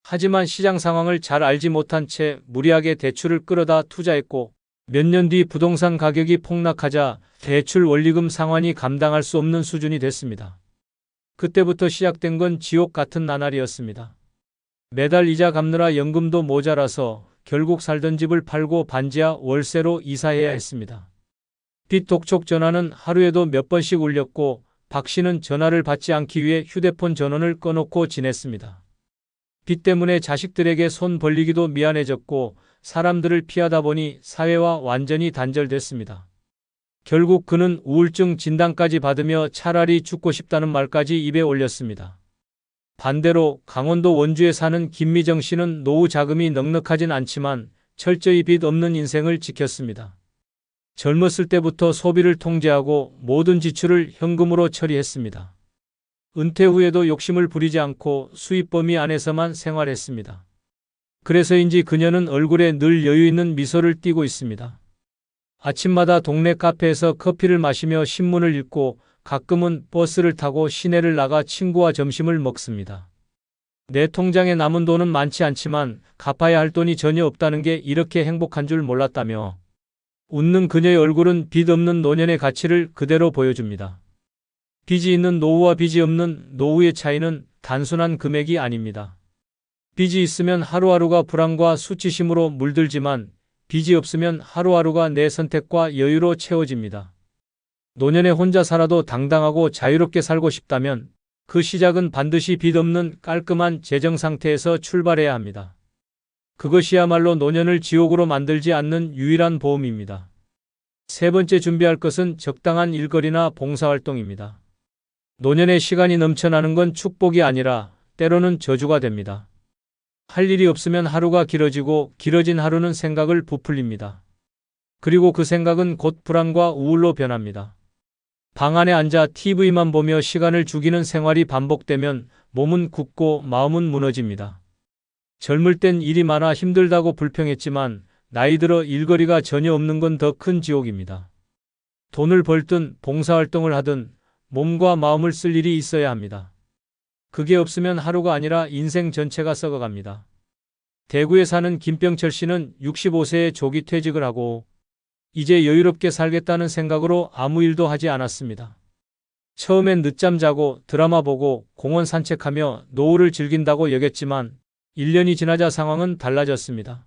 하지만 시장 상황을 잘 알지 못한 채 무리하게 대출을 끌어다 투자했고 몇 년 뒤 부동산 가격이 폭락하자 대출 원리금 상환이 감당할 수 없는 수준이 됐습니다. 그때부터 시작된 건 지옥 같은 나날이었습니다. 매달 이자 갚느라 연금도 모자라서 결국 살던 집을 팔고 반지하 월세로 이사해야 했습니다. 빚 독촉 전화는 하루에도 몇 번씩 울렸고 박 씨는 전화를 받지 않기 위해 휴대폰 전원을 꺼놓고 지냈습니다. 빚 때문에 자식들에게 손 벌리기도 미안해졌고 사람들을 피하다 보니 사회와 완전히 단절됐습니다. 결국 그는 우울증 진단까지 받으며 차라리 죽고 싶다는 말까지 입에 올렸습니다. 반대로 강원도 원주에 사는 김미정 씨는 노후 자금이 넉넉하진 않지만 철저히 빚 없는 인생을 지켰습니다. 젊었을 때부터 소비를 통제하고 모든 지출을 현금으로 처리했습니다. 은퇴 후에도 욕심을 부리지 않고 수입 범위 안에서만 생활했습니다. 그래서인지 그녀는 얼굴에 늘 여유 있는 미소를 띠고 있습니다. 아침마다 동네 카페에서 커피를 마시며 신문을 읽고 가끔은 버스를 타고 시내를 나가 친구와 점심을 먹습니다. 내 통장에 남은 돈은 많지 않지만 갚아야 할 돈이 전혀 없다는 게 이렇게 행복한 줄 몰랐다며 웃는 그녀의 얼굴은 빚 없는 노년의 가치를 그대로 보여줍니다. 빚이 있는 노후와 빚이 없는 노후의 차이는 단순한 금액이 아닙니다. 빚이 있으면 하루하루가 불안과 수치심으로 물들지만 빚이 없으면 하루하루가 내 선택과 여유로 채워집니다. 노년에 혼자 살아도 당당하고 자유롭게 살고 싶다면 그 시작은 반드시 빚 없는 깔끔한 재정 상태에서 출발해야 합니다. 그것이야말로 노년을 지옥으로 만들지 않는 유일한 보험입니다. 세 번째 준비할 것은 적당한 일거리나 봉사활동입니다. 노년에 시간이 넘쳐나는 건 축복이 아니라 때로는 저주가 됩니다. 할 일이 없으면 하루가 길어지고 길어진 하루는 생각을 부풀립니다. 그리고 그 생각은 곧 불안과 우울로 변합니다. 방 안에 앉아 TV만 보며 시간을 죽이는 생활이 반복되면 몸은 굳고 마음은 무너집니다. 젊을 땐 일이 많아 힘들다고 불평했지만 나이 들어 일거리가 전혀 없는 건 더 큰 지옥입니다. 돈을 벌든 봉사활동을 하든 몸과 마음을 쓸 일이 있어야 합니다. 그게 없으면 하루가 아니라 인생 전체가 썩어갑니다. 대구에 사는 김병철 씨는 65세에 조기 퇴직을 하고 이제 여유롭게 살겠다는 생각으로 아무 일도 하지 않았습니다. 처음엔 늦잠 자고 드라마 보고 공원 산책하며 노후를 즐긴다고 여겼지만 1년이 지나자 상황은 달라졌습니다.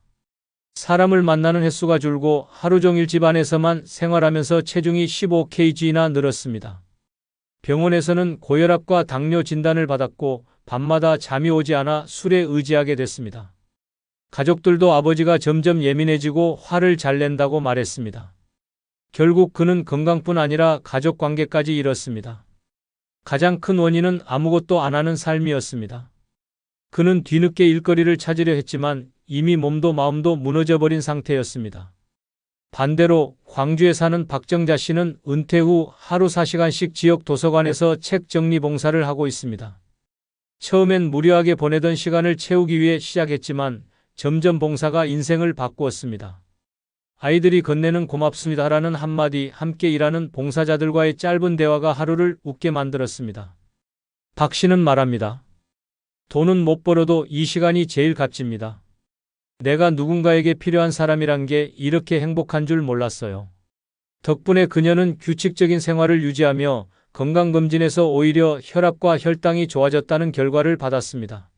사람을 만나는 횟수가 줄고 하루 종일 집 안에서만 생활하면서 체중이 15kg나 늘었습니다. 병원에서는 고혈압과 당뇨 진단을 받았고 밤마다 잠이 오지 않아 술에 의지하게 됐습니다. 가족들도 아버지가 점점 예민해지고 화를 잘 낸다고 말했습니다. 결국 그는 건강뿐 아니라 가족 관계까지 잃었습니다. 가장 큰 원인은 아무것도 안 하는 삶이었습니다. 그는 뒤늦게 일거리를 찾으려 했지만 이미 몸도 마음도 무너져버린 상태였습니다. 반대로 광주에 사는 박정자 씨는 은퇴 후 하루 4시간씩 지역 도서관에서 책 정리 봉사를 하고 있습니다. 처음엔 무료하게 보내던 시간을 채우기 위해 시작했지만 점점 봉사가 인생을 바꾸었습니다. 아이들이 건네는 고맙습니다라는 한마디, 함께 일하는 봉사자들과의 짧은 대화가 하루를 웃게 만들었습니다. 박 씨는 말합니다. 돈은 못 벌어도 이 시간이 제일 값집니다. 내가 누군가에게 필요한 사람이란 게 이렇게 행복한 줄 몰랐어요. 덕분에 그녀는 규칙적인 생활을 유지하며 건강검진에서 오히려 혈압과 혈당이 좋아졌다는 결과를 받았습니다.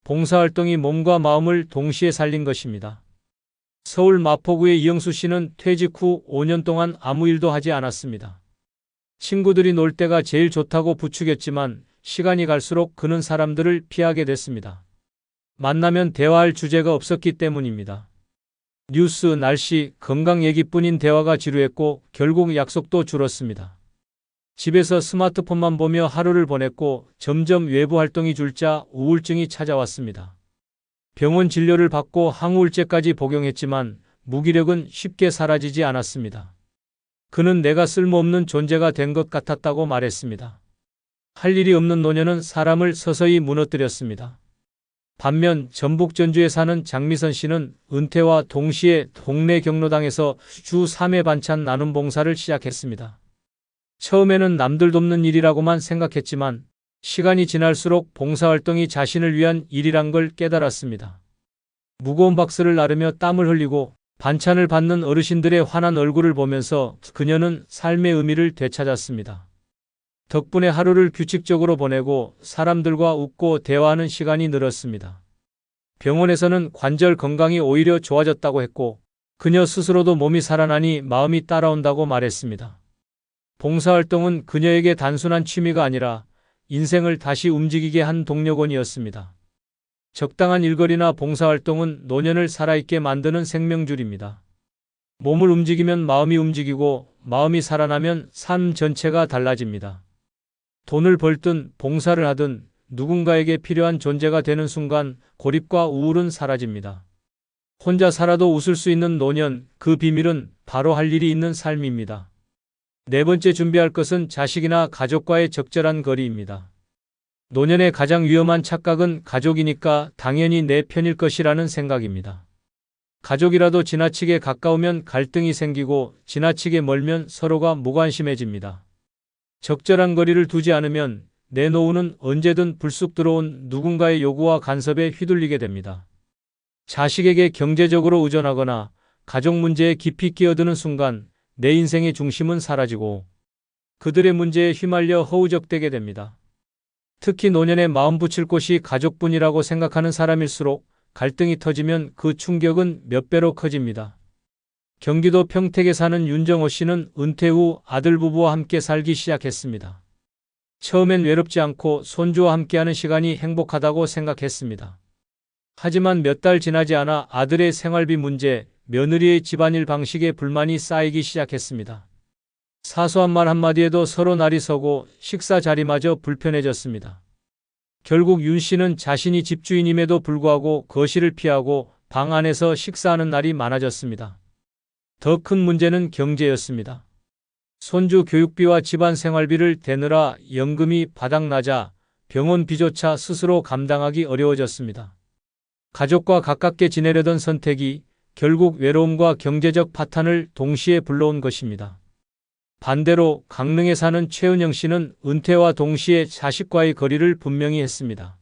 봉사활동이 몸과 마음을 동시에 살린 것입니다. 서울 마포구의 이영수 씨는 퇴직 후 5년 동안 아무 일도 하지 않았습니다. 친구들이 놀 때가 제일 좋다고 부추겼지만 시간이 갈수록 그는 사람들을 피하게 됐습니다. 만나면 대화할 주제가 없었기 때문입니다. 뉴스, 날씨, 건강 얘기뿐인 대화가 지루했고 결국 약속도 줄었습니다. 집에서 스마트폰만 보며 하루를 보냈고 점점 외부 활동이 줄자 우울증이 찾아왔습니다. 병원 진료를 받고 항우울제까지 복용했지만 무기력은 쉽게 사라지지 않았습니다. 그는 내가 쓸모없는 존재가 된 것 같았다고 말했습니다. 할 일이 없는 노년은 사람을 서서히 무너뜨렸습니다. 반면 전북 전주에 사는 장미선 씨는 은퇴와 동시에 동네 경로당에서 주 3회 반찬 나눔 봉사를 시작했습니다. 처음에는 남들 돕는 일이라고만 생각했지만 시간이 지날수록 봉사활동이 자신을 위한 일이란 걸 깨달았습니다. 무거운 박스를 나르며 땀을 흘리고 반찬을 받는 어르신들의 환한 얼굴을 보면서 그녀는 삶의 의미를 되찾았습니다. 덕분에 하루를 규칙적으로 보내고 사람들과 웃고 대화하는 시간이 늘었습니다. 병원에서는 관절 건강이 오히려 좋아졌다고 했고 그녀 스스로도 몸이 살아나니 마음이 따라온다고 말했습니다. 봉사활동은 그녀에게 단순한 취미가 아니라 인생을 다시 움직이게 한 동력원이었습니다. 적당한 일거리나 봉사활동은 노년을 살아있게 만드는 생명줄입니다. 몸을 움직이면 마음이 움직이고 마음이 살아나면 삶 전체가 달라집니다. 돈을 벌든 봉사를 하든 누군가에게 필요한 존재가 되는 순간 고립과 우울은 사라집니다. 혼자 살아도 웃을 수 있는 노년, 그 비밀은 바로 할 일이 있는 삶입니다. 네 번째 준비할 것은 자식이나 가족과의 적절한 거리입니다. 노년의 가장 위험한 착각은 가족이니까 당연히 내 편일 것이라는 생각입니다. 가족이라도 지나치게 가까우면 갈등이 생기고 지나치게 멀면 서로가 무관심해집니다. 적절한 거리를 두지 않으면 내 노후는 언제든 불쑥 들어온 누군가의 요구와 간섭에 휘둘리게 됩니다. 자식에게 경제적으로 의존하거나 가족 문제에 깊이 끼어드는 순간 내 인생의 중심은 사라지고 그들의 문제에 휘말려 허우적대게 됩니다. 특히 노년에 마음 붙일 곳이 가족뿐이라고 생각하는 사람일수록 갈등이 터지면 그 충격은 몇 배로 커집니다. 경기도 평택에 사는 윤정호 씨는 은퇴 후 아들 부부와 함께 살기 시작했습니다. 처음엔 외롭지 않고 손주와 함께하는 시간이 행복하다고 생각했습니다. 하지만 몇 달 지나지 않아 아들의 생활비 문제, 며느리의 집안일 방식에 불만이 쌓이기 시작했습니다. 사소한 말 한마디에도 서로 날이 서고 식사 자리마저 불편해졌습니다. 결국 윤 씨는 자신이 집주인임에도 불구하고 거실을 피하고 방 안에서 식사하는 날이 많아졌습니다. 더 큰 문제는 경제였습니다. 손주 교육비와 집안 생활비를 대느라 연금이 바닥나자 병원비조차 스스로 감당하기 어려워졌습니다. 가족과 가깝게 지내려던 선택이 결국 외로움과 경제적 파탄을 동시에 불러온 것입니다. 반대로 강릉에 사는 최은영 씨는 은퇴와 동시에 자식과의 거리를 분명히 했습니다.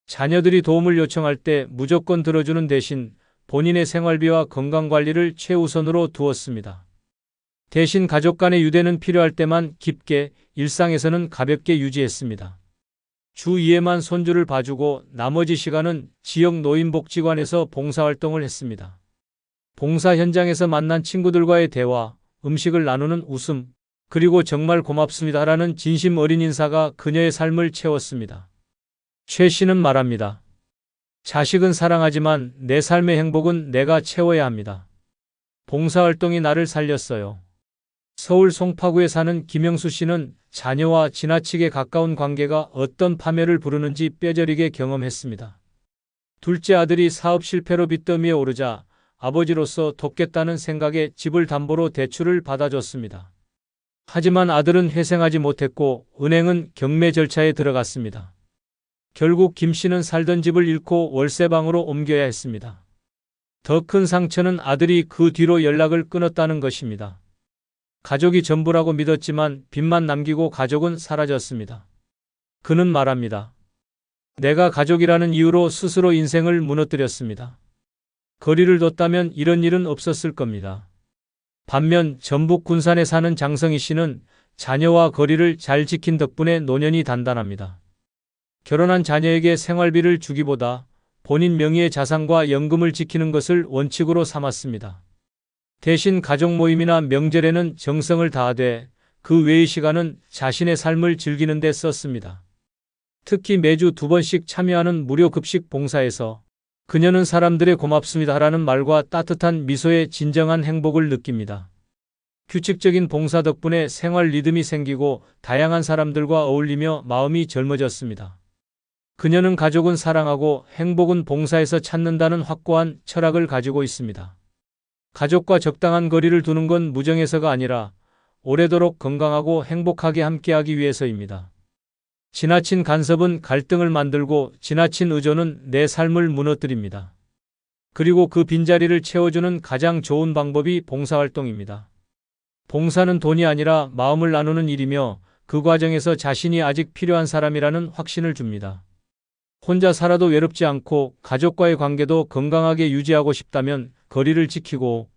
자녀들이 도움을 요청할 때 무조건 들어주는 대신 본인의 생활비와 건강관리를 최우선으로 두었습니다. 대신 가족 간의 유대는 필요할 때만 깊게, 일상에서는 가볍게 유지했습니다. 주 2회만 손주를 봐주고 나머지 시간은 지역 노인복지관에서 봉사활동을 했습니다. 봉사 현장에서 만난 친구들과의 대화, 음식을 나누는 웃음, 그리고 정말 고맙습니다라는 진심 어린 인사가 그녀의 삶을 채웠습니다. 최 씨는 말합니다. 자식은 사랑하지만 내 삶의 행복은 내가 채워야 합니다. 봉사활동이 나를 살렸어요. 서울 송파구에 사는 김영수 씨는 자녀와 지나치게 가까운 관계가 어떤 파멸을 부르는지 뼈저리게 경험했습니다. 둘째 아들이 사업 실패로 빚더미에 오르자 아버지로서 돕겠다는 생각에 집을 담보로 대출을 받아줬습니다. 하지만 아들은 회생하지 못했고 은행은 경매 절차에 들어갔습니다. 결국 김 씨는 살던 집을 잃고 월세방으로 옮겨야 했습니다. 더 큰 상처는 아들이 그 뒤로 연락을 끊었다는 것입니다. 가족이 전부라고 믿었지만 빚만 남기고 가족은 사라졌습니다. 그는 말합니다. 내가 가족이라는 이유로 스스로 인생을 무너뜨렸습니다. 거리를 뒀다면 이런 일은 없었을 겁니다. 반면 전북 군산에 사는 장성희 씨는 자녀와 거리를 잘 지킨 덕분에 노년이 단단합니다. 결혼한 자녀에게 생활비를 주기보다 본인 명의의 자산과 연금을 지키는 것을 원칙으로 삼았습니다. 대신 가족 모임이나 명절에는 정성을 다하되 그 외의 시간은 자신의 삶을 즐기는 데 썼습니다. 특히 매주 2번씩 참여하는 무료 급식 봉사에서 그녀는 사람들의 고맙습니다라는 말과 따뜻한 미소에 진정한 행복을 느낍니다. 규칙적인 봉사 덕분에 생활 리듬이 생기고 다양한 사람들과 어울리며 마음이 젊어졌습니다. 그녀는 가족은 사랑하고 행복은 봉사에서 찾는다는 확고한 철학을 가지고 있습니다. 가족과 적당한 거리를 두는 건 무정해서가 아니라 오래도록 건강하고 행복하게 함께하기 위해서입니다. 지나친 간섭은 갈등을 만들고 지나친 의존은 내 삶을 무너뜨립니다. 그리고 그 빈자리를 채워주는 가장 좋은 방법이 봉사활동입니다. 봉사는 돈이 아니라 마음을 나누는 일이며 그 과정에서 자신이 아직 필요한 사람이라는 확신을 줍니다. 혼자 살아도 외롭지 않고 가족과의 관계도 건강하게 유지하고 싶다면 거리를 지키고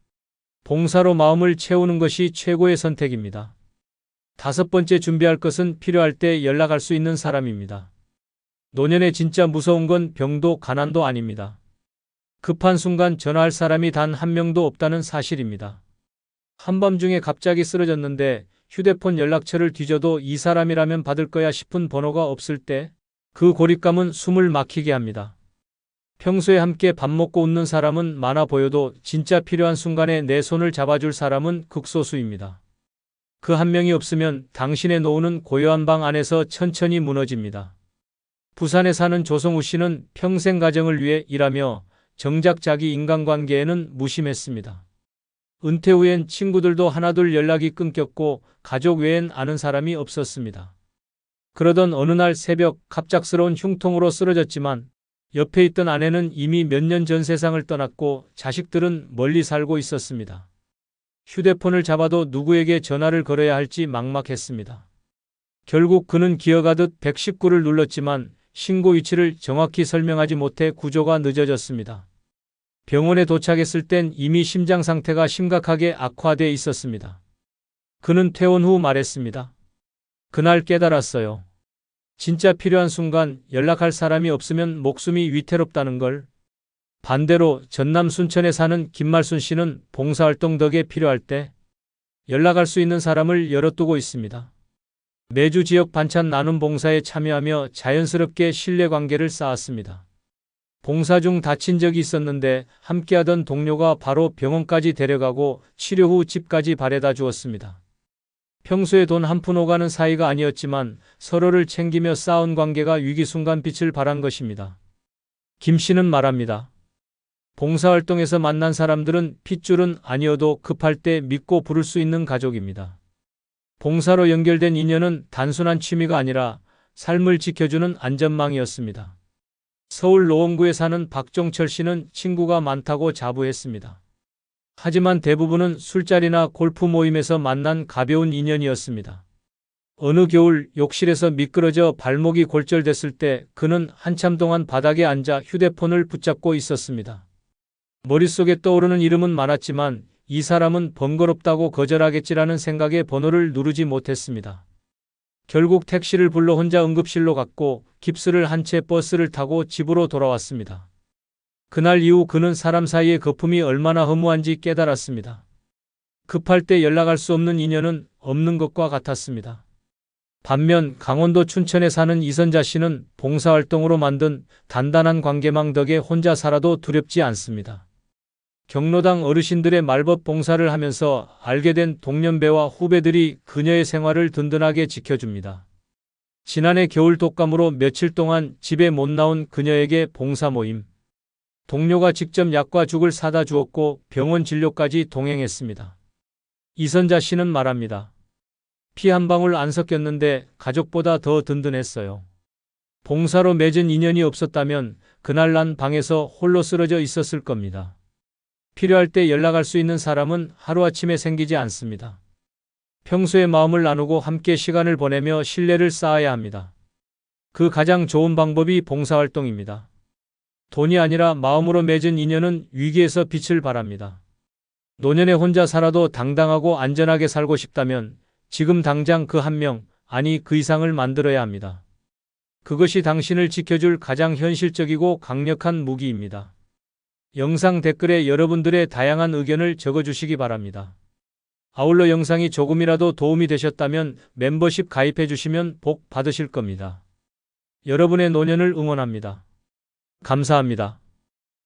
봉사로 마음을 채우는 것이 최고의 선택입니다. 5번째 준비할 것은 필요할 때 연락할 수 있는 사람입니다. 노년에 진짜 무서운 건 병도 가난도 아닙니다. 급한 순간 전화할 사람이 단 한 명도 없다는 사실입니다. 한밤중에 갑자기 쓰러졌는데 휴대폰 연락처를 뒤져도 이 사람이라면 받을 거야 싶은 번호가 없을 때 그 고립감은 숨을 막히게 합니다. 평소에 함께 밥 먹고 웃는 사람은 많아 보여도 진짜 필요한 순간에 내 손을 잡아줄 사람은 극소수입니다. 그 한 명이 없으면 당신의 노후는 고요한 방 안에서 천천히 무너집니다. 부산에 사는 조성우 씨는 평생 가정을 위해 일하며 정작 자기 인간관계에는 무심했습니다. 은퇴 후엔 친구들도 하나둘 연락이 끊겼고 가족 외엔 아는 사람이 없었습니다. 그러던 어느 날 새벽 갑작스러운 흉통으로 쓰러졌지만 옆에 있던 아내는 이미 몇 년 전 세상을 떠났고 자식들은 멀리 살고 있었습니다. 휴대폰을 잡아도 누구에게 전화를 걸어야 할지 막막했습니다. 결국 그는 기어가듯 119를 눌렀지만 신고 위치를 정확히 설명하지 못해 구조가 늦어졌습니다. 병원에 도착했을 땐 이미 심장 상태가 심각하게 악화돼 있었습니다. 그는 퇴원 후 말했습니다. 그날 깨달았어요. 진짜 필요한 순간 연락할 사람이 없으면 목숨이 위태롭다는 걸. 반대로 전남 순천에 사는 김말순 씨는 봉사활동 덕에 필요할 때 연락할 수 있는 사람을 열어두고 있습니다. 매주 지역 반찬 나눔 봉사에 참여하며 자연스럽게 신뢰관계를 쌓았습니다. 봉사 중 다친 적이 있었는데 함께하던 동료가 바로 병원까지 데려가고 치료 후 집까지 바래다 주었습니다. 평소에 돈 한 푼 오가는 사이가 아니었지만 서로를 챙기며 쌓은 관계가 위기 순간 빛을 발한 것입니다. 김 씨는 말합니다. 봉사활동에서 만난 사람들은 핏줄은 아니어도 급할 때 믿고 부를 수 있는 가족입니다. 봉사로 연결된 인연은 단순한 취미가 아니라 삶을 지켜주는 안전망이었습니다. 서울 노원구에 사는 박종철 씨는 친구가 많다고 자부했습니다. 하지만 대부분은 술자리나 골프 모임에서 만난 가벼운 인연이었습니다. 어느 겨울 욕실에서 미끄러져 발목이 골절됐을 때 그는 한참 동안 바닥에 앉아 휴대폰을 붙잡고 있었습니다. 머릿속에 떠오르는 이름은 많았지만 이 사람은 번거롭다고 거절하겠지라는 생각에 번호를 누르지 못했습니다. 결국 택시를 불러 혼자 응급실로 갔고 깁스를 한 채 버스를 타고 집으로 돌아왔습니다. 그날 이후 그는 사람 사이의 거품이 얼마나 허무한지 깨달았습니다. 급할 때 연락할 수 없는 인연은 없는 것과 같았습니다. 반면 강원도 춘천에 사는 이선자 씨는 봉사활동으로 만든 단단한 관계망 덕에 혼자 살아도 두렵지 않습니다. 경로당 어르신들의 말벗 봉사를 하면서 알게 된 동년배와 후배들이 그녀의 생활을 든든하게 지켜줍니다. 지난해 겨울 독감으로 며칠 동안 집에 못 나온 그녀에게 봉사 모임. 동료가 직접 약과 죽을 사다 주었고 병원 진료까지 동행했습니다. 이선자 씨는 말합니다. 피 한 방울 안 섞였는데 가족보다 더 든든했어요. 봉사로 맺은 인연이 없었다면 그날 난 방에서 홀로 쓰러져 있었을 겁니다. 필요할 때 연락할 수 있는 사람은 하루아침에 생기지 않습니다. 평소에 마음을 나누고 함께 시간을 보내며 신뢰를 쌓아야 합니다. 그 가장 좋은 방법이 봉사활동입니다. 돈이 아니라 마음으로 맺은 인연은 위기에서 빛을 발합니다. 노년에 혼자 살아도 당당하고 안전하게 살고 싶다면 지금 당장 그 한 명, 아니 그 이상을 만들어야 합니다. 그것이 당신을 지켜줄 가장 현실적이고 강력한 무기입니다. 영상 댓글에 여러분들의 다양한 의견을 적어주시기 바랍니다. 아울러 영상이 조금이라도 도움이 되셨다면 멤버십 가입해 주시면 복 받으실 겁니다. 여러분의 노년을 응원합니다. 감사합니다.